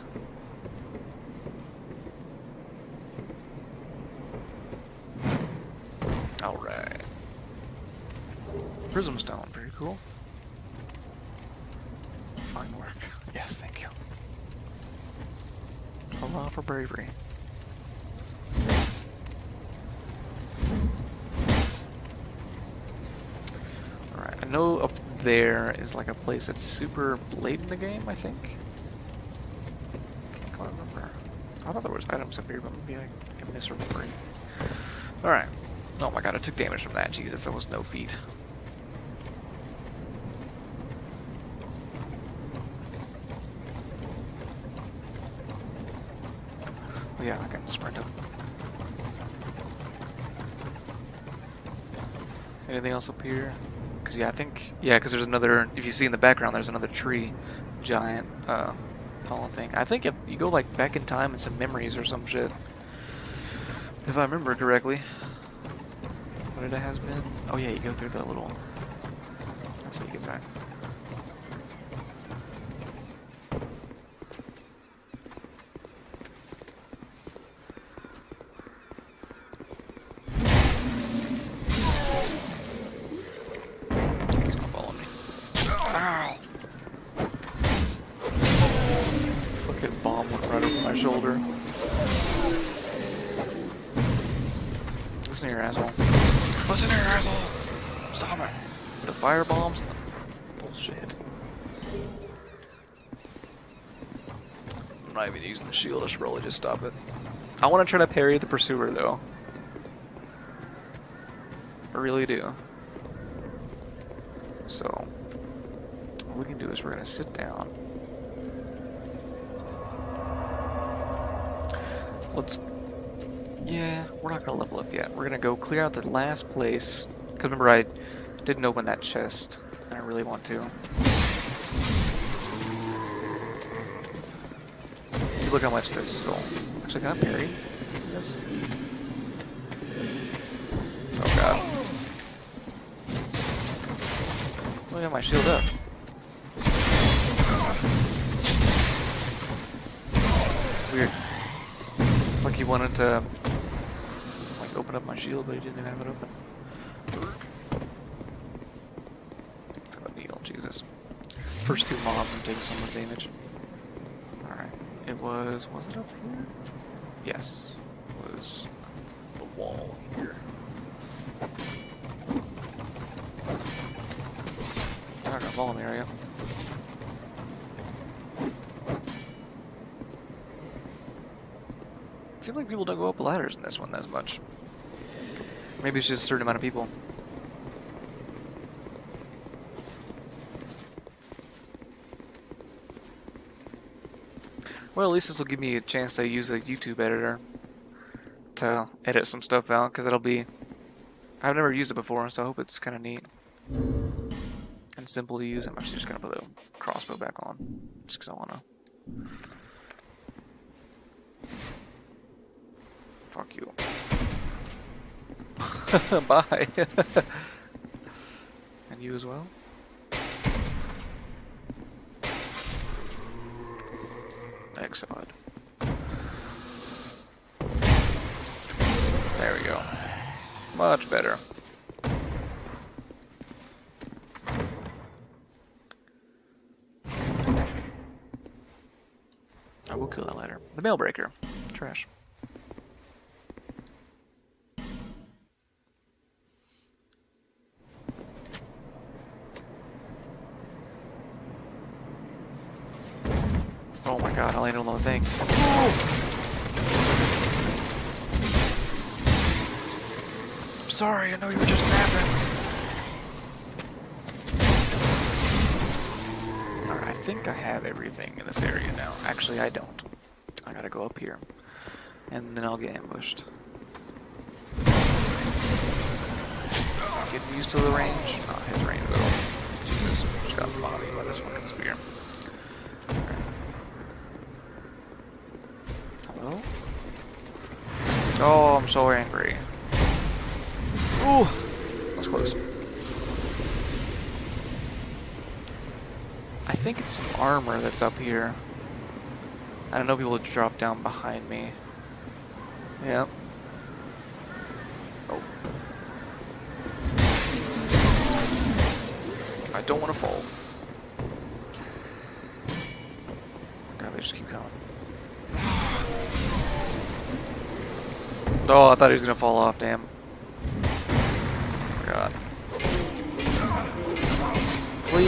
Alright. Prism stone, very cool. Fine work. Yes, thank you. Hurrah for bravery. Alright, I know up there is like a place that's super late in the game, I think. Can't quite remember. I thought there was items up here, but maybe I'm misremembering. Alright. Oh my god, I took damage from that. Jesus, that was no feat. Oh yeah, I can sprint up. Anything else up here? Because yeah, I think, yeah, because there's another, if you see in the background, there's another tree, giant, fallen thing. I think if you go like back in time and some memories or some shit, if I remember correctly. What it has been? Oh yeah, you go through that little, that's how you get back. He's not following me. Ow! Fucking bomb went right over my shoulder. Listen here, asshole. Listen here, asshole! Stop it! The fire bombs and the bullshit. I'm not even using the shield, I should probably just stop it. I want to try to parry the pursuer though. I really do. So, what we can do is we're going to sit down. Yeah, we're not going to level up yet. We're going to go clear out the last place. Because remember, I didn't open that chest. And I really want to. So look how much this soul. Actually, can I parry this? Oh god. Look at my shield up. Weird. It's like he wanted to like open up my shield, but he didn't even have it open. Let's go kneel, Jesus. First two mobs and take some more damage. Alright. It was it up here? Yes. It was the wall here. You're not gonna follow me, are you? It seems like people don't go up ladders in this one as much. Maybe it's just a certain amount of people. Well, at least this will give me a chance to use a YouTube editor to edit some stuff out, because it'll be... I've never used it before, so I hope it's kind of neat. And simple to use. I'm actually just going to put the crossbow back on, just because I want to. Fuck you. Bye. And you as well? Excellent. There we go. Much better. I will kill that later. The mail breaker. Trash. Oh my god, I landed on the thing. I'm sorry, I know you were just napping. Alright, I think I have everything in this area now. Actually, I don't. I gotta go up here. And then I'll get ambushed. Getting used to the range. Not his range at all. Jesus, just got bodied by this fucking spear. Hello? Oh, I'm so angry. Ooh, that's close. I think it's some armor that's up here. I don't know, people drop down behind me. Yep. Oh. I don't want to fall. God, they just keep coming. Oh, I thought he was gonna fall off, damn. Oh my god. Please.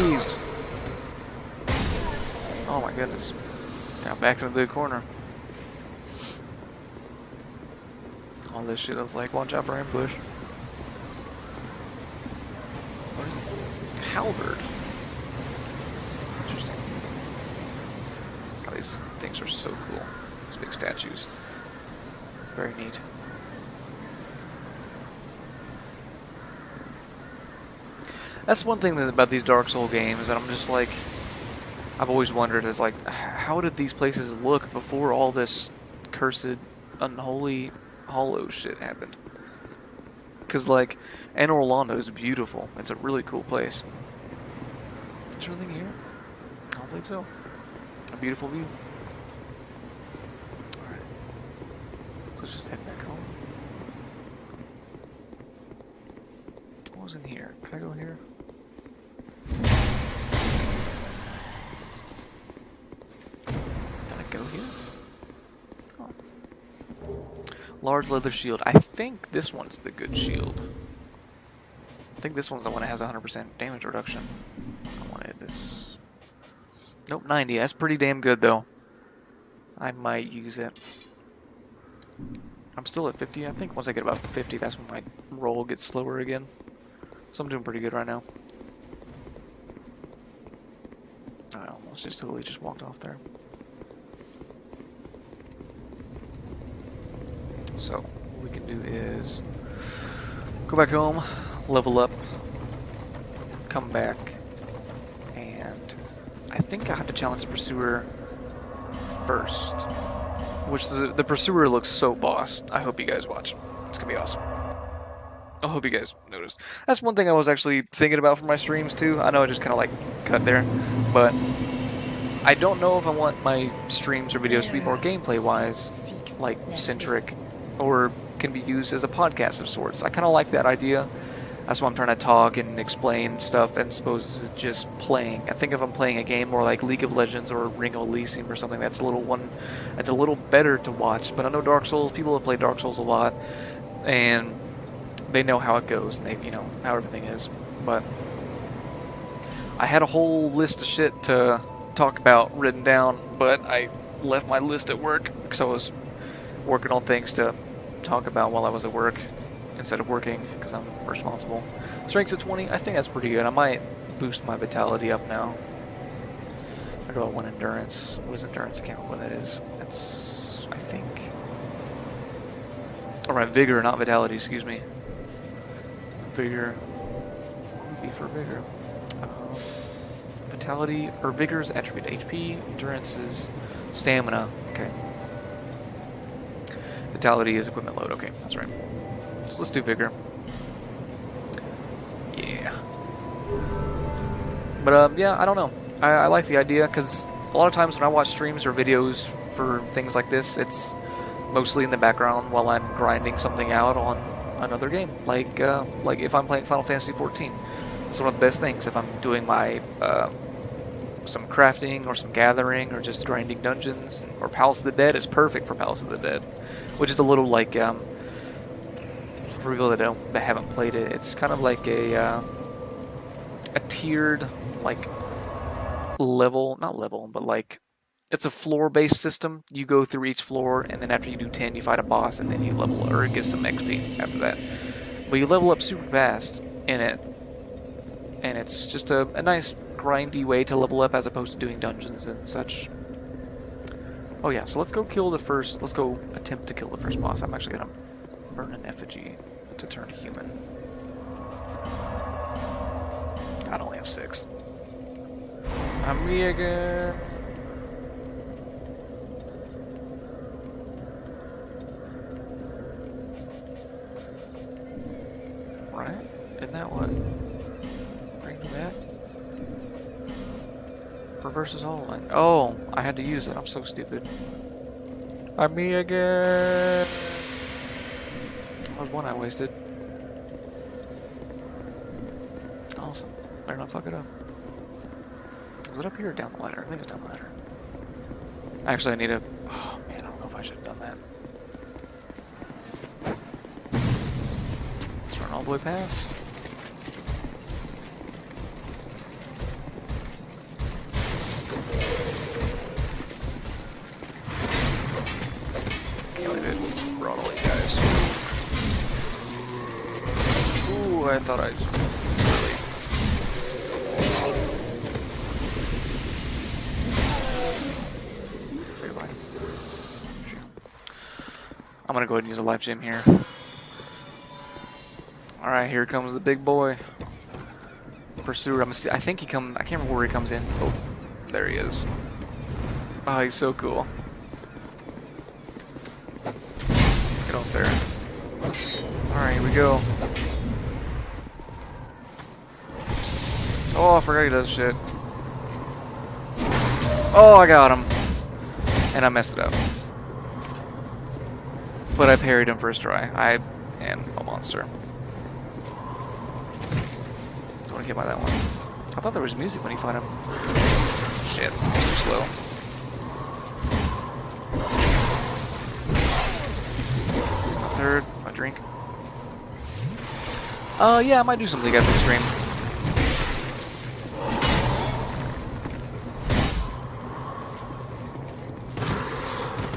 goodness. Now back into the corner. All this shit is like, watch out for ambush. What is it? Halberd. Interesting. Oh, these things are so cool. These big statues. Very neat. That's one thing about these Dark Soul games that I'm just like, I've always wondered is like, how did these places look before all this cursed, unholy, hollow shit happened? Because like, Anor Londo is beautiful. It's a really cool place. Is there anything here? I don't believe so. A beautiful view. Alright. Let's just head back home. What was in here? Can I go here? Can I go here? Oh. Large leather shield. I think this one's the good shield. I think this one's the one that has 100% damage reduction. I wanted this. Nope, 90. That's pretty damn good, though. I might use it. I'm still at 50. I think once I get about 50, that's when my roll gets slower again. So I'm doing pretty good right now. I almost just totally just walked off there. So, what we can do is go back home, level up, come back, and I think I have to challenge the Pursuer first. Which is, the Pursuer looks so boss. I hope you guys watch. It's gonna be awesome. I hope you guys noticed. That's one thing I was actually thinking about for my streams too. I know I just kind of like cut there, but I don't know if I want my streams or videos to be more gameplay-wise, like centric, or can be used as a podcast of sorts. I kind of like that idea. That's why I'm trying to talk and explain stuff as opposed to just playing. I think if I'm playing a game more like League of Legends or Ring of Elysium or something, that's a little better to watch. But I know Dark Souls, people have played Dark Souls a lot, and they know how it goes, and they know how everything is. But I had a whole list of shit to talk about written down, but I left my list at work because I was working on things to talk about while I was at work instead of working because I'm responsible. Strength's at 20. I think that's pretty good. I might boost my vitality up now. Or do I want endurance? What does endurance count? What that is? That's, I think. Alright, vigor, not vitality, excuse me. Vigor. What would be for vigor? Vitality, or vigor is attribute. HP, endurance is stamina. Okay. Vitality is equipment load. Okay, that's right. So let's do vigor. Yeah. But yeah, I don't know. I like the idea because a lot of times when I watch streams or videos for things like this, it's mostly in the background while I'm grinding something out on another game. Like if I'm playing Final Fantasy XIV. It's one of the best things. If I'm doing my some crafting or some gathering or just grinding dungeons or Palace of the Dead, it's perfect for Palace of the Dead. Which is a little like, for people that haven't played it, it's kind of like a tiered, like, not level, but like, it's a floor-based system. You go through each floor, and then after you do 10, you fight a boss, and then you level, or get some XP after that. But you level up super fast in it, and it's just a nice, grindy way to level up as opposed to doing dungeons and such. Oh yeah, so let's go attempt to kill the first boss. I'm actually gonna burn an effigy to turn human. I only have 6. I'm me again. Right? Isn't that what? Bring me back? Reverses all. Oh, I had to use it. I'm so stupid. I'm me again. That was one I wasted. Awesome. Better not fuck it up. Was it up here or down the ladder? I think it's down the ladder. Actually, I need to. Oh man, I don't know if I should have done that. Let's run all the way past. thought I really. I'm gonna go ahead and use a life gem here. Alright, here comes the big boy. Pursuer. I think he comes. I can't remember where he comes in. Oh, there he is. Oh, he's so cool. Get off there. Alright, here we go. Oh, I forgot he does shit. Oh, I got him. And I messed it up. But I parried him first try. I am a monster. Don't want to get by that one. I thought there was music when he fought him. Shit, too slow. A third, a drink. Yeah, I might do something after the stream.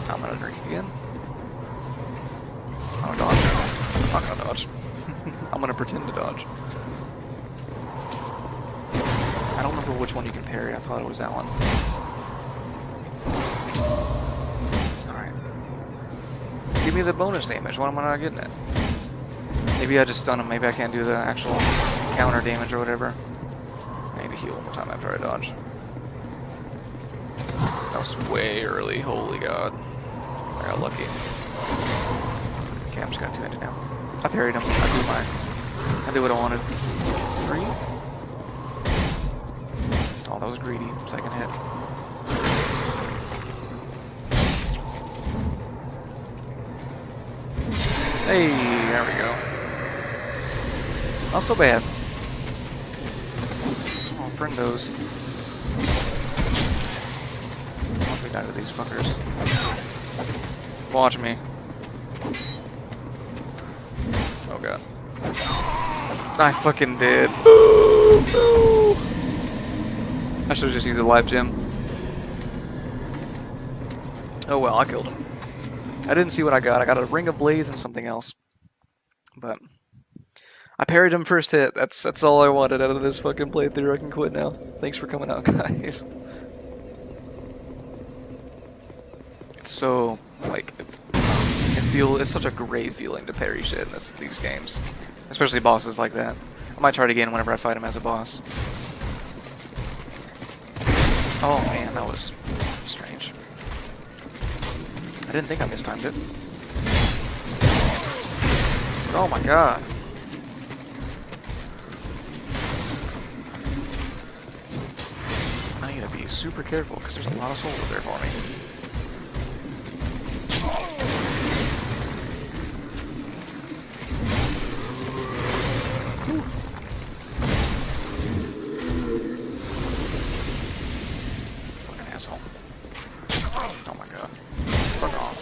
I'm gonna drink again. I'm gonna dodge. I'm not gonna dodge. I'm gonna pretend to dodge. I don't remember which one you can parry. I thought it was that one. Alright. Give me the bonus damage. Why am I not getting it? Maybe I just stun him. Maybe I can't do the actual counter damage or whatever. I need to heal one more time after I dodge. That was way early. Holy god. I got lucky. Okay, I'm just gonna two-handed now. I parried him. I did what I wanted. 3? Oh, that was greedy. Second hit. Hey, there we go. Not so bad. Oh, friendos. Watch me die to these fuckers. Watch me. Oh god. I fucking did. I should have just used a life gem. Oh well, I killed him. I didn't see what I got. I got a Ring of Blaze and something else. But I parried him first hit. That's all I wanted out of this fucking playthrough. I can quit now. Thanks for coming out, guys. It's so like it's such a great feeling to parry shit in these games, especially bosses like that. I might try it again whenever I fight him as a boss. Oh man, that was strange. I didn't think I mistimed it. Oh my god. I need to be super careful because there's a lot of souls there for me. Fucking asshole. Oh my god. Fuck off.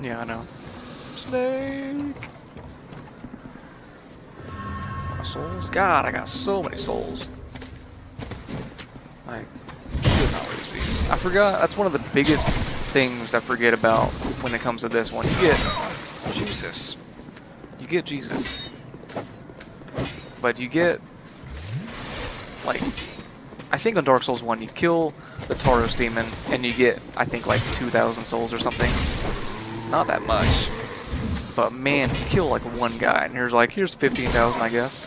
Yeah, I know. Snake! My souls? God, I got so many souls. I should not lose these. I forgot, that's one of the biggest things I forget about when it comes to this one. You get Jesus. You get Jesus. But you get, like, I think on Dark Souls 1 you kill the Tauros demon and you get, I think, like 2,000 souls or something. Not that much. But man, you kill like one guy and here's 15,000, I guess.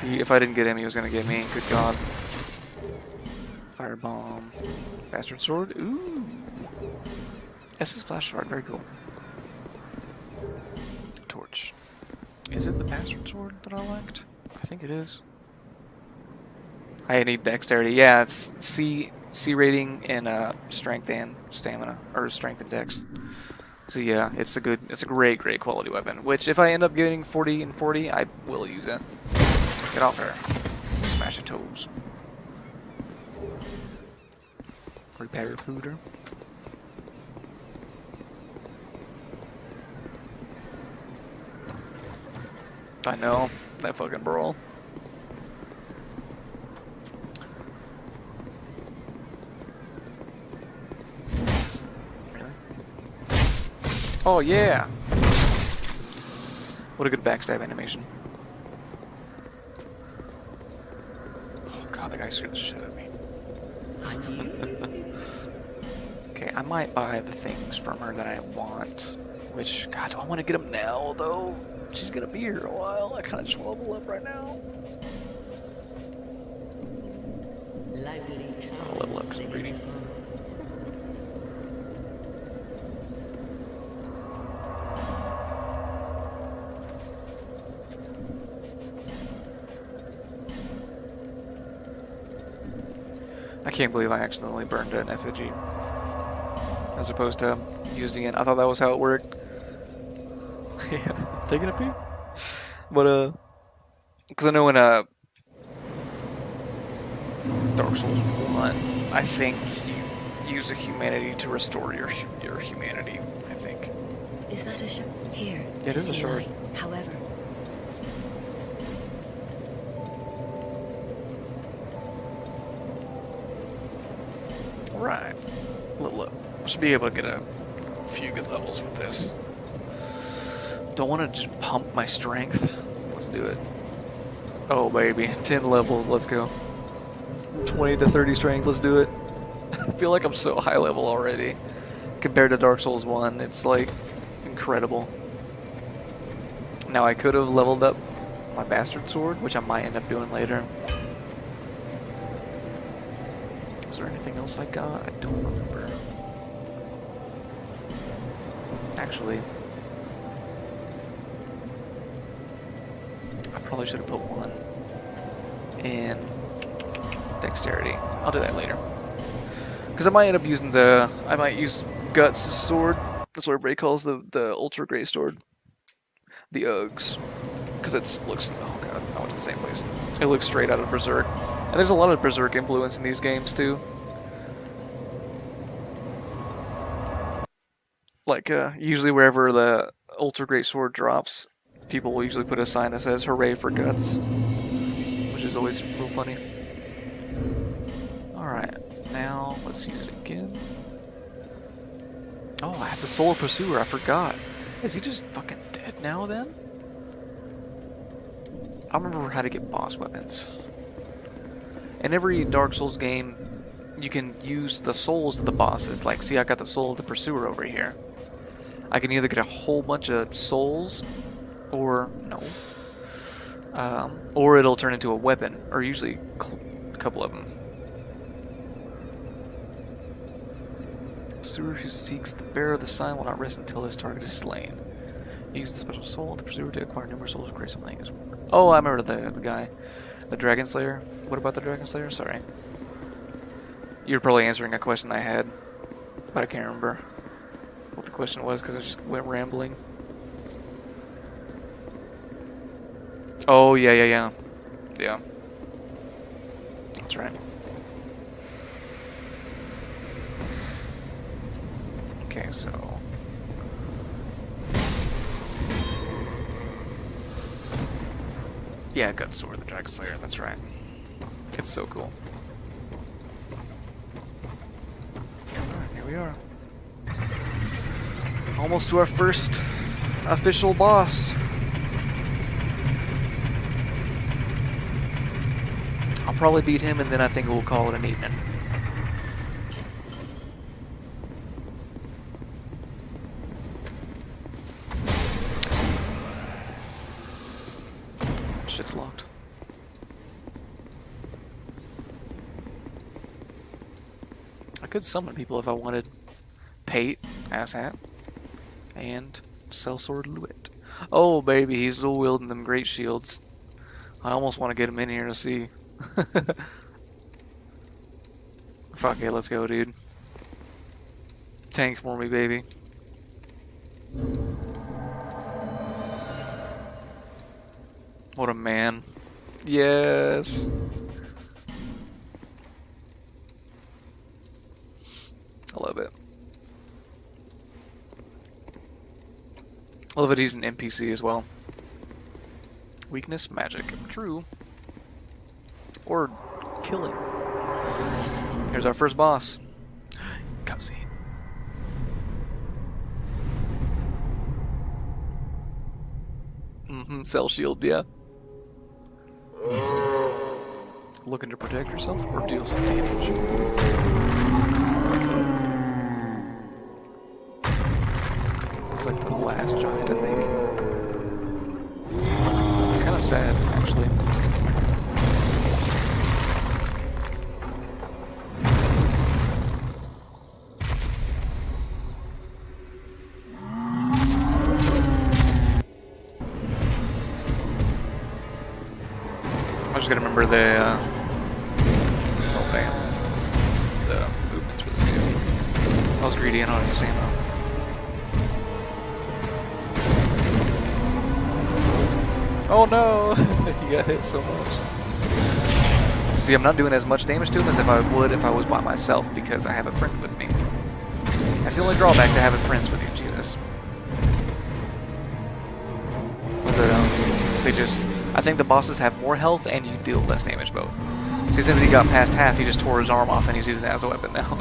If I didn't get him, he was gonna get me. Good god. Firebomb. Bastard sword. Ooh. SS flash sword. Very cool. Torch. Is it the bastard sword that I liked? I think it is. I need dexterity. Yeah, it's C rating and strength and stamina, or strength and dex. So yeah, it's a great quality weapon. Which if I end up getting 40 and 40, I will use it. Get off her. Smash your toes. Repair pooter. I know, that fucking brawl. Really? Oh yeah! What a good backstab animation. Oh god, that guy scared the shit out of me. Okay, I might buy the things from her that I want. Which, god, do I want to get them now, though? She's gonna be here a while. I kind of just want to level up right now. I'll level up because I'm greedy. I can't believe I accidentally burned an effigy as opposed to using it. I thought that was how it worked. Yeah, taking a peek. But because I know in Dark Souls 1, I think you use a humanity to restore your humanity. I think. Is that a shard? Here. It is a shard. Light. However. Right. Level up. I should be able to get a few good levels with this. Don't want to just pump my strength. Let's do it. Oh baby, 10 levels. Let's go. 20 to 30 strength. Let's do it. I feel like I'm so high level already compared to Dark Souls 1. It's like incredible. Now I could have leveled up my bastard sword, which I might end up doing later. Is there anything else I got? I don't remember. Actually, I probably should have put one in dexterity. I'll do that later. Because I might end up using I might use Guts' sword. That's what everybody calls the Ultra Great Sword. The Uggs. Because it looks, oh god, I went to the same place. It looks straight out of Berserk. And there's a lot of Berserk influence in these games too. Like, usually wherever the Ultra Great Sword drops, people will usually put a sign that says, "Hooray for Guts," which is always real funny. Alright, now let's use it again. Oh, I have the Soul Pursuer, I forgot. Is he just fucking dead now then? I remember how to get boss weapons. In every Dark Souls game, you can use the souls of the bosses. Like, see, I got the Soul of the Pursuer over here. I can either get a whole bunch of souls, or no. Or it'll turn into a weapon, or usually a couple of them. Pursuer who seeks the bearer of the sign will not rest until his target is slain. Use the special soul of the pursuer to acquire numerous souls and create something. Oh, I remember the guy. The Dragon Slayer. What about the Dragon Slayer? Sorry. You're probably answering a question I had, but I can't remember what the question was because I just went rambling. Oh, yeah. Yeah. That's right. Okay, so... yeah, Gut Sword, the Dragon Slayer, that's right. It's so cool. Alright, here we are. Almost to our first official boss. I'll probably beat him and then I think we'll call it an evening. Shit's locked. I could summon people if I wanted. Pate, asshat, and Sellsword Luit. Oh baby, he's dual wielding them great shields. I almost want to get him in here to see. Fuck it, let's go, dude. Tank for me, baby. What a man. Yes. I love it. I love it he's an NPC as well. Weakness, magic. True. Or killing. Here's our first boss. Cutscene. Mm-hmm, cell shield, yeah. Looking to protect yourself or deal some damage? Looks like the last giant, I think. It's kind of sad, actually. I just gotta remember the, oh damn, the movements for this game. I was greedy and I was ammo. Oh no! He got hit so much. See, I'm not doing as much damage to him as if I would if I was by myself because I have a friend with me. That's the only drawback to having friends with you, Jesus. They just... I think the bosses have more health and you deal less damage both. See, since he got past half, he just tore his arm off and he's using it as a weapon now.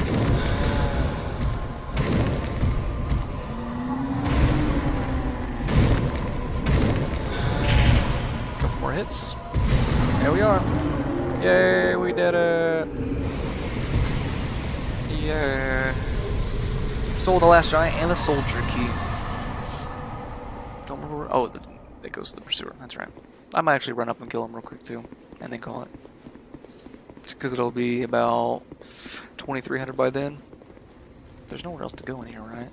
Couple more hits. There we are. Yay, we did it. Yeah. Sold the last giant and the soldier key. Don't remember where... Oh, it goes to the pursuer. That's right. I might actually run up and kill him real quick too, and then call it. Just because it'll be about 2,300 by then. There's nowhere else to go in here, right?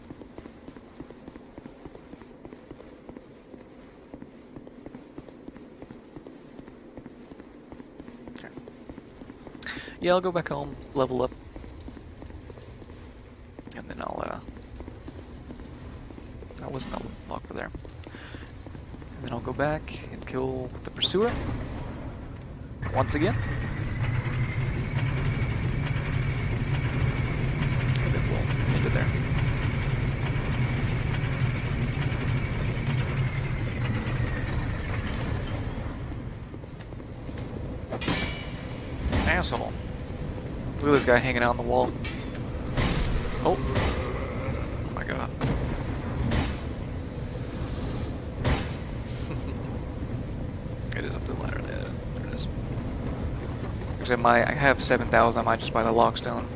Okay. Yeah, I'll go back home, level up, and then I'll I wasn't gonna walk for there. And then I'll go back and kill the pursuer once again. And then we'll end it there. Asshole. Look at this guy hanging out on the wall. Oh. Oh my god. It is up to the ladder there. There it is. Actually, I have 7,000. I might just buy the lockstone.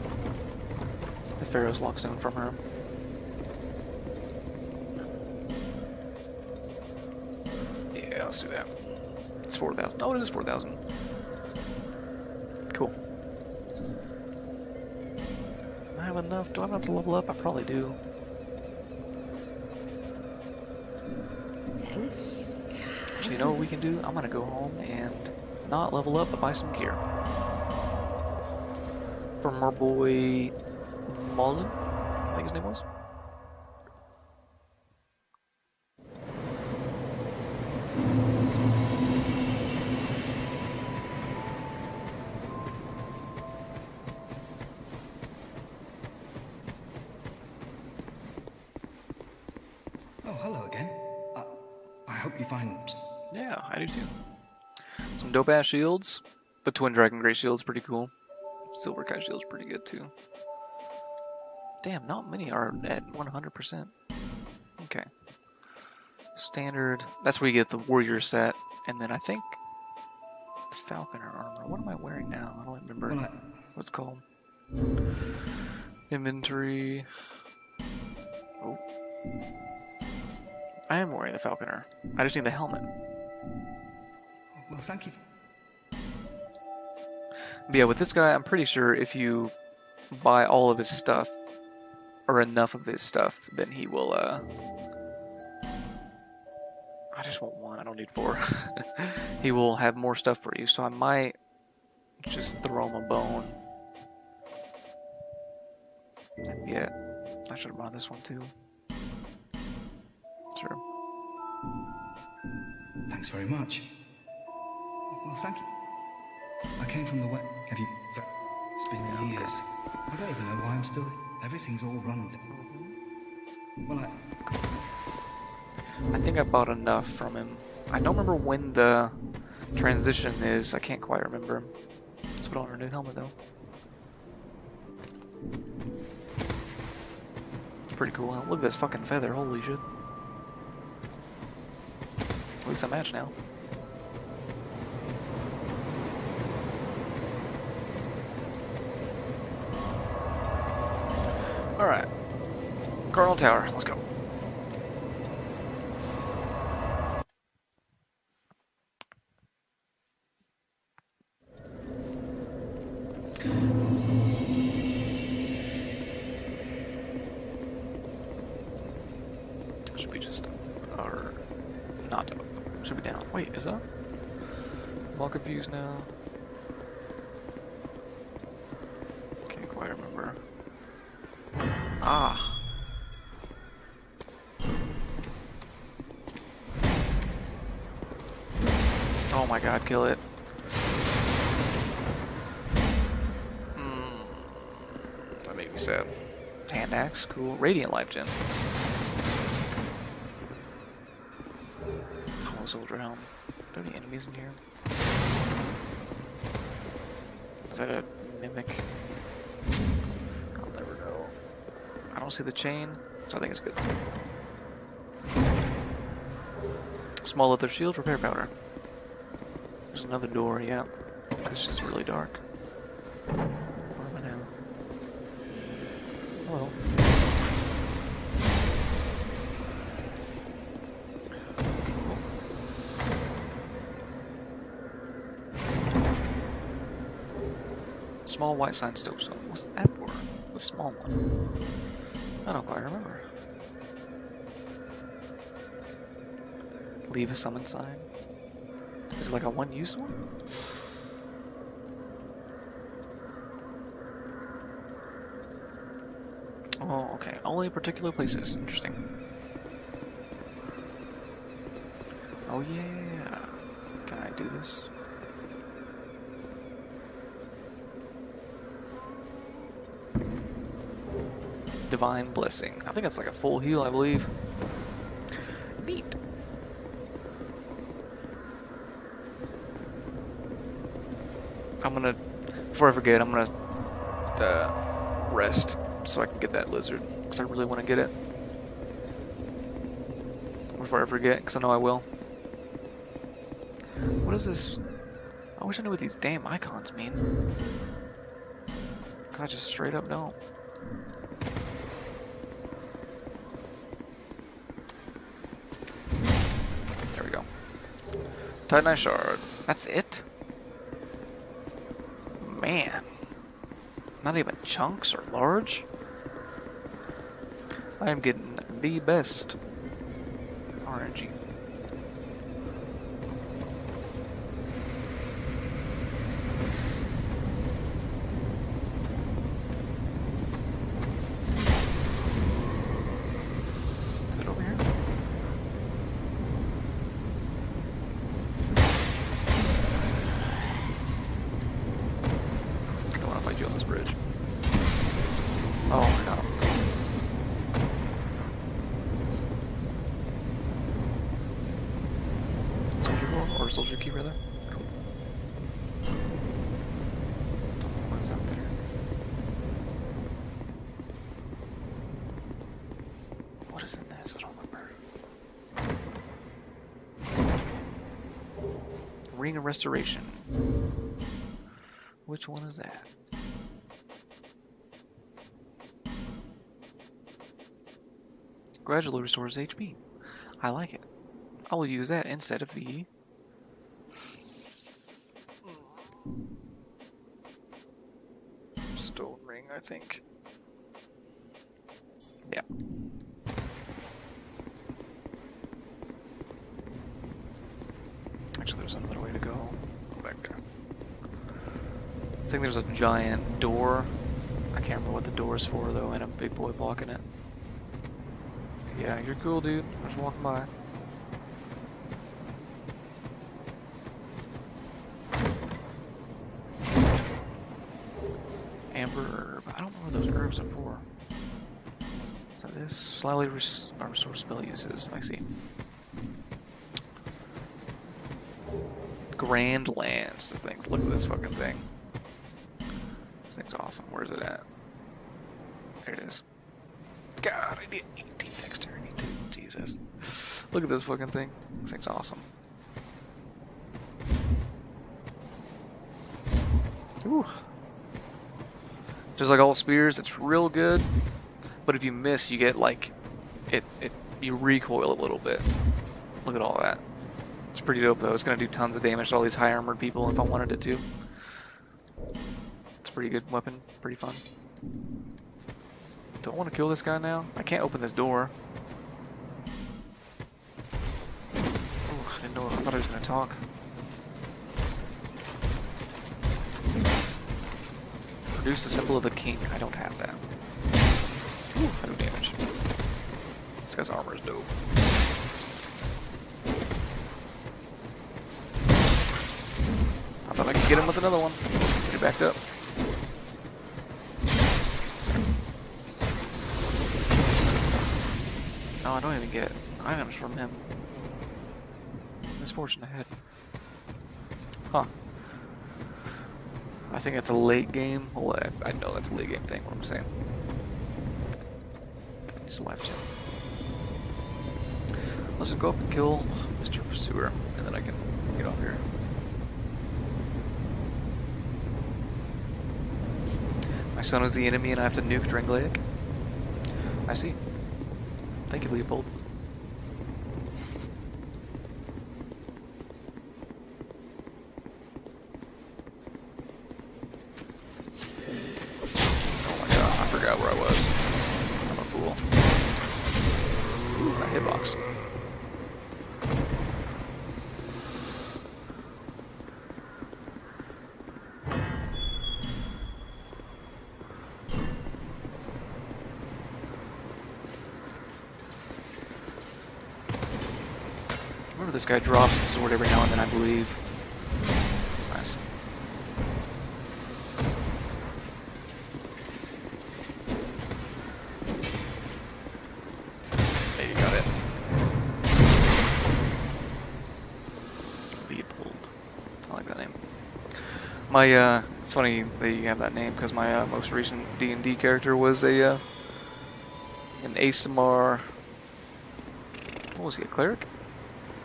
The Pharaoh's lockstone from her. Yeah, let's do that. It's 4,000. Oh, it is 4,000. Cool. I have enough. Do I have enough to level up? I probably do. Actually, you know what we can do? I'm gonna go home and not level up, but buy some gear. From our boy Mullen, I think his name was. Oh, hello again. I hope you find... Yeah, I do too. Some dope ass shields. The Twin Dragon Grey shield's pretty cool. Silver Kite shield's pretty good too. Damn, not many are at 100%. Okay. Standard. That's where you get the warrior set, and then I think the falconer armor. What am I wearing now? I don't remember what it's called. Inventory. Oh. I am wearing the falconer. I just need the helmet. Well, thank you. But yeah, with this guy, I'm pretty sure if you buy all of his stuff, or enough of his stuff, then he will, I just want one, I don't need 4. He will have more stuff for you, so I might just throw him a bone. And yeah, I should have bought this one too. Sure. Thanks very much. Well, thank you. I came from the west. Have you... It's been years. I don't even know why I'm still... Everything's all run down. Well, I think I bought enough from him. I don't remember when the transition is. I can't quite remember. Let's put on our new helmet though. It's pretty cool. Look at this fucking feather. Holy shit. At least I match now. Alright. Cardinal Tower, let's go. Should be just or not up. Should be down. Wait, is up? I'm all confused now. Can't quite remember. Ah. Oh my god, kill it. That made me sad. Hand axe, cool. Radiant life gen. Oh, soldier helm. Are there any enemies in here? Is that a mimic? I'll never know. I don't see the chain, so I think it's good. Small leather shield, repair powder. There's another door, yeah. It's just really dark. Where am I now? Hello. Small white sign stone. What's that for? The small one. I don't quite remember. Leave a summon sign. Is it like a one-use one? Oh, okay. Only particular places. Interesting. Oh yeah. Can I do this? Divine Blessing. I think that's like a full heal, I believe. Neat. I'm gonna, before I forget, I'm gonna rest so I can get that lizard, because I really want to get it. Before I forget, because I know I will. What is this? I wish I knew what these damn icons mean. I just straight up don't. There we go. Titanite shard. That's it? Man. Not even chunks or large? I am getting the best RNG. Is it over here? I don't want to fight you on this bridge. Oh, no. Soldier door? Or soldier key, rather? Cool. Don't know what's out there. What is in this? I don't remember. Ring of Restoration. Which one is that? Gradually restores HP. I like it. I will use that instead of the stone ring, I think. Yeah. Actually, there's another way to go. Go back there. I think there's a giant door. I can't remember what the door is for, though, and a big boy blocking it. Yeah, you're cool, dude. I'm just walking by. Amber herb. I don't know what those herbs are for. Is that this? Slightly restore spell uses. I see. Grand Lance. This thing's. Look at this fucking thing. This thing's awesome. Where's it at? There it is. God, I did 18 dexterity too. Jesus. Look at this fucking thing. This thing's awesome. Ooh. Just like all spears, it's real good. But if you miss, you get like you recoil a little bit. Look at all that. It's pretty dope though. It's gonna do tons of damage to all these high armored people if I wanted it to. It's a pretty good weapon, pretty fun. Don't want to kill this guy now. I can't open this door. Oh, I didn't know. I thought I was gonna talk. Produce the symbol of the king. I don't have that. Ooh, I do damage. This guy's armor is dope. I thought I could get him with another one. Get it backed up. Oh, I don't even get items from him. Misfortune ahead. Huh. I think that's a late game. Well, I know that's a late game thing, what I'm saying. He's a life gem. Let's just go up and kill Mr. Pursuer, and then I can get off here. My son is the enemy and I have to nuke Drangleic. I see. Thank you, Leopold. Oh my god, I forgot where I was. I'm a fool. My hitbox. Remember this guy drops the sword every now and then, I believe. Nice. There you got it. Leopold. I like that name. My, it's funny that you have that name, because my most recent D&D character was an ASMR... What was he, a cleric?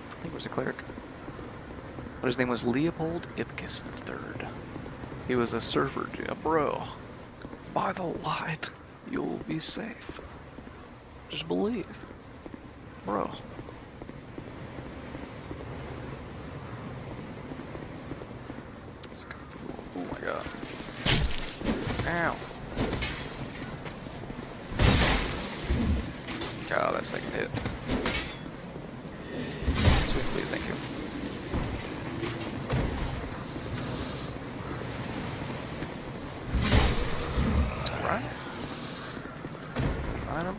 I think it was a cleric. But his name was Leopold Ipkiss III. He was a surfer, a bro. By the light, you'll be safe. Just believe. Bro. Oh my god. Ow. God, that second hit. Sweet, please, thank you. Alright. Item.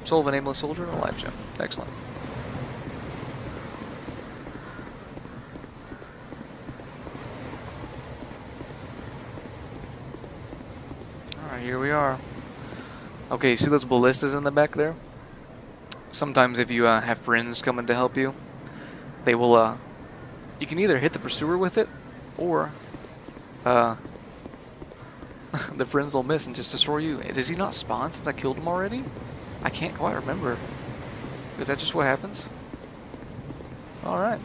Soul of a nameless soldier and a life gem. Excellent. Alright, here we are. Okay, see those ballistas in the back there? Sometimes if you have friends coming to help you, they will, you can either hit the pursuer with it, or, the friends will miss and just destroy you. Does he not spawn since I killed him already? I can't quite remember. Is that just what happens? Alright.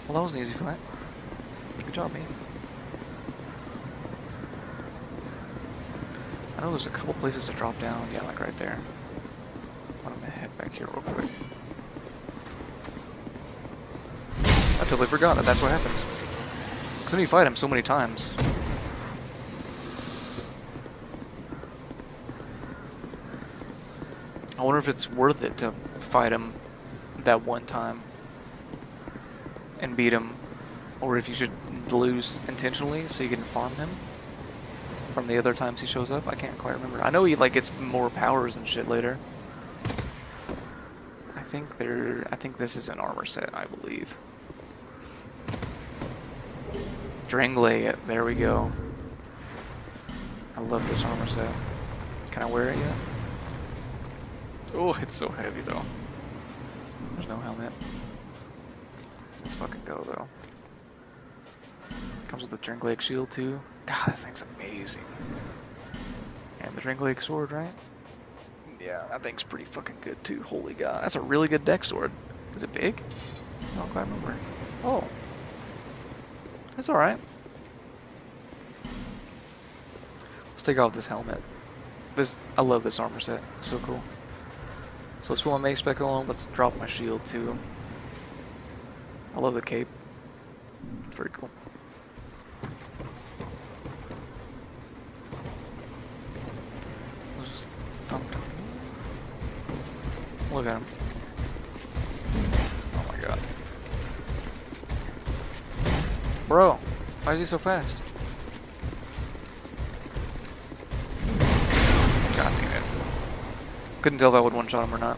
Well, that was an easy fight. Good job, man. I know there's a couple places to drop down. Yeah, like right there. I'm gonna head back here real quick. I totally forgot that that's what happens. Because then you fight him so many times. I wonder if it's worth it to fight him that one time and beat him, or if you should lose intentionally so you can farm him from the other times he shows up. I can't quite remember. I know he like gets more powers and shit later. I think this is an armor set, I believe. Drangleic, there we go. I love this armor set. Can I wear it yet? Oh, it's so heavy though. There's no helmet. Let's fucking go though. Comes with a Drangleic shield too. God, this thing's amazing. And the Drangleic sword, right? Yeah, that thing's pretty fucking good too. Holy god, that's a really good deck sword. Is it big? I don't quite remember. Oh, that's all right. Let's take off this helmet. I love this armor set. It's so cool. So let's put my mace back on. Let's drop my shield too. I love the cape. Very cool. Let's just dunk. Look at him. Oh my god. Bro, why is he so fast? God damn it. Couldn't tell if I would one-shot him or not.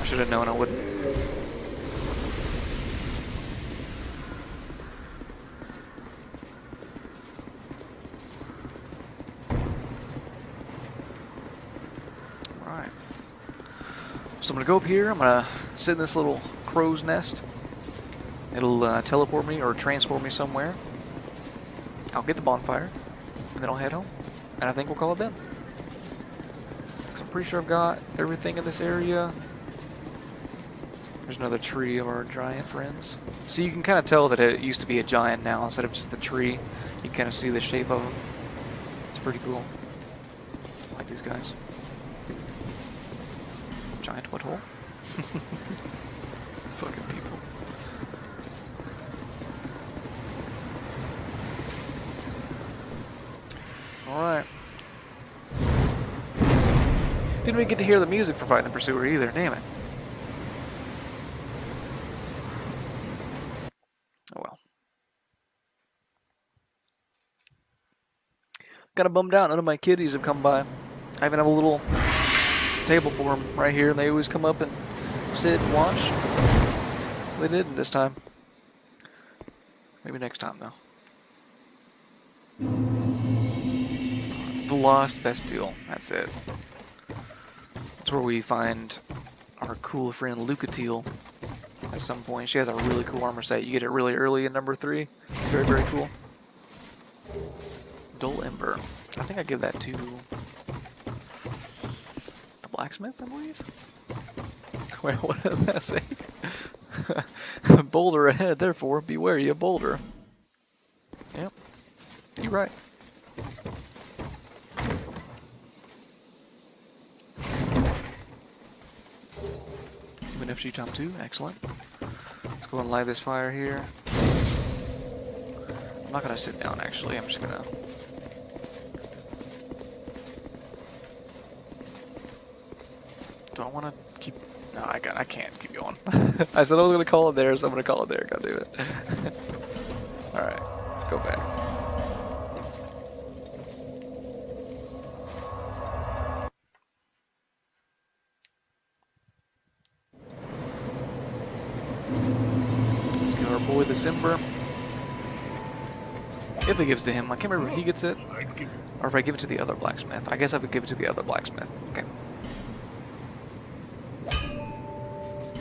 I should have known I wouldn't. Alright. So I'm gonna go up here, I'm gonna sit in this little crow's nest. It'll teleport me or transport me somewhere. I'll get the bonfire, and then I'll head home. And I think we'll call it then. So I'm pretty sure I've got everything in this area. There's another tree of our giant friends. So you can kind of tell that it used to be a giant now instead of just the tree. You can kind of see the shape of them. It's pretty cool. I like these guys. Giant butthole. Fucking people. Alright. Didn't even get to hear the music for fighting the pursuer either, damn it. Oh well. Kinda bummed out, none of my kitties have come by. I even have a little table for them right here, and they always come up and sit and watch. They didn't this time. Maybe next time, though. The Lost Bastille, that's it. That's where we find our cool friend Lucatile at some point. She has a really cool armor set. You get it really early in number 3. It's very, very cool. Dull Ember. I think I give that to the blacksmith, I believe. Wait, what did that say? Boulder ahead, therefore be wary of boulder. Yep, you're right. Even FG Tom 2, excellent. Let's go and light this fire here. I'm not gonna sit down actually, I'm just gonna. Do I wanna keep. No, I can't keep going. I said I was gonna call it there, so I'm gonna call it there, god damn it. Alright, let's go back. Let's get our boy the Simber. If it gives to him, I can't remember if he gets it, or if I give it to the other blacksmith. I guess I would give it to the other blacksmith. Okay.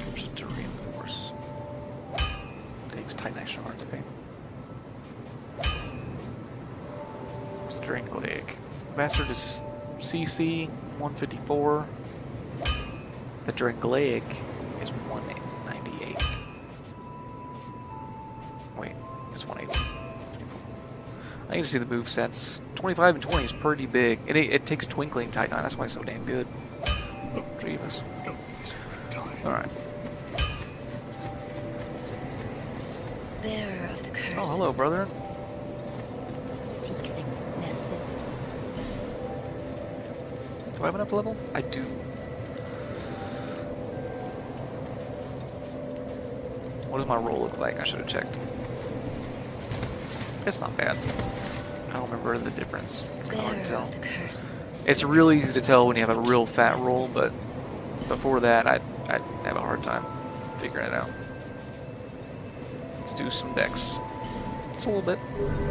Option to reinforce. Takes Titanite shards, okay. What's the drink leg? Bastard is CC 154. The drink leg is 198. Wait, it's 180. I need to see the move sets. 25 and 20 is pretty big. It takes Twinkling Titanite, that's why it's so damn good. Jeebus. Alright. Bearer of the curse. Oh, hello, brother. Seek the nest visit. Do I have enough level? I do. What does my roll look like? I should have checked. It's not bad. I don't remember the difference. It's kind of hard to tell. It's real easy to tell when you have a real fat roll, but before that, I'd have a hard time figuring it out. Let's do some decks. Just a little bit.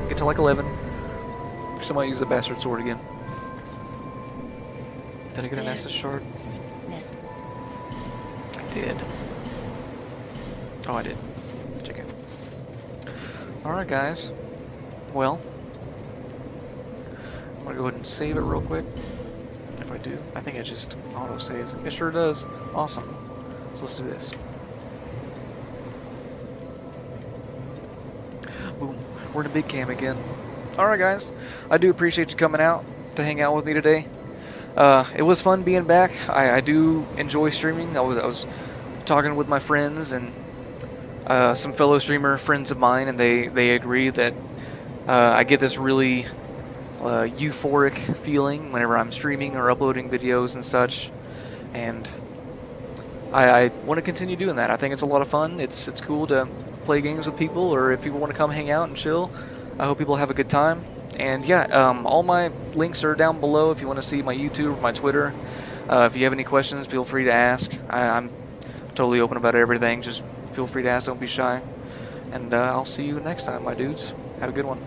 Get to like 11. I might use the bastard sword again. Did I get an Estus shard? I did. Oh, I did. Check it. Alright, guys. Well, I'm gonna go ahead and save it real quick. if I do. I think it just auto-saves. It sure does. Awesome. So let's do this. Boom. We're in a big cam again. Alright guys, I do appreciate you coming out to hang out with me today. It was fun being back. I do enjoy streaming. I was talking with my friends and some fellow streamer friends of mine, and they agree that I get this really euphoric feeling whenever I'm streaming or uploading videos and such, and I want to continue doing that. I think it's a lot of fun. It's cool to play games with people, or if people want to come hang out and chill. I hope people have a good time. And yeah, all my links are down below if you want to see my YouTube, my Twitter. If you have any questions, feel free to ask. I'm totally open about everything. Just feel free to ask. Don't be shy. And I'll see you next time, my dudes. Have a good one.